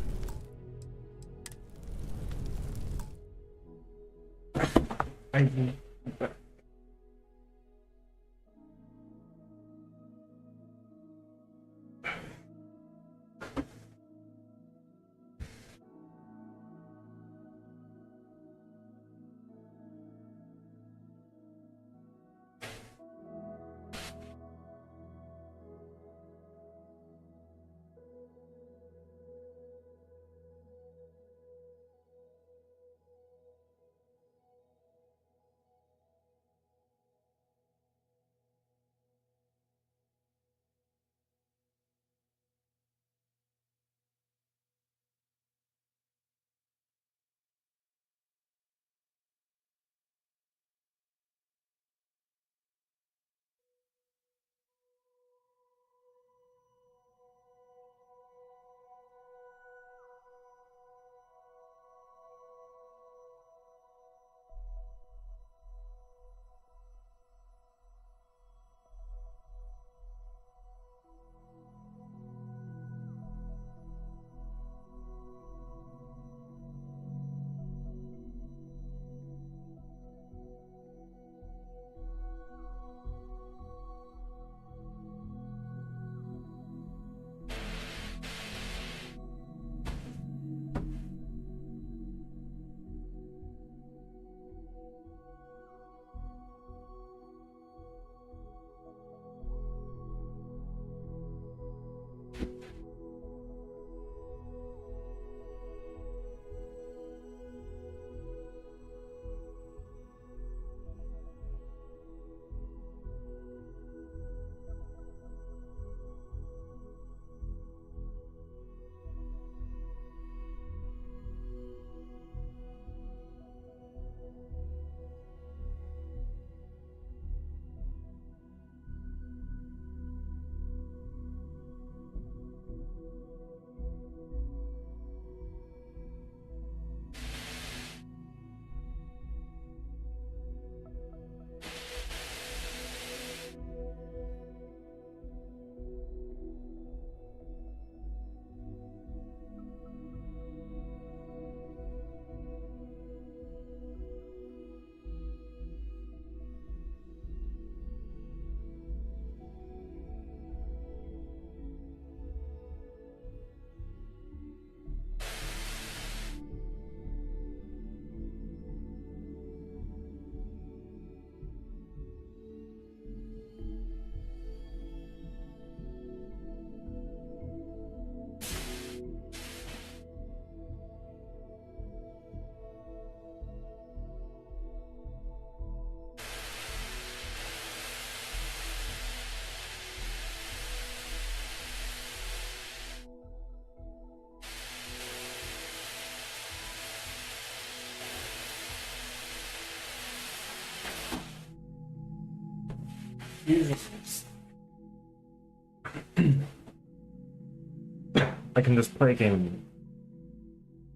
B: I can just play a game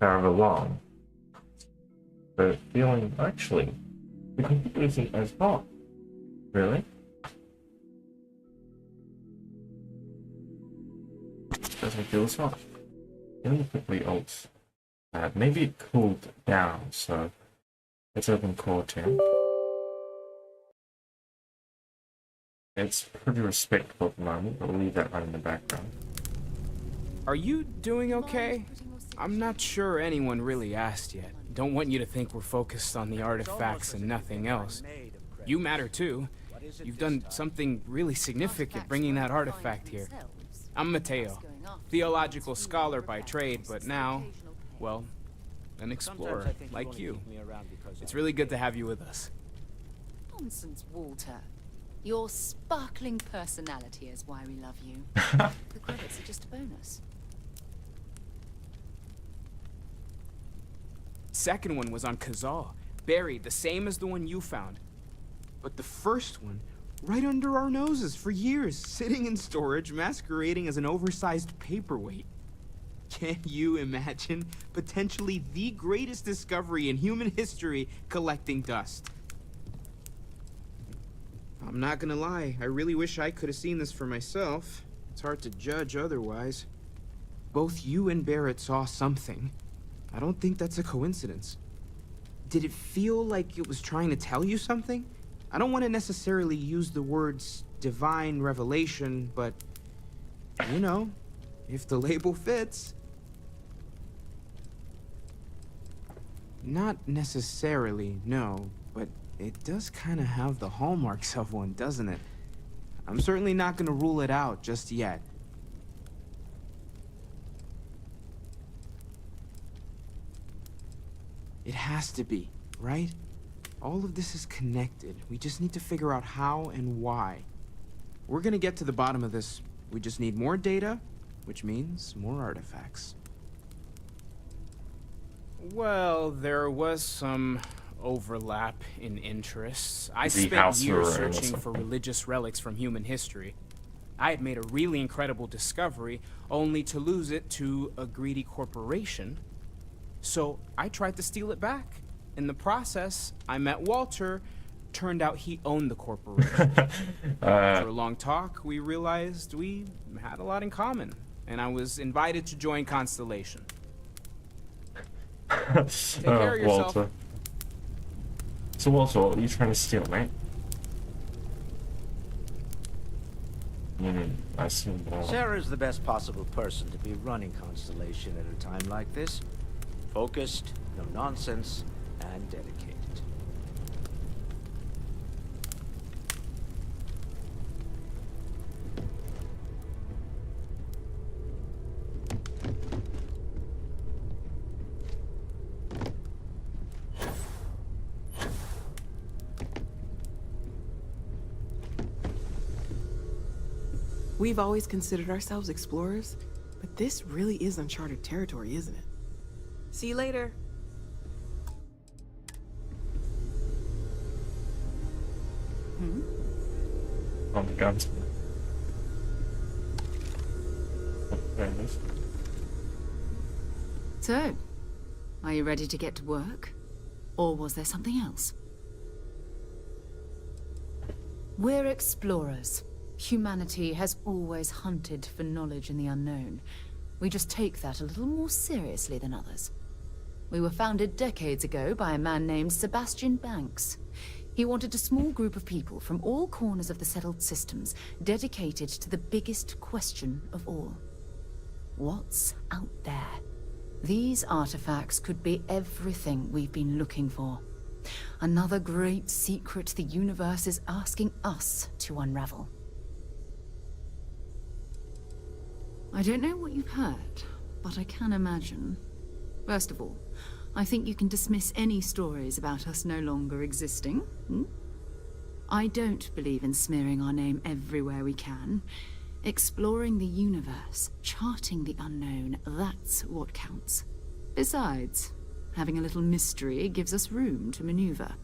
B: however long. But feeling actually the computer isn't as hot. Really? Doesn't feel as hot. Let me quickly alt that. Maybe it cooled down, so let's open Core 10. It's pretty respectable at the moment, but we'll leave that running in the background.
S: Are you doing okay? I'm not sure anyone really asked yet. Don't want you to think we're focused on the artifacts and nothing else. You matter too. You've done something really significant bringing that artifact here. I'm Mateo, theological scholar by trade, but now, well, an explorer
W: Sometimes I think
S: like
W: only
S: you.
W: keep me around because
S: It's
W: I'm
S: really good to have you with us.
U: Nonsense, Walter. Your sparkling personality is why we love you. The credits are just a bonus.
S: Second one was on Kazal, buried the same as the one you found. But the first one, right under our noses for years, sitting in storage, masquerading as an oversized paperweight. Can you imagine potentially the greatest discovery in human history collecting dust? I'm not gonna lie, I really wish I could have seen this for myself. It's hard to judge otherwise. Both you and Barrett saw something. I don't think that's a coincidence. Did it feel like it was trying to tell you something? I don't want to necessarily use the words divine revelation, but, you know, if the label fits. Not necessarily, no, but it does kind of have the hallmarks of one, doesn't it? I'm certainly not going to rule it out just yet. It has to be, right? All of this is connected. We just need to figure out how and why. We're gonna get to the bottom of this. We just need more data, which means more artifacts. Well, there was some overlap in interests. I spent years searching for religious relics from human history. I had made a really incredible discovery, only to lose it to a greedy corporation. So I tried to steal it back. In the process, I met Walter. Turned out he owned the corporation. After a long talk, we realized we had a lot in common, and I was invited to join Constellation. Take care of yourself.
B: Walter. So Walter, what are you trying to steal, mate? I assume
W: Sarah's the best possible person to be running Constellation at a time like this. Focused, no nonsense, and dedicated.
E: We've always considered ourselves explorers, but this really is uncharted territory, isn't it? See you later.
B: Oh, the guns. There it is.
U: So, are you ready to get to work? Or was there something else? We're explorers. Humanity has always hunted for knowledge in the unknown. We just take that a little more seriously than others. We were founded decades ago by a man named Sebastian Banks. He wanted a small group of people from all corners of the settled systems dedicated to the biggest question of all. What's out there? These artifacts could be everything we've been looking for. Another great secret the universe is asking us to unravel. I don't know what you've heard, but I can imagine. First of all, I think you can dismiss any stories about us no longer existing. I don't believe in smearing our name everywhere we can. Exploring the universe, charting the unknown, that's what counts. Besides, having a little mystery gives us room to maneuver.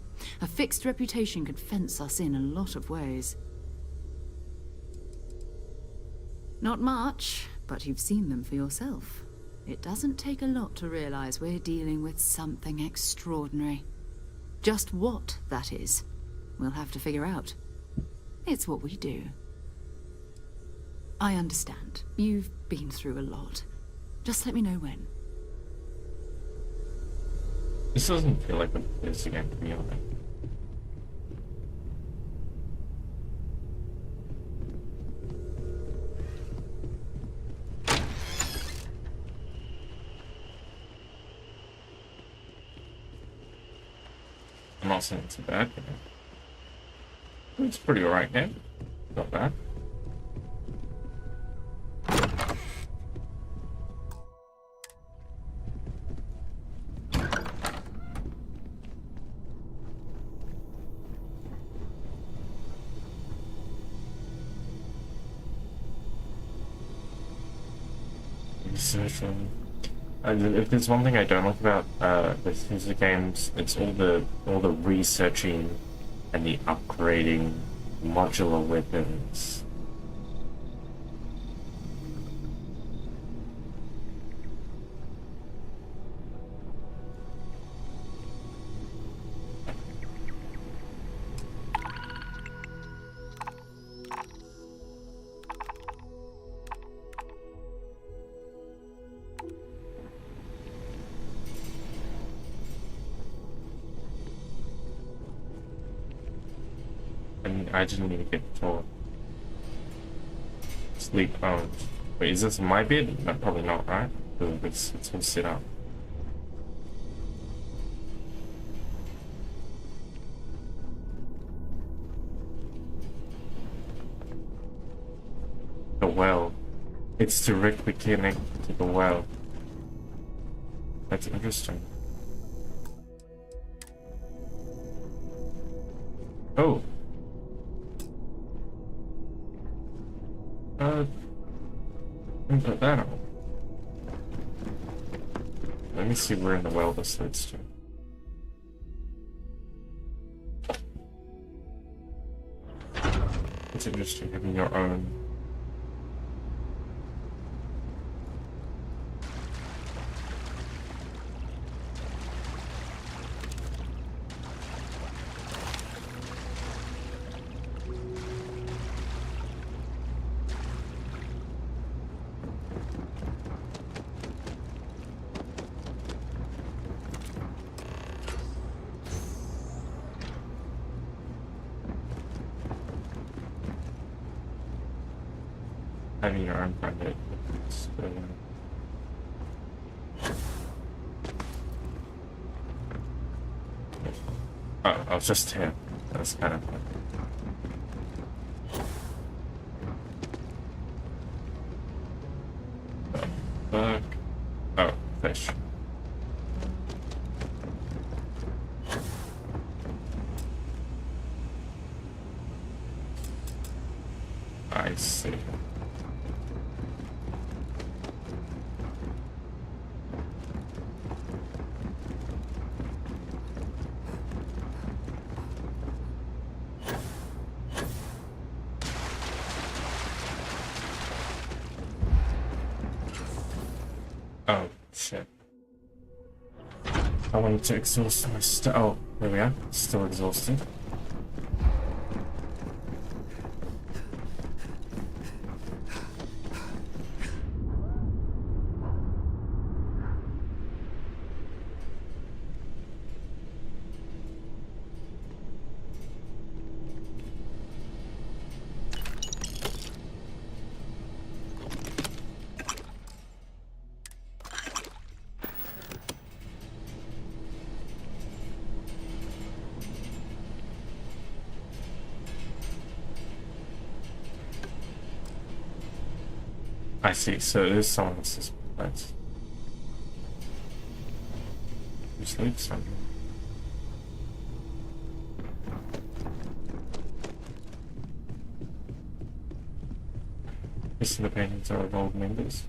U: A fixed reputation could fence us in a lot of ways. Not much, but you've seen them for yourself. It doesn't take a lot to realize we're dealing with something extraordinary. Just what that is, we'll have to figure out. It's what we do. I understand. You've been through a lot. Just let me know when.
B: This doesn't feel like a busy game to be honest. I'm not saying it's a bad game. It's pretty alright game. Not bad. researching. If there's one thing I don't like about Bethesda games, it's all the researching and the upgrading modular weapons. I didn't even get to sleep. Wait, is this my bed? No, probably not, right? It's all set up. The well. It's directly connected to the well. That's interesting. Oh. Put that on. Let me see where in the well this leads to. It's interesting having your own. Having your own private. Oh, I was just here. That's kind of fun. Fuck. Oh, fish. I see. Oh, shit. I wanted to exhaust my oh, there we are. Still exhausted. I see, so it is someone else's place. Who sleeps on here? Guessing the paintings are of old members.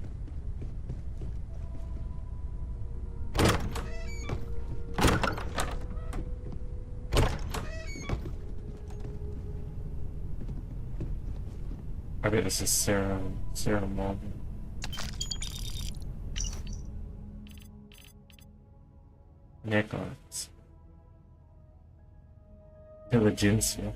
B: I bet this is Sarah Morgan. Necklace. Intelligentsia.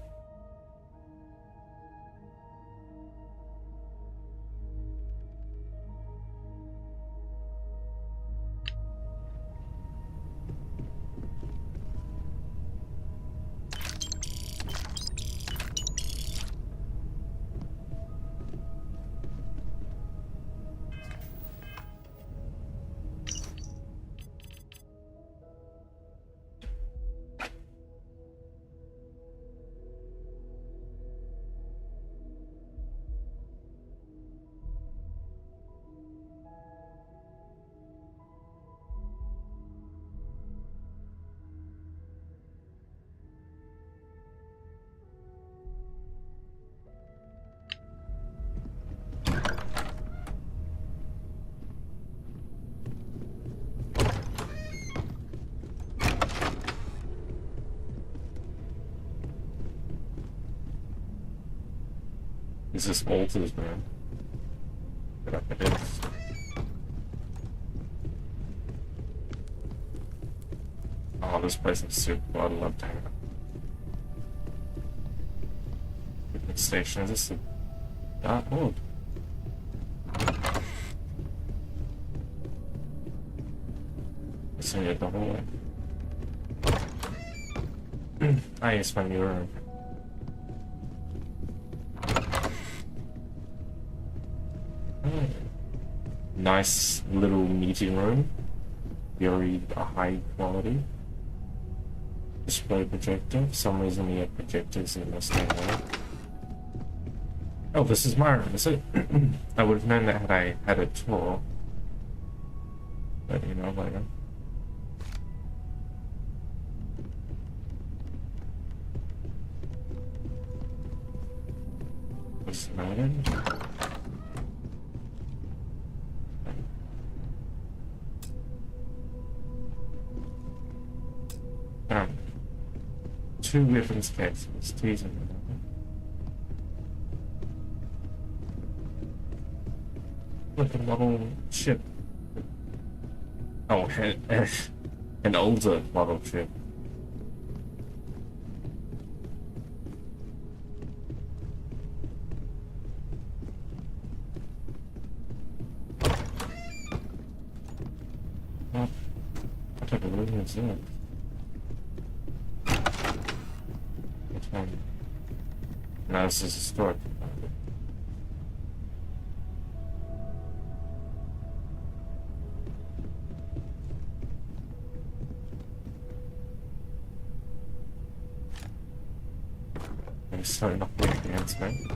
B: Is this altars, man? Get up it is. Oh, this place is super cool. I'd love to hang out. Different station. Is this a dark mode? It's in the hallway. Ah, yes, my new room. Nice little meeting room. Very high quality. Display projector. For some reason we have projectors in this thing now. Oh, this is my room, is it? I would have known that had I had a tour. But you know, later. What's the matter? Two weapons cases, teasing me. Like a model ship. Oh, an older model ship. What type of room is that? No, this is a store. I'm starting off with the announcement.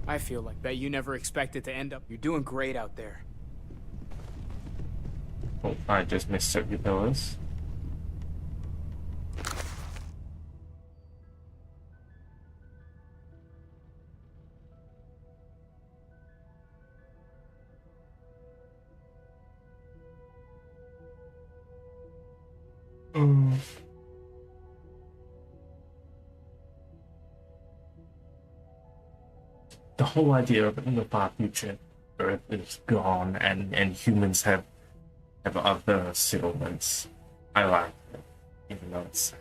S: I feel like bet you never expected to end up. You're doing great out there.
B: Oh, I just missed your pillars. The whole idea of in the far future, Earth is gone and humans have other settlements. I like it, even though it's sad.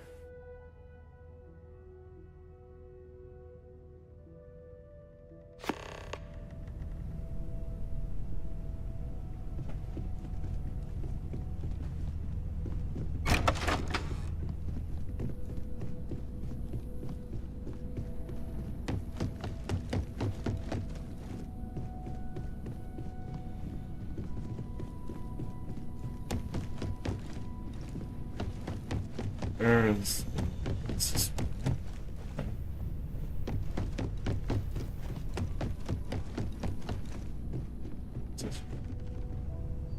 B: It's just...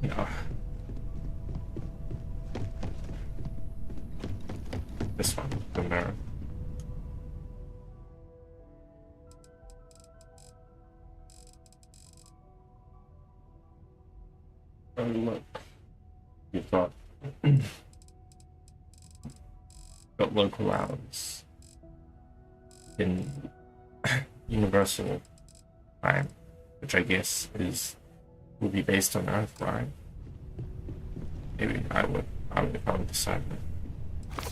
B: Yeah. This one, the mirror. Oh look, you've got local hours in universal time, which I guess would be based on Earth, right? Maybe I would if I would decide that.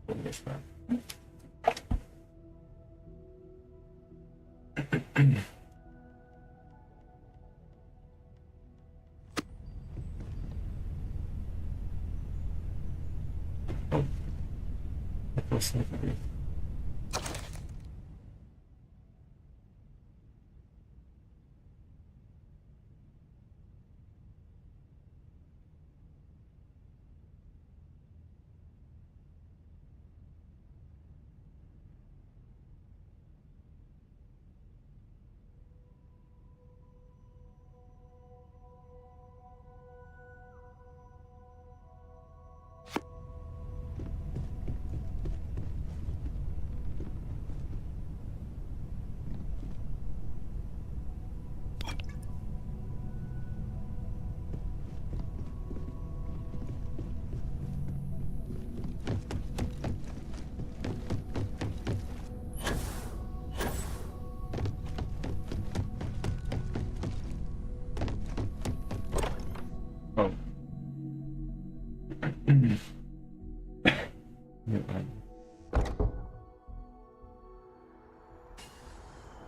B: Wouldn't guess that. Oh, that was slippery.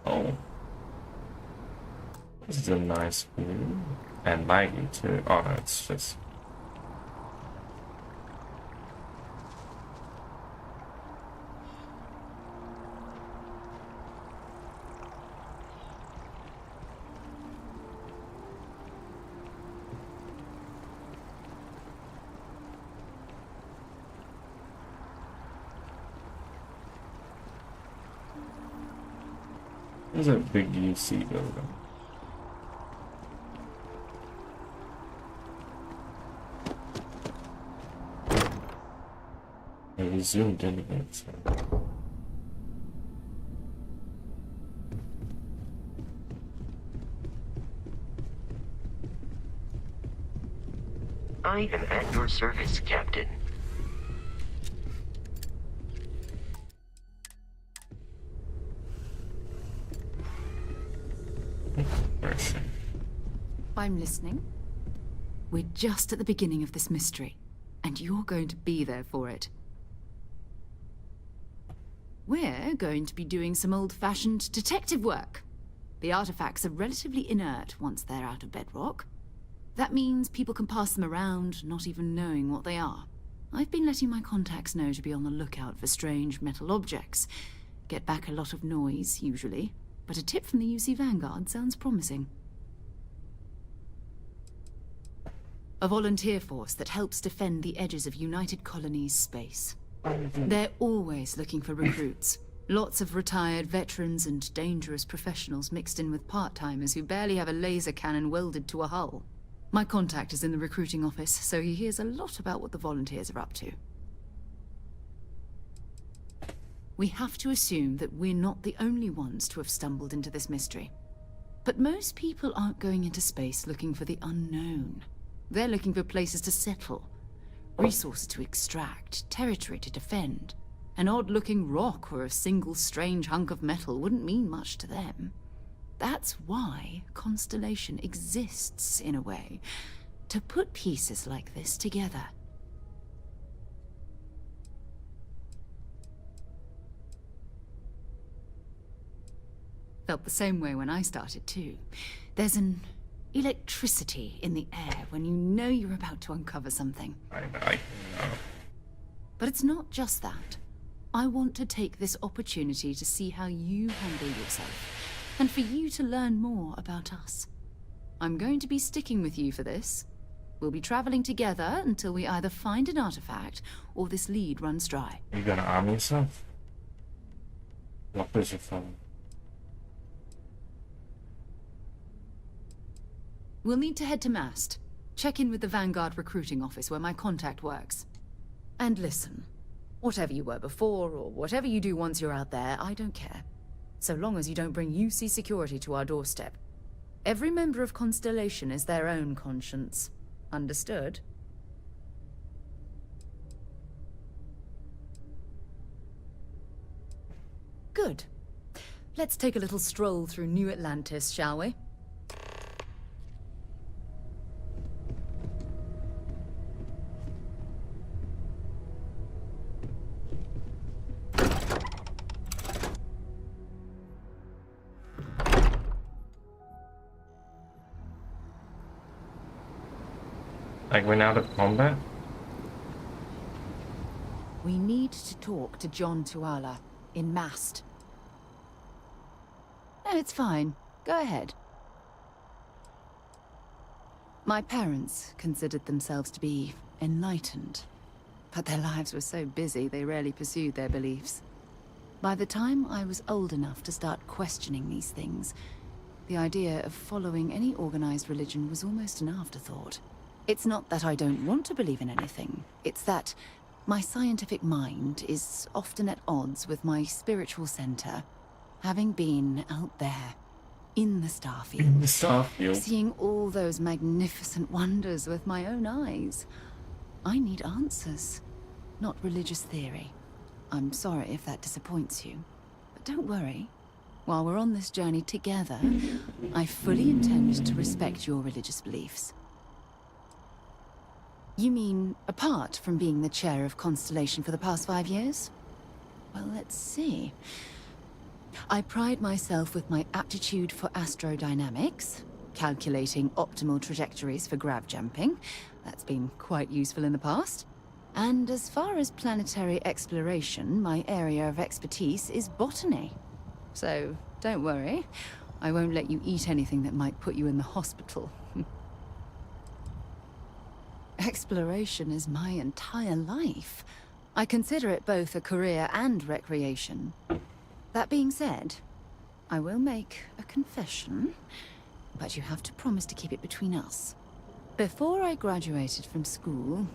B: Oh. This is a nice view. And laggy too. Oh no, it's just... There's a big UC building. And we zoomed in a bit, so...
N: I am at your service, Captain.
U: I'm listening. We're just at the beginning of this mystery, and you're going to be there for it. We're going to be doing some old-fashioned detective work. The artifacts are relatively inert once they're out of bedrock. That means people can pass them around, not even knowing what they are. I've been letting my contacts know to be on the lookout for strange metal objects. Get back a lot of noise, usually, but a tip from the UC Vanguard sounds promising. A volunteer force that helps defend the edges of United Colonies space. They're always looking for recruits. Lots of retired veterans and dangerous professionals mixed in with part-timers who barely have a laser cannon welded to a hull. My contact is in the recruiting office, so he hears a lot about what the volunteers are up to. We have to assume that we're not the only ones to have stumbled into this mystery. But most people aren't going into space looking for the unknown. They're looking for places to settle, resources to extract, territory to defend. An odd-looking rock or a single strange hunk of metal wouldn't mean much to them. That's why Constellation exists, in a way, to put pieces like this together. Felt the same way when I started, too. There's an electricity in the air when you know you're about to uncover something.
B: I know.
U: But it's not just that. I want to take this opportunity to see how you handle yourself, and for you to learn more about us. I'm going to be sticking with you for this. We'll be traveling together until we either find an artifact or this lead runs dry.
B: Are you gonna arm yourself? What is your phone?
U: We'll need to head to Mast. Check in with the Vanguard recruiting office where my contact works. And listen, whatever you were before or whatever you do once you're out there, I don't care. So long as you don't bring UC security to our doorstep. Every member of Constellation is their own conscience. Understood? Good. Let's take a little stroll through New Atlantis, shall we?
B: Like we're out of combat?
U: We need to talk to John Tuala in Mast. No, it's fine. Go ahead. My parents considered themselves to be enlightened, but their lives were so busy they rarely pursued their beliefs. By the time I was old enough to start questioning these things, the idea of following any organized religion was almost an afterthought. It's not that I don't want to believe in anything. It's that my scientific mind is often at odds with my spiritual center, having been out there, in the Starfield.
B: In the Starfield.
U: Seeing all those magnificent wonders with my own eyes. I need answers, not religious theory. I'm sorry if that disappoints you, but don't worry. While we're on this journey together, I fully intend to respect your religious beliefs. You mean, apart from being the chair of Constellation for the past 5 years? Well, let's see. I pride myself with my aptitude for astrodynamics, calculating optimal trajectories for grav jumping. That's been quite useful in the past. And as far as planetary exploration, my area of expertise is botany. So, don't worry. I won't let you eat anything that might put you in the hospital. Exploration is my entire life. I consider it both a career and recreation. That being said, I will make a confession, but you have to promise to keep it between us. Before I graduated from school,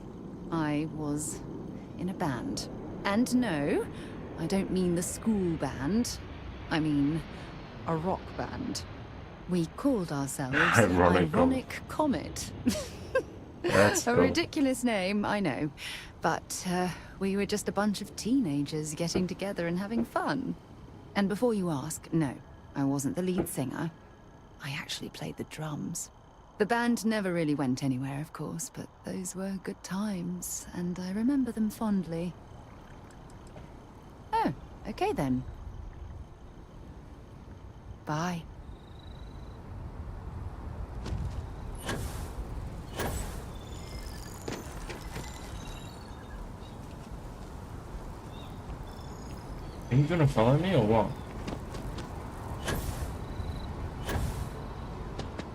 U: I was in a band. And no, I don't mean the school band. I mean a rock band. We called ourselves Ironic Comet.
B: That's
U: A
B: cool.
U: ridiculous name, I know. But we were just a bunch of teenagers getting together and having fun. And before you ask, no, I wasn't the lead singer. I actually played the drums. The band never really went anywhere, of course, but those were good times, and I remember them fondly. Oh, okay then. Bye.
B: Are you gonna follow me or what?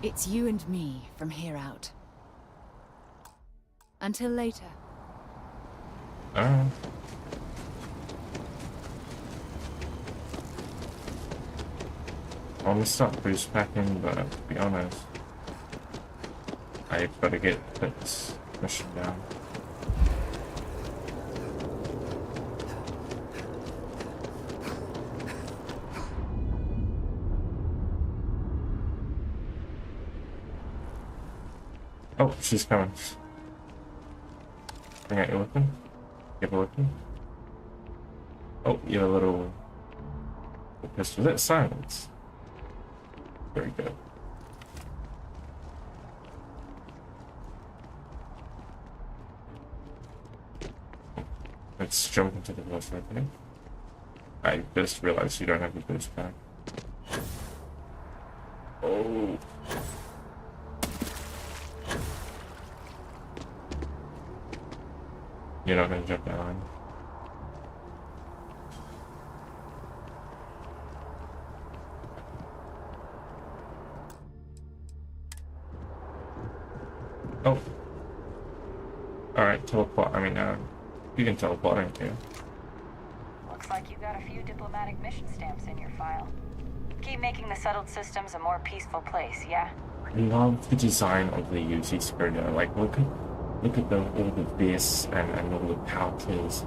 U: It's you and me from here out. Until later.
B: Alright. I want to start boost packing, but to be honest, I've got to get this mission down. Oh, she's coming. Bring out your weapon. You have a weapon. Oh, you have a little pistol. That's silence. Very good. Let's jump into the first opening. I just realized you don't have a boost pack. Oh. You're not gonna jump that line. Oh. Alright, teleport. I mean, you can teleport, ain't you?
K: Looks like you got a few diplomatic mission stamps in your file. Keep making the settled systems a more peaceful place, yeah?
B: I love the design of the UC security. Like, look at all the this and all the pouches.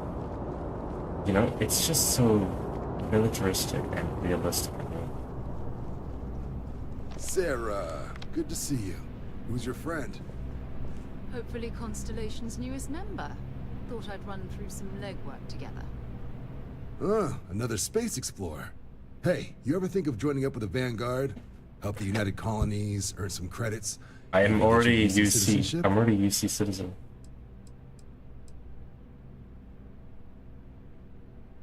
B: You know, it's just so militaristic and realistic.
M: Sarah, good to see you. Who's your friend?
U: Hopefully Constellation's newest member. Thought I'd run through some legwork together.
M: Another space explorer. Hey, you ever think of joining up with the Vanguard? Help the United Colonies, earn some credits?
B: I am already
M: UC
B: UC.
M: citizenship?
B: I'm already UC citizen.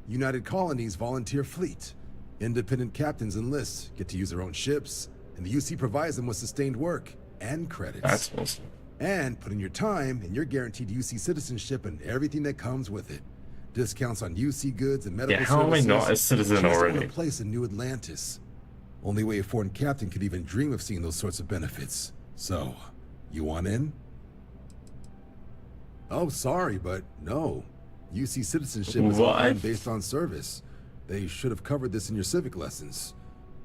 M: United Colonies volunteer fleet. Independent captains enlist, get to use their own ships, and the UC provides them with sustained work and credits.
B: That's awesome.
M: And put in your time, and you're guaranteed UC citizenship and everything that comes with it. Discounts on UC goods and medical
B: Yeah, how am I
M: services.
B: not a citizen
M: Chance to own
B: already?
M: a place in New Atlantis. Only way a foreign captain could even dream of seeing those sorts of benefits. So, you want in? Oh, sorry, but no. UC citizenship is
B: What?
M: all based on service. They should have covered this in your civic lessons.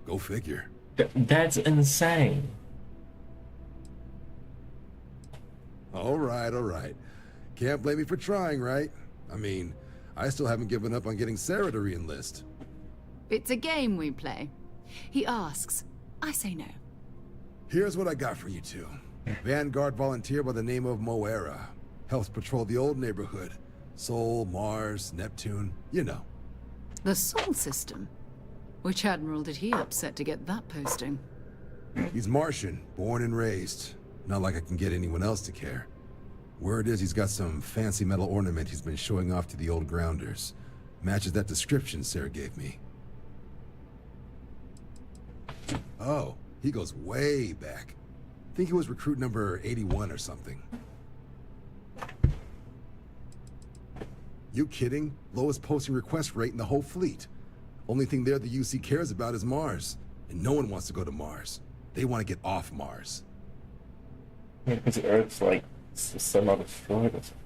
M: Go figure.
B: That's insane.
M: All right. Can't blame me for trying, right? I mean, I still haven't given up on getting Sarah to re-enlist.
U: It's a game we play. He asks, I say no.
M: Here's what I got for you two. Vanguard volunteer by the name of Moera. Helps patrol the old neighborhood. Sol, Mars, Neptune, you know.
U: The Sol system? Which admiral did he upset to get that posting?
M: He's Martian, born and raised. Not like I can get anyone else to care. Word is he's got some fancy metal ornament he's been showing off to the old grounders. Matches that description Sarah gave me. Oh, he goes way back. Think he was recruit number 81 or something. You kidding? Lowest posting request rate in the whole fleet. Only thing there the UC cares about is Mars. And no one wants to go to Mars. They want to get off Mars.
B: Yeah, because Earth's like semi-destroyed or something.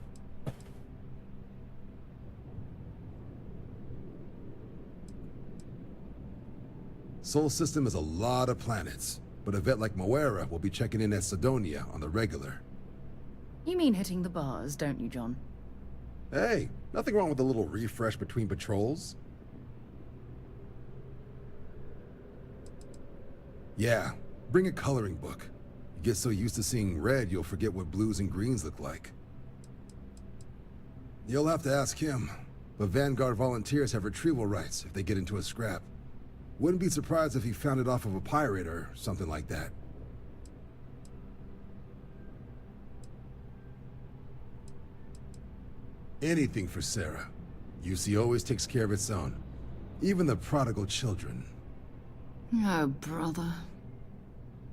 M: Sol system has a lot of planets, but a vet like Moera will be checking in at Sidonia on the regular.
U: You mean hitting the bars, don't you, John?
M: Hey, nothing wrong with a little refresh between patrols. Yeah, bring a coloring book. You get so used to seeing red, you'll forget what blues and greens look like. You'll have to ask him, but Vanguard volunteers have retrieval rights if they get into a scrap. Wouldn't be surprised if he found it off of a pirate or something like that. Anything for Sarah. UC always takes care of its own. Even the prodigal children.
U: Oh, brother.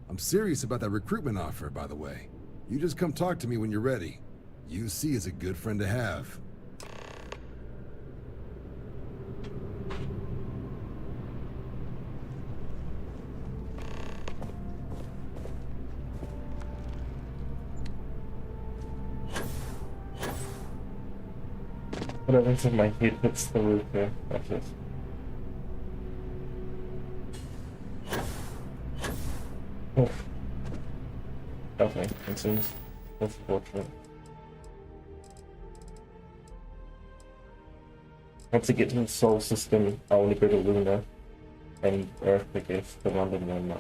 M: I'm serious about that recruitment offer, by the way. You just come talk to me when you're ready. UC is a good friend to have.
B: Whatever in my head hits the roof here. That's it. Oh. Okay, it seems unfortunate. Once I get to the Sol system, I want to go to Luna and Earth, I guess, to London and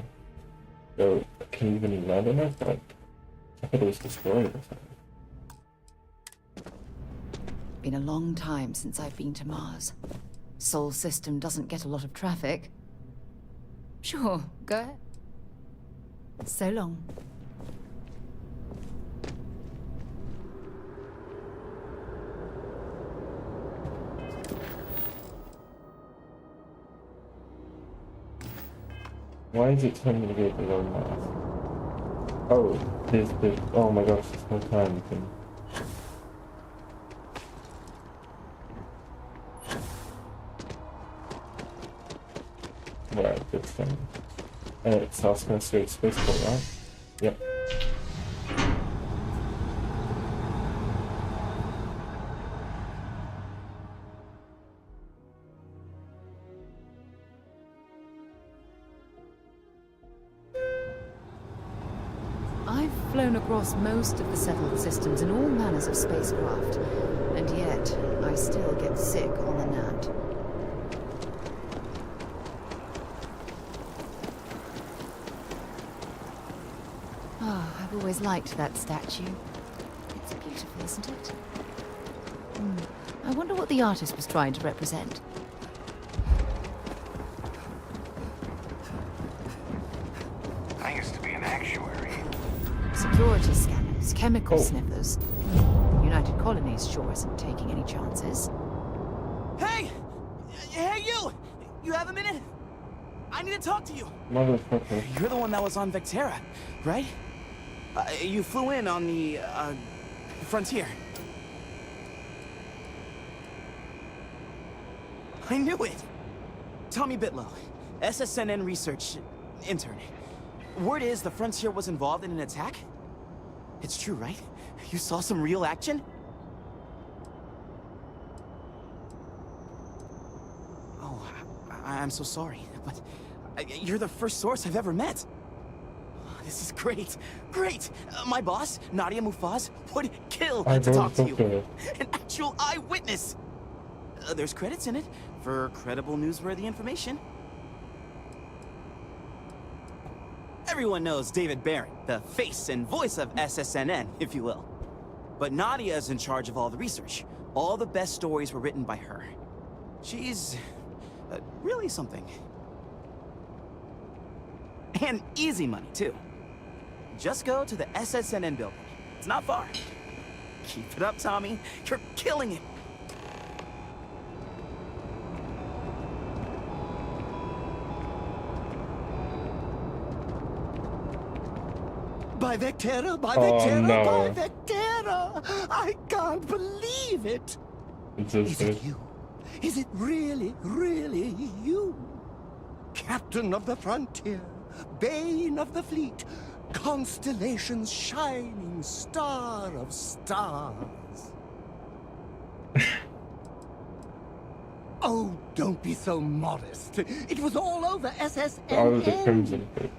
B: so, can you even land on Earth? Like, I thought it was destroyed or something.
U: Been a long time since I've been to Mars. Sol system doesn't get a lot of traffic. Sure, go ahead. So long.
B: Why is it telling me to go below Mars? Oh, there's oh my gosh, there's no time you can... Right, good thing. It's South Coast State Spaceport, right? Yep.
U: I've flown across most of the settled systems in all manners of spacecraft, and yet I still get sick on the nat. I've always liked that statue. It's beautiful, isn't it? I wonder what the artist was trying to represent.
F: I used to be an actuary.
U: Security scanners, chemical sniffers. United Colonies sure isn't taking any chances.
I: Hey! Hey, you! You have a minute? I need to talk to you.
B: Motherfucker.
I: You're the one that was on Vectera, right? You flew in on the, Frontier. I knew it! Tommy Bitlow, SSNN research intern. Word is the Frontier was involved in an attack? It's true, right? You saw some real action? Oh, I'm so sorry, but you're the first source I've ever met. This is great. Great! My boss, Nadia Mufaz, would kill to talk to you. An actual eyewitness! There's credits in it for credible, newsworthy information. Everyone knows David Barron, the face and voice of SSNN, if you will. But Nadia is in charge of all the research. All the best stories were written by her. She's really something. And easy money, too. Just go to the SSNN building. It's not far. Keep it up, Tommy. You're killing it.
J: by Vectera, by
B: Oh,
J: Vectera,
B: no.
J: by Vectera! I can't believe it! Is it you? Is it really, really you? Captain of the frontier, bane of the fleet, Constellation's shining star of stars. Oh, don't be so modest. It was all over SSN.
B: Oh, the Crimson Fleet.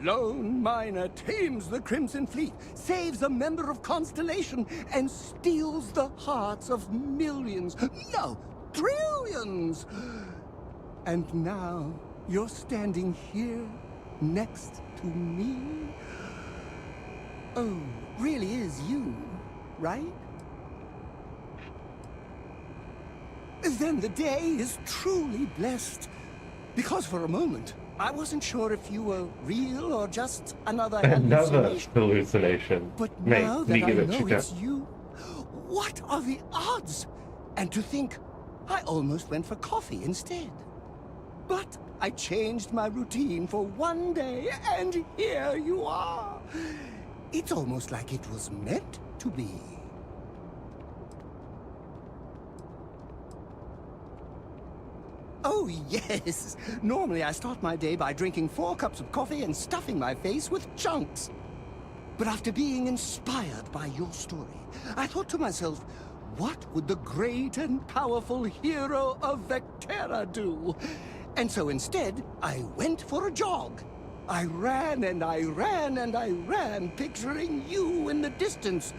J: Lone miner tames the Crimson Fleet, saves a member of Constellation, and steals the hearts of millions. No, trillions! And now you're standing here next to me? Oh, really is you, right? Then the day is truly blessed. Because for a moment, I wasn't sure if you were real or just another hallucination.
B: hallucination.
J: But
B: Mate,
J: now that I
B: give it
J: know
B: to
J: it's you, what are the odds? And to think, I almost went for coffee instead. But I changed my routine for one day, and here you are. It's almost like it was meant to be. Oh, yes. Normally I start my day by drinking 4 cups of coffee and stuffing my face with chunks. But after being inspired by your story, I thought to myself, what would the great and powerful hero of Vectera do? And so instead, I went for a jog. I ran and I ran and I ran, picturing you in the distance,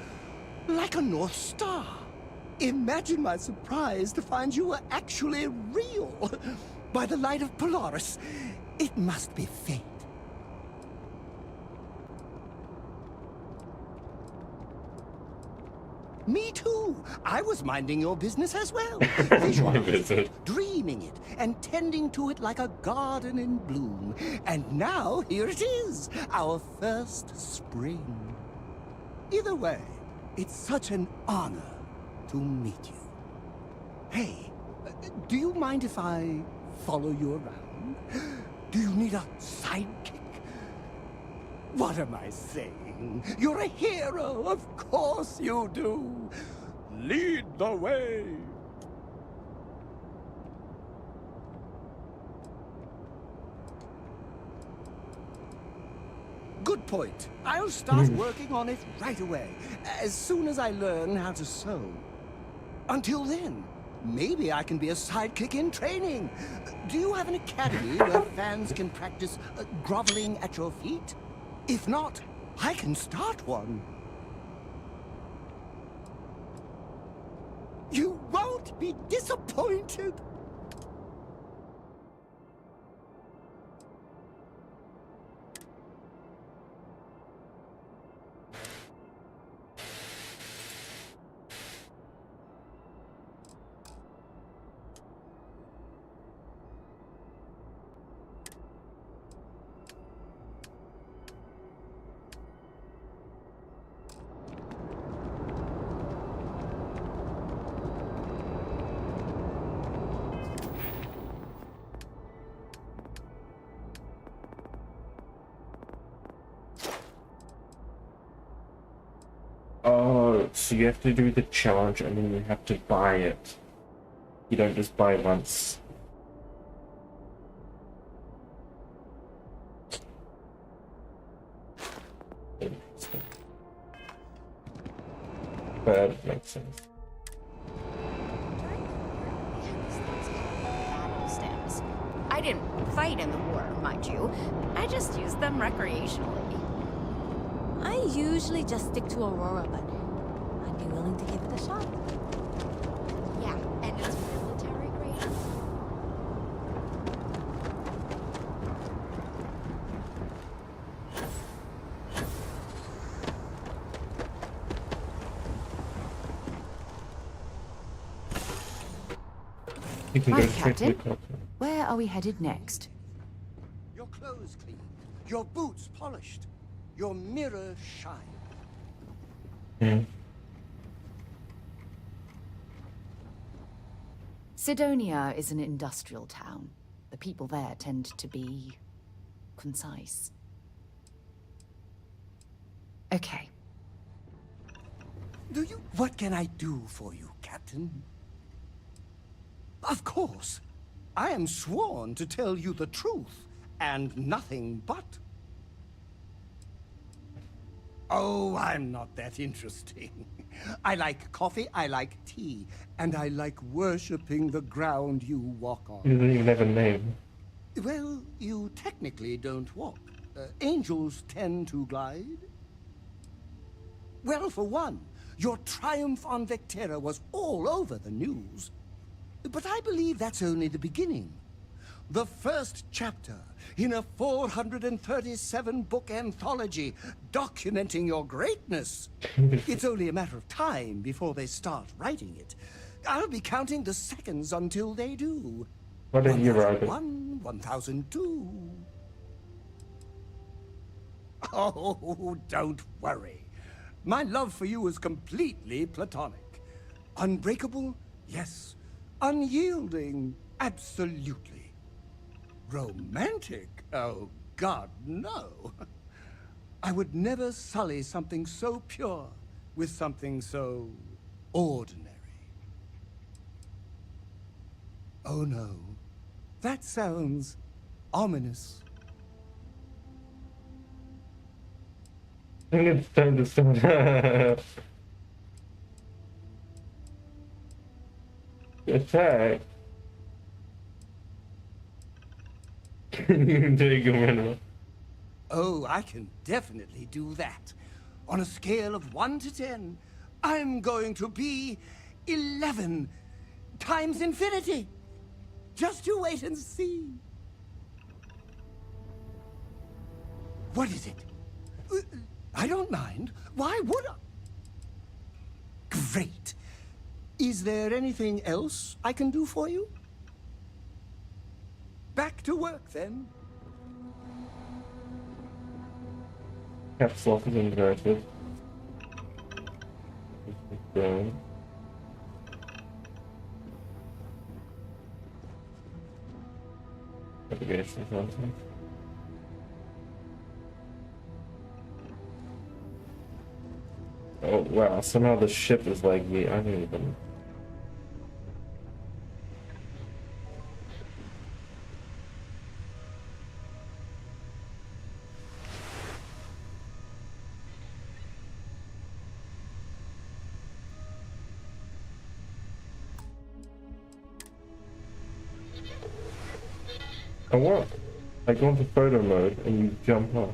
J: like a North Star. Imagine my surprise to find you were actually real. By the light of Polaris, it must be fate. Me too. I was minding your business as well. Visualizing it, dreaming it, and tending to it like a garden in bloom. And now, here it is, our first spring. Either way, it's such an honor to meet you. Hey, do you mind if I follow you around? Do you need a sidekick? What am I saying? You're a hero, of course you do. Lead the way. Good point. I'll start working on it right away, as soon as I learn how to sew. Until then, maybe I can be a sidekick in training. Do you have an academy where fans can practice groveling at your feet? If not, I can start one. You won't be disappointed.
B: Oh, so you have to do the challenge and then you have to buy it. You don't just buy it once. Interesting. But it makes sense.
G: Stamps. I didn't fight in the war, mind you. I just used them recreationally.
A: I usually just stick to Aurora, but I'd be willing to give it a shot.
D: Yeah, and it's military grade.
B: You can
U: Hi,
B: go straight to the
U: Captain.
B: cockpit.
U: Where are we headed next?
J: Your clothes clean, your boots polished, your mirror shine.
U: Sidonia is an industrial town. The people there tend to be concise. Okay.
J: What can I do for you, Captain? Of course. I am sworn to tell you the truth, and nothing but. Oh, I'm not that interesting. I like coffee, I like tea, and I like worshipping the ground you walk on.
B: He doesn't even have a name.
J: Well, you technically don't walk. Angels tend to glide. Well, for one, your triumph on Vectera was all over the news. But I believe that's only the beginning. The first chapter in a 437-book anthology documenting your greatness. It's only a matter of time before they start writing it. I'll be counting the seconds until they do.
B: What did you write?
J: 1001, 1002. Oh, don't worry. My love for you is completely platonic. Unbreakable? Yes. Unyielding? Absolutely. Romantic? Oh, God, no. I would never sully something so pure with something so ordinary. Oh, no. That sounds ominous.
B: I think it's time to start. Attack. Take a minute.
J: Oh, I can definitely do that. On a scale of 1 to 10, I'm going to be 11 times infinity. Just you wait and see. What is it? I don't mind. Why would I? Great. Is there anything else I can do for you? Back to work, then.
B: Caps lock is inverted. Down. Navigation content. Oh wow, somehow the ship is like the uneven. I want. I go into photo mode and you jump off.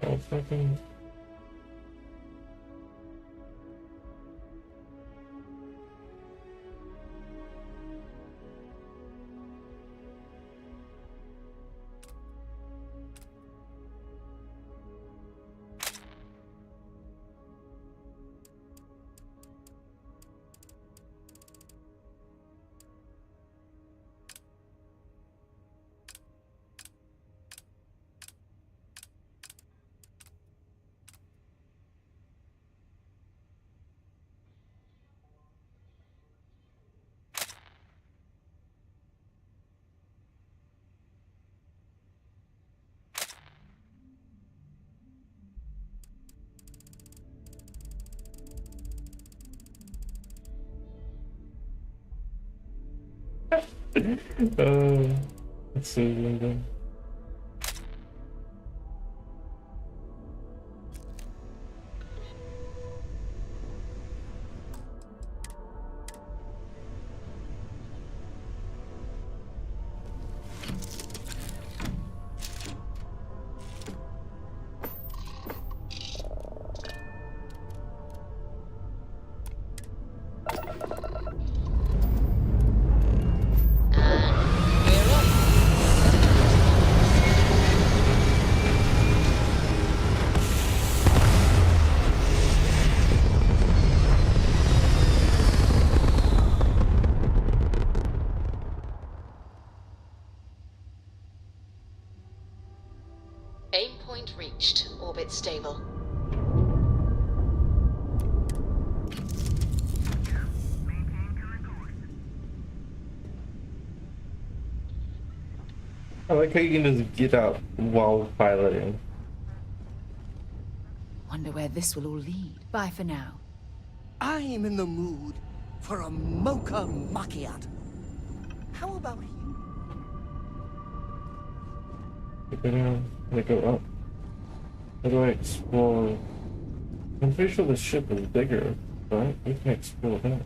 B: Oh, fucking. Let's see later.
L: Aim point reached. Orbit stable.
B: I like how you can just get up while piloting.
U: Wonder where this will all lead. Bye for now.
J: I'm in the mood for a mocha macchiato. How about you?
B: Go down, I go up. How do I explore? I'm pretty sure the ship is bigger, right? We can explore that.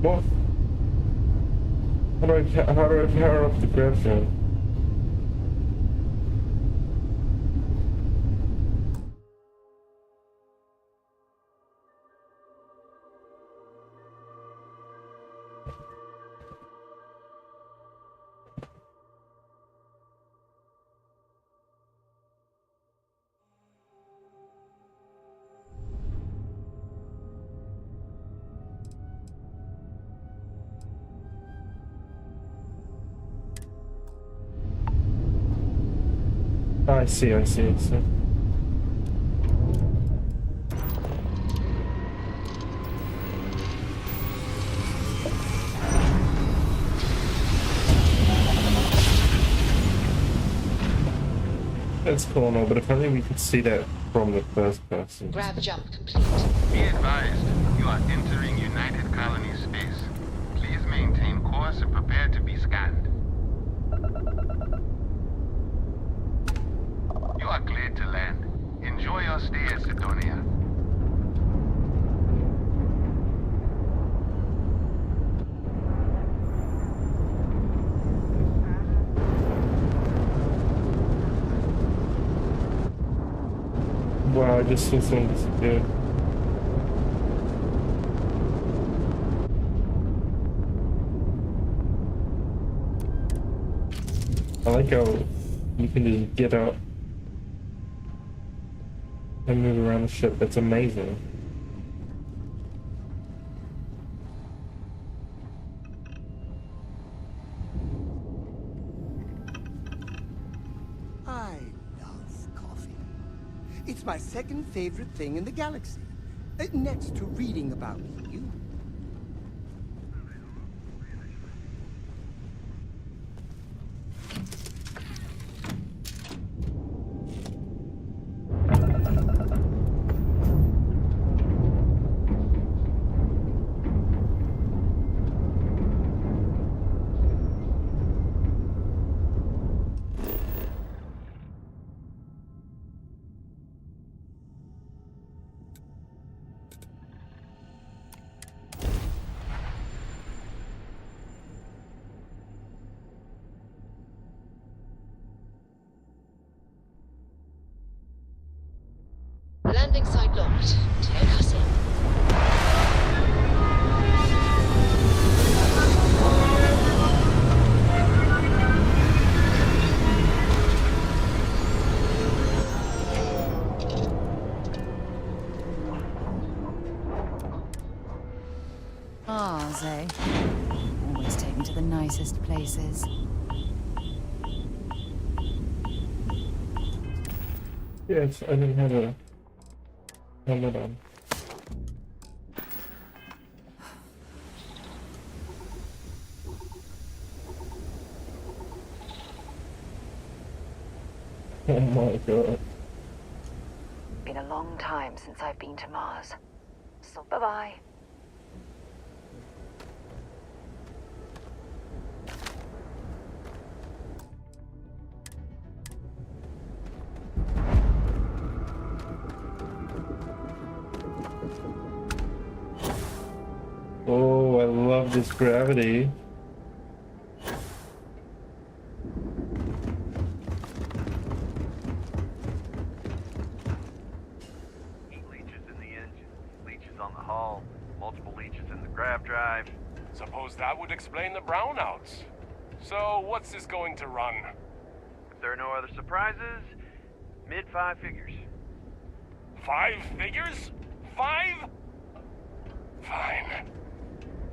B: What? How do I power up the gravestone? I see. That's cool and all, but if only we could see that from the first person.
K: Grav jump complete.
O: Be advised, you are entering United Colony space. Please maintain course and prepare to be scanned. You are cleared to land. Enjoy your stay at Sidonia.
B: Wow, I just saw someone disappear. I like how you can just get up and move around the ship. That's amazing.
J: I love coffee. It's my second favorite thing in the galaxy, next to reading about you.
K: Landing site locked. Take us in.
U: Ah, Zay. Always Let's take me to the nicest places.
B: Yes, I didn't have a helmet on. Oh my god.
K: Been a long time since I've been to Mars. So bye-bye.
B: Oh, I love this gravity.
H: Heat leeches in the engine, leeches on the hull, multiple leeches in the grav drive.
Q: Suppose that would explain the brownouts. So, what's this going to run?
H: If there are no other surprises, mid-5 figures.
Q: 5 figures? 5? Fine.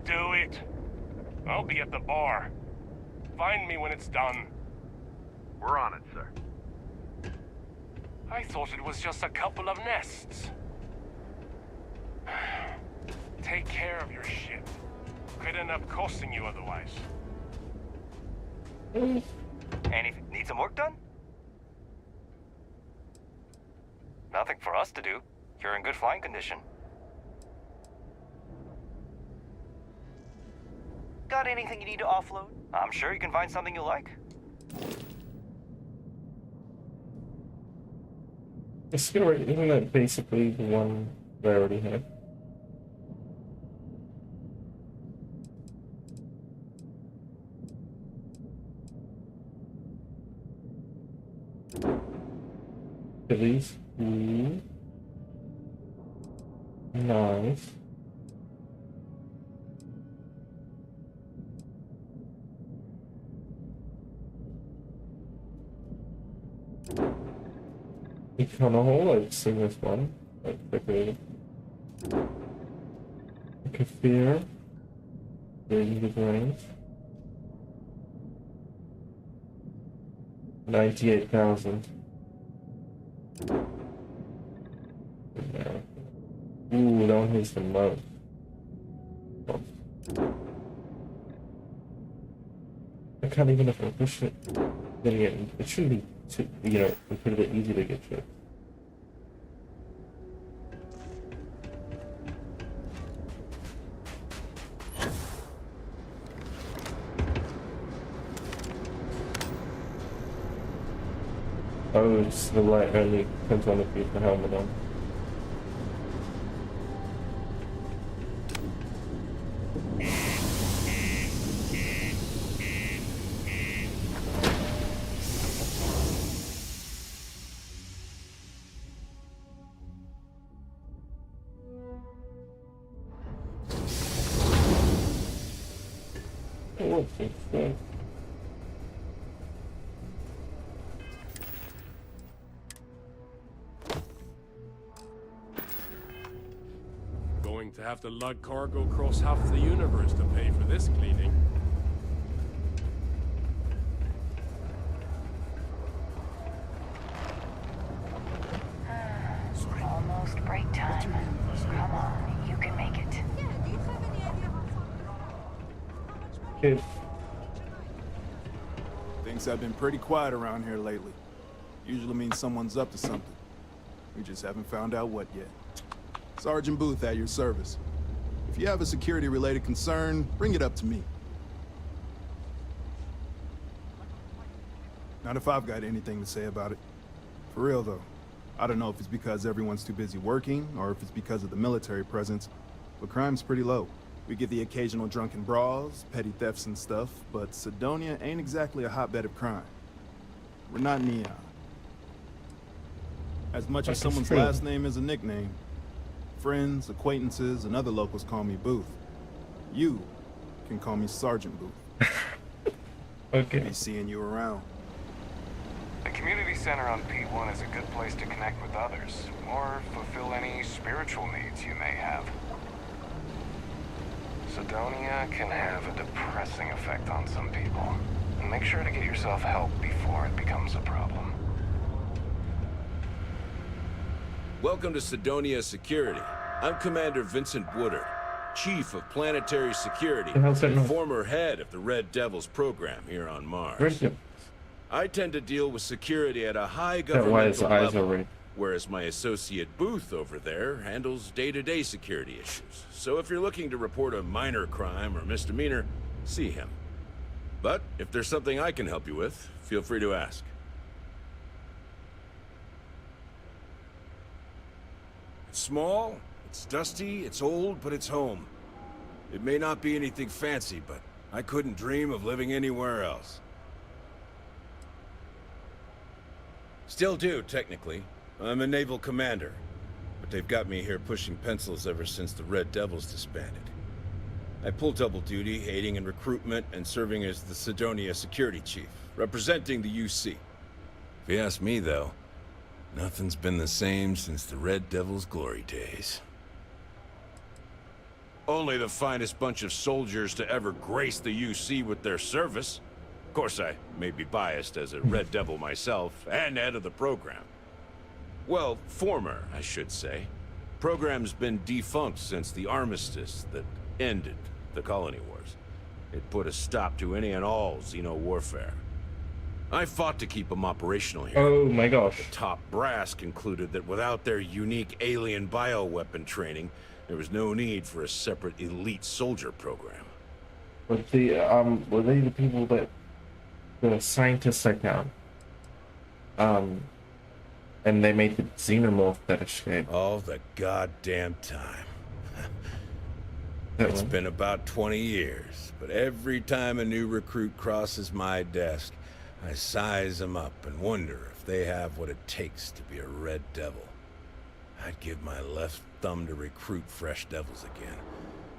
Q: Do it. I'll be at the bar. Find me when it's done.
H: We're on it, sir.
Q: I thought it was just a couple of nests. Take care of your ship. Could end up costing you otherwise.
R: Anything? Need some work done? Nothing for us to do. You're in good flying condition. Got anything you need to offload? I'm sure you can find something you like.
B: Isn't that basically the one that I already had? These? Nice. Econohole, I've seen this one. Okay. Kafir. Very good range. 98,000. Ooh, that one hits the most. I can't even if I push it. Then again, it shouldn't be too, incredibly easy to get to. Oh, it's the light only depends on if you have the helmet on.
Q: Going to have to lug cargo across half the universe to pay for this cleaning.
K: Almost break time. Come on, you can make it.
B: Okay.
T: Things have been pretty quiet around here lately. Usually means someone's up to something. We just haven't found out what yet. Sergeant Booth at your service. If you have a security-related concern, bring it up to me. Not if I've got anything to say about it. For real, though. I don't know if it's because everyone's too busy working, or if it's because of the military presence, but crime's pretty low. We get the occasional drunken brawls, petty thefts and stuff, but Cydonia ain't exactly a hotbed of crime. We're not Neon. As much as someone's last name is a nickname, friends, acquaintances, and other locals call me Booth. You can call me Sergeant Booth.
B: Okay.
T: Be seeing you around.
F: The community center on P1 is a good place to connect with others, or fulfill any spiritual needs you may have. Cydonia can have a depressing effect on some people. And make sure to get yourself help before it becomes a problem.
C: Welcome to Cydonia Security. I'm Commander Vincent Woodard, Chief of Planetary Security and former head of the Red Devils program here on Mars. I tend to deal with security at a high governmental level, whereas my associate Booth over there handles day-to-day security issues. So if you're looking to report a minor crime or misdemeanor, see him. But if there's something I can help you with, feel free to ask. It's small, it's dusty, it's old, but it's home. It may not be anything fancy, but I couldn't dream of living anywhere else. Still do, technically. I'm a naval commander, but they've got me here pushing pencils ever since the Red Devils disbanded. I pull double duty, aiding in recruitment and serving as the Cydonia security chief, representing the UC. If you ask me, though, nothing's been the same since the Red Devils' glory days. Only the finest bunch of soldiers to ever grace the UC with their service. Of course, I may be biased as a Red Devil myself, and head of the program. Well, former, I should say. Program's been defunct since the armistice that ended the colony wars. It put a stop to any and all Xeno warfare. I fought to keep them operational here.
B: Oh my gosh.
C: The top brass concluded that without their unique alien bioweapon training, there was no need for a separate elite soldier program.
B: But were they the people that the scientists I found? And they made the xenomorph that escaped.
C: All the goddamn time. It's been about 20 years, but every time a new recruit crosses my desk, I size them up and wonder if they have what it takes to be a Red Devil. I'd give my left thumb to recruit fresh devils again.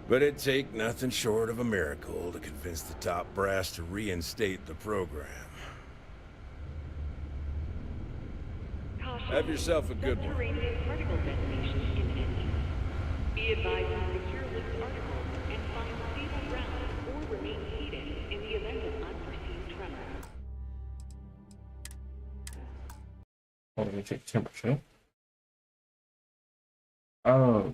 C: But it'd take nothing short of a miracle to convince the top brass to reinstate the program. Have yourself a good one.
P: Be advised to secure this article and find stable ground or remain seated in the event of unforeseen tremor.
B: Let me check temperature. Oh,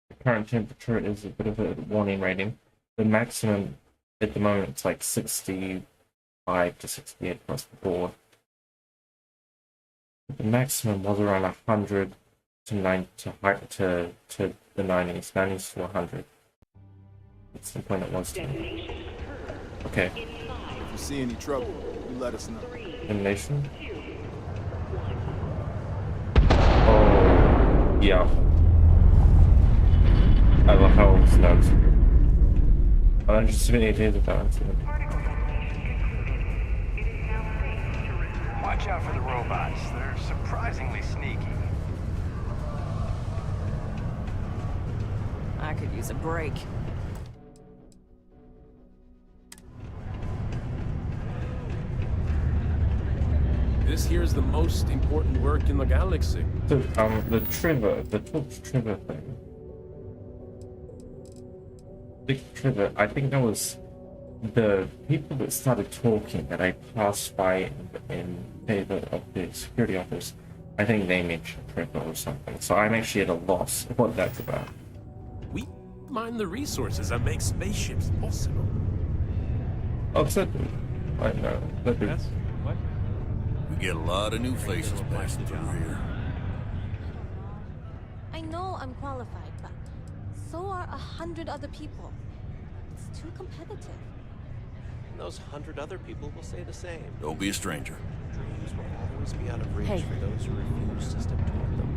B: the current temperature is a bit of a warning rating. The maximum at the moment is like 65 to 68 across the board. The maximum was around 100 to 90 to the 90s, 90s to 100. That's the point it was to. Okay.
T: If you see any trouble, you let us know.
B: Elimination? Oh, yeah. I love how it's notes. 178 days of balance.
R: Watch out for the robots. They're surprisingly sneaky.
A: I could use a break.
Q: This here's the most important work in the galaxy.
B: So, the torch trigger thing. Big trigger, I think that was the people that started talking that I passed by in favor of the security office. I think they mentioned trigger or something. So I'm actually at a loss of what that's about.
Q: We mine the resources that make spaceships possible.
B: Oh, certainly. I know.
Q: Yes? What?
V: We get a lot of new faces passing through here.
D: I know I'm qualified, but so are 100 other people. It's too competitive.
R: Those 100 other people will say the same.
V: Don't be a stranger.
R: Dreams will always be out of reach
A: Hey.
R: for those who refuse to step toward them.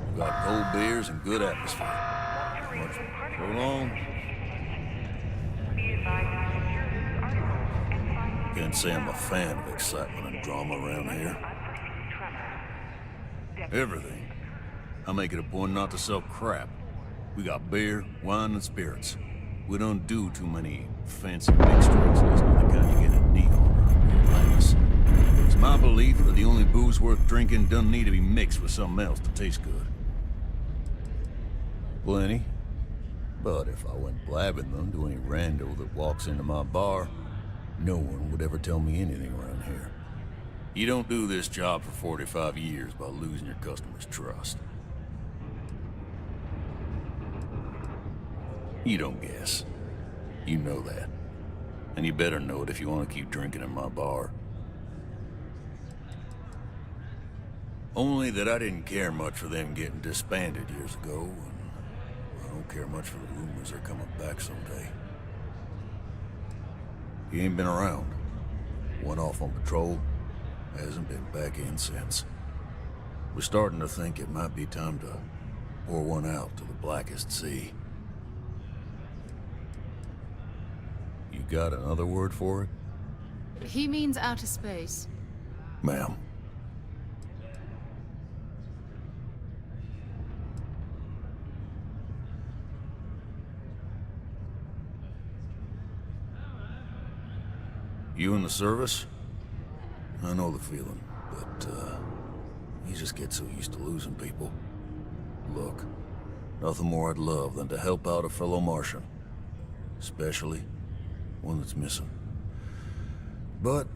V: We've got cold beers and good atmosphere. So long. Can't say I'm a fan of excitement and drama around here. Everything. I make it a point not to sell crap. We got beer, wine, and spirits. We don't do too many fancy mixed drinks. There's no the kind you get at Neon or Atlantis. My belief that the only booze worth drinking doesn't need to be mixed with something else to taste good. Plenty. But if I went blabbing them to any rando that walks into my bar, no one would ever tell me anything around here. You don't do this job for 45 years by losing your customers' trust. You don't guess. You know that. And you better know it if you want to keep drinking in my bar. Only that I didn't care much for them getting disbanded years ago, and I don't care much for the rumors they're coming back someday. He ain't been around. Went off on patrol, hasn't been back in since. We're starting to think it might be time to pour one out to the blackest sea. You got another word for it?
U: He means outer space.
V: Ma'am. You in the service? I know the feeling, but, you just get so used to losing people. Look, nothing more I'd love than to help out a fellow Martian. Especially one that's missing. But,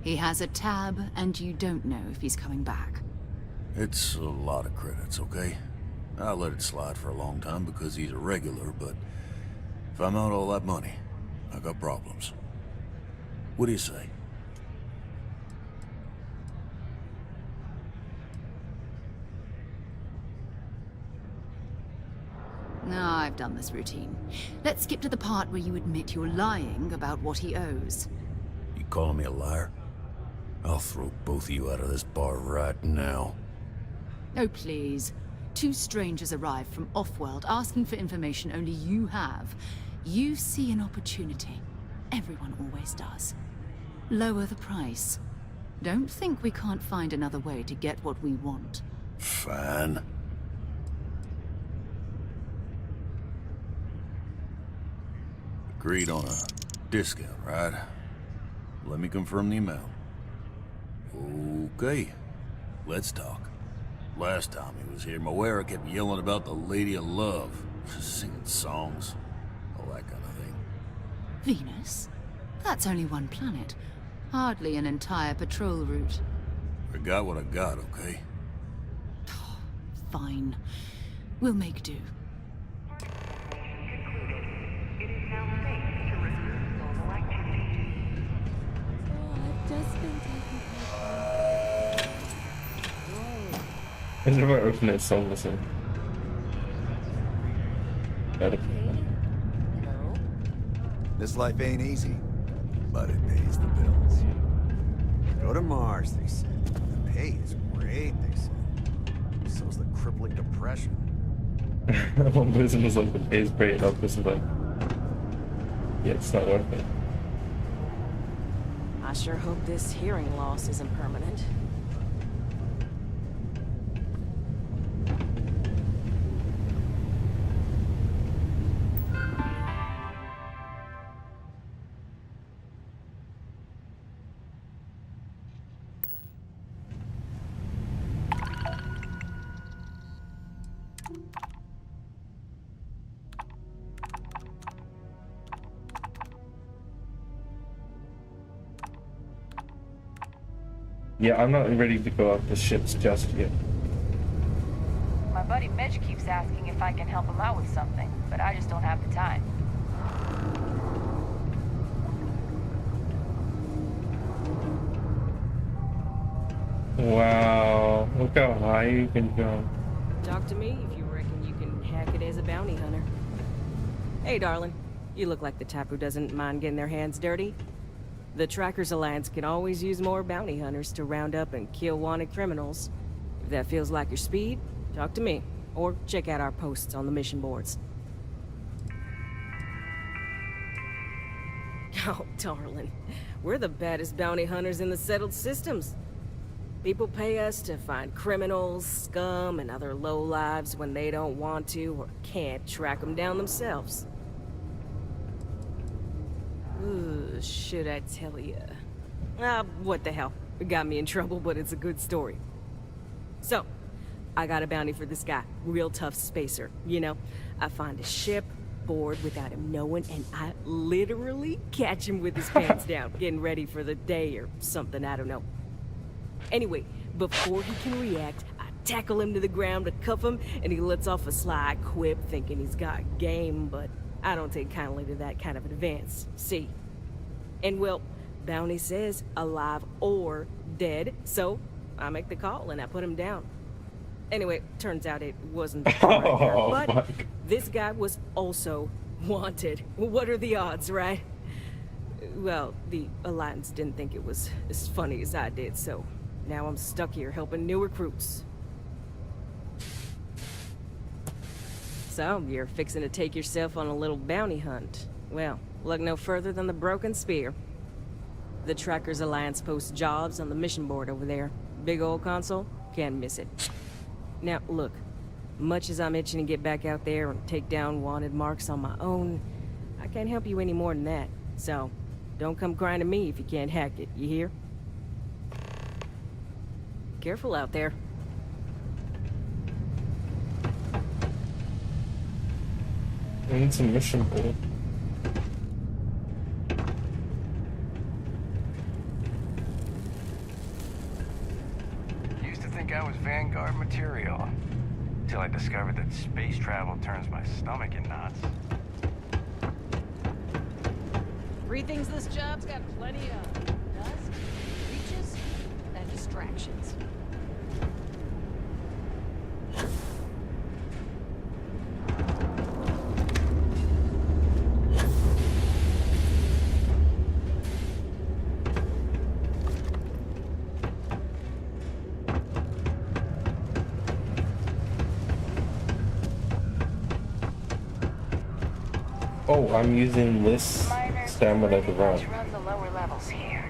U: He has a tab, and you don't know if he's coming back.
V: it's a lot of credits, okay? I'll let it slide for a long time because he's a regular, but if I'm out all that money, I got problems. What do you say?
U: No, I've done this routine. Let's skip to the part where you admit you're lying about what he owes.
V: You calling me a liar? I'll throw both of you out of this bar right now.
U: Oh, please. Two strangers arrive from off-world asking for information only you have. You see an opportunity. Everyone always does. Lower the price. Don't think we can't find another way to get what we want.
V: Fine. Agreed on a discount, right? Let me confirm the amount. Okay, let's talk. Last time he was here, Moira kept yelling about the Lady of Love, singing songs, all that kind of thing.
U: Venus? That's only one planet. Hardly an entire patrol route.
V: I got what I got, okay?
U: Fine. We'll make do.
B: I never opened it, so listen. Got it.
E: This life ain't easy, but it pays the bills. Go to Mars, they said. The pay is great, they said. So's the crippling depression.
B: One person was like, the pay is great, another person was like, yeah, it's not worth it.
A: I sure hope this hearing loss isn't permanent.
B: Yeah, I'm not ready to go off the ships just yet.
K: My buddy Mitch keeps asking if I can help him out with something, but I just don't have the time.
B: Wow, look how high you can jump.
S: Talk to me if you reckon you can hack it as a bounty hunter. Hey, darling. You look like the type who doesn't mind getting their hands dirty. The Trackers Alliance can always use more bounty hunters to round up and kill wanted criminals. If that feels like your speed, talk to me, or check out our posts on the mission boards. Oh, darling. We're the baddest bounty hunters in the settled systems. People pay us to find criminals, scum, and other lowlives when they don't want to or can't track them down themselves. Ooh, should I tell you? What the hell? It got me in trouble, but it's a good story. So, I got a bounty for this guy. Real tough spacer, you know? I find a ship, board without him knowing, and I literally catch him with his pants down, getting ready for the day or something, I don't know. Anyway, before he can react, I tackle him to the ground to cuff him, and he lets off a sly quip thinking he's got game, but I don't take kindly to that kind of advance, see? And well, bounty says alive or dead, so I make the call and I put him down. Anyway, turns out it wasn't the right guy, but this guy was also wanted. What are the odds, right? Well, the Alliance didn't think it was as funny as I did, so now I'm stuck here helping new recruits. So, you're fixing to take yourself on a little bounty hunt. Well, look no further than the Broken Spear. The Trackers Alliance posts jobs on the mission board over there. Big old console, can't miss it. Now, look, much as I'm itching to get back out there and take down wanted marks on my own, I can't help you any more than that. So, don't come crying to me if you can't hack it, you hear? Careful out there.
B: I need some mission board.
F: Used to think I was Vanguard material, till I discovered that space travel turns my stomach in knots.
D: Three things this job's got plenty of. Dust, reaches, and distractions.
B: Oh, I'm using this stamina to run.
K: Run the lower levels here.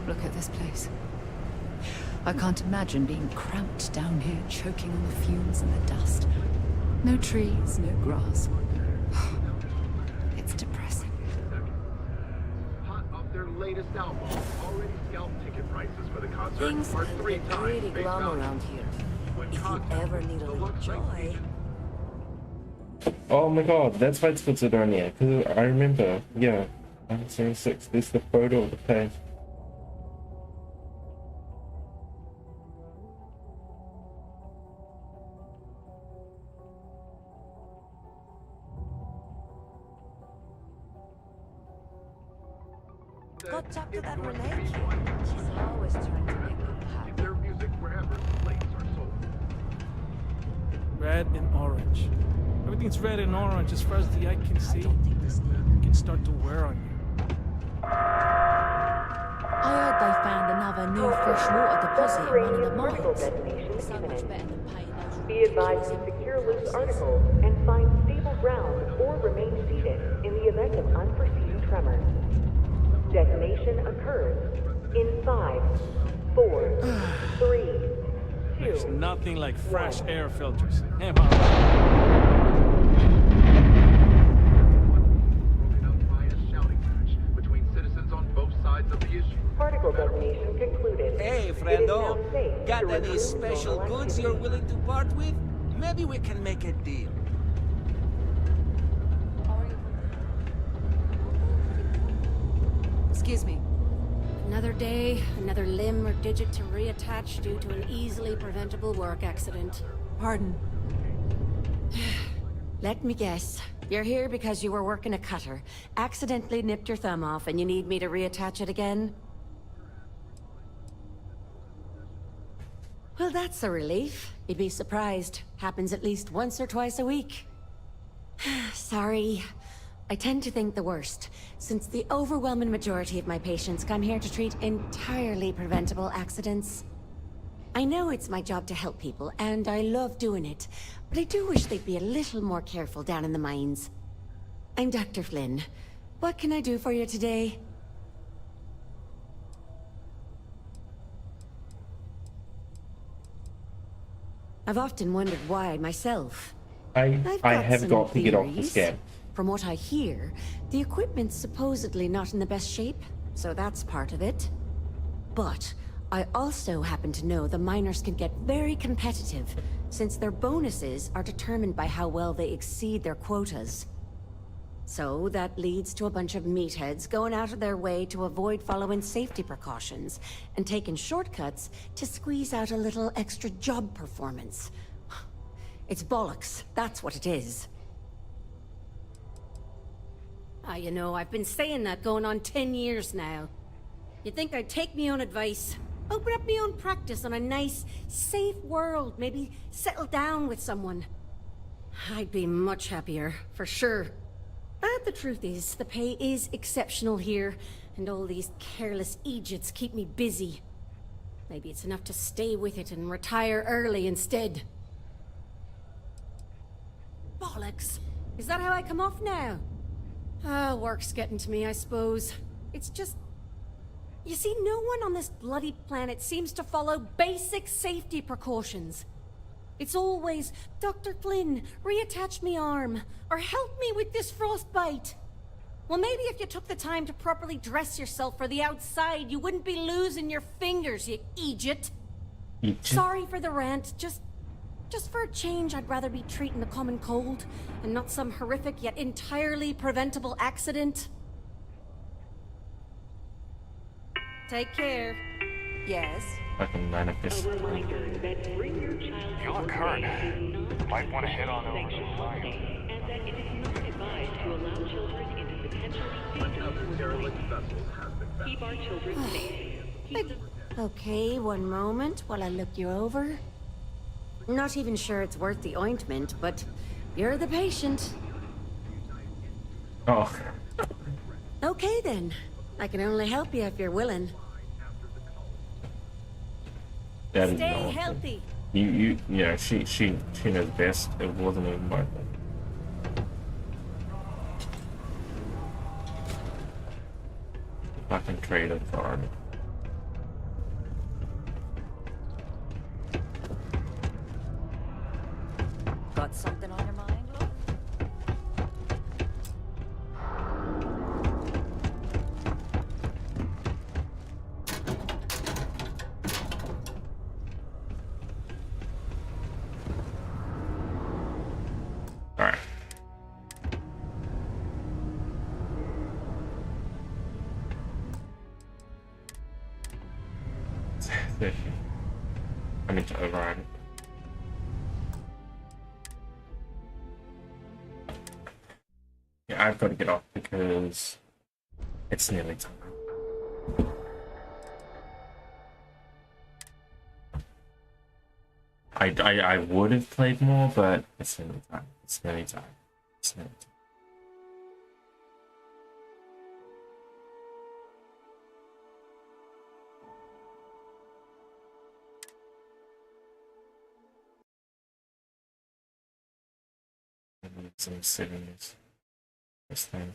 U: Look at this place. I can't imagine being cramped down here, choking on the fumes and the dust. No trees, no grass. It's depressing.
M: Hot off their latest album, already scalped ticket prices for the concert
N: Things
M: are
N: can
M: 3
N: get
M: times
N: pretty
M: face
N: glum
M: value.
N: around here. If you ever need a little joy.
B: Oh my god, that's why it's called Sidonia. Because I remember, yeah, 1976. This is the photo of the page.
N: Got up to that Renee kid. She's always trying to make me happy.
M: Their music wherever plates are sold.
W: Red and orange. Everything's red and orange as far as the eye can see. It can start to wear on you.
N: I heard they found another new freshwater deposit in one of the mines. So much better than paying those.
P: Be advised to secure loose articles and find stable ground or remain seated in the event of unforeseen tremors. Detonation occurs in 5, 4, 3, 2.
W: There's nothing like fresh air filters. Am I right?
P: Particle detonation concluded.
X: Hey, friendo. Got any special goods you're willing to part with? Maybe we can make a deal.
Y: Excuse me. Another day, another limb or digit to reattach due to an easily preventable work accident.
Z: Pardon. Let me guess. You're here because you were working a cutter, accidentally nipped your thumb off, and you need me to reattach it again? Well, that's a relief. You'd be surprised. Happens at least once or twice a week. Sorry. I tend to think the worst, since the overwhelming majority of my patients come here to treat entirely preventable accidents. I know it's my job to help people, and I love doing it, but I do wish they'd be a little more careful down in the mines. I'm Dr. Flynn. What can I do for you today? I've often wondered why myself.
B: I have got to get off the scam.
Y: From what I hear, the equipment's supposedly not in the best shape, so that's part of it. But I also happen to know the miners can get very competitive, since their bonuses are determined by how well they exceed their quotas. So that leads to a bunch of meatheads going out of their way to avoid following safety precautions and taking shortcuts to squeeze out a little extra job performance. It's bollocks, that's what it is. You know, I've been saying that going on 10 years now. You'd think I'd take me own advice, open up my own practice on a nice, safe world, maybe settle down with someone. I'd be much happier, for sure. But the truth is, the pay is exceptional here, and all these careless Egypts keep me busy. Maybe it's enough to stay with it and retire early instead. Bollocks! Is that how I come off now? Work's getting to me, I suppose. It's just... You see, no one on this bloody planet seems to follow basic safety precautions. It's always, Dr. Flynn, reattach me arm, or help me with this frostbite. Well, maybe if you took the time to properly dress yourself for the outside, you wouldn't be losing your fingers, you Egypt. Sorry for the rant, just for a change, I'd rather be treating the common cold, and not some horrific yet entirely preventable accident. Take care. Yes?
B: Fucking manifest.
F: You look hurt. Might want to head on over to the line.
P: And that it is not advised to allow children into potentially dangerous vessels. Keep our children safe.
Y: Okay, one moment while I look you over. Not even sure it's worth the ointment, but you're the patient.
B: Oh.
Y: Okay then. I can only help you if you're willing.
B: That
Y: Stay
B: is
Y: healthy.
B: Yeah, she knows best. It wasn't even worth it. Fucking traitor card.
N: Got something on your mind, Lord?
B: Alright. I need to override it. Yeah, I've got to get off because it's nearly time. I would have played more, but it's nearly time. It's nearly time. It's nearly time. I need some settings. This thing.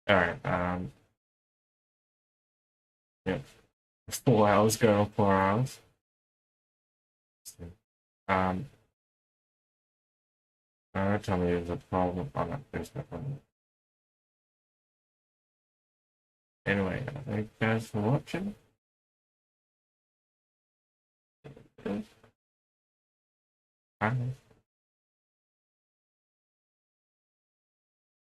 B: Alright, yep. 4 hours going on 4 hours. Don't tell me there's a problem. Oh no, there's no problem. Anyway, thank you guys for watching. Bye.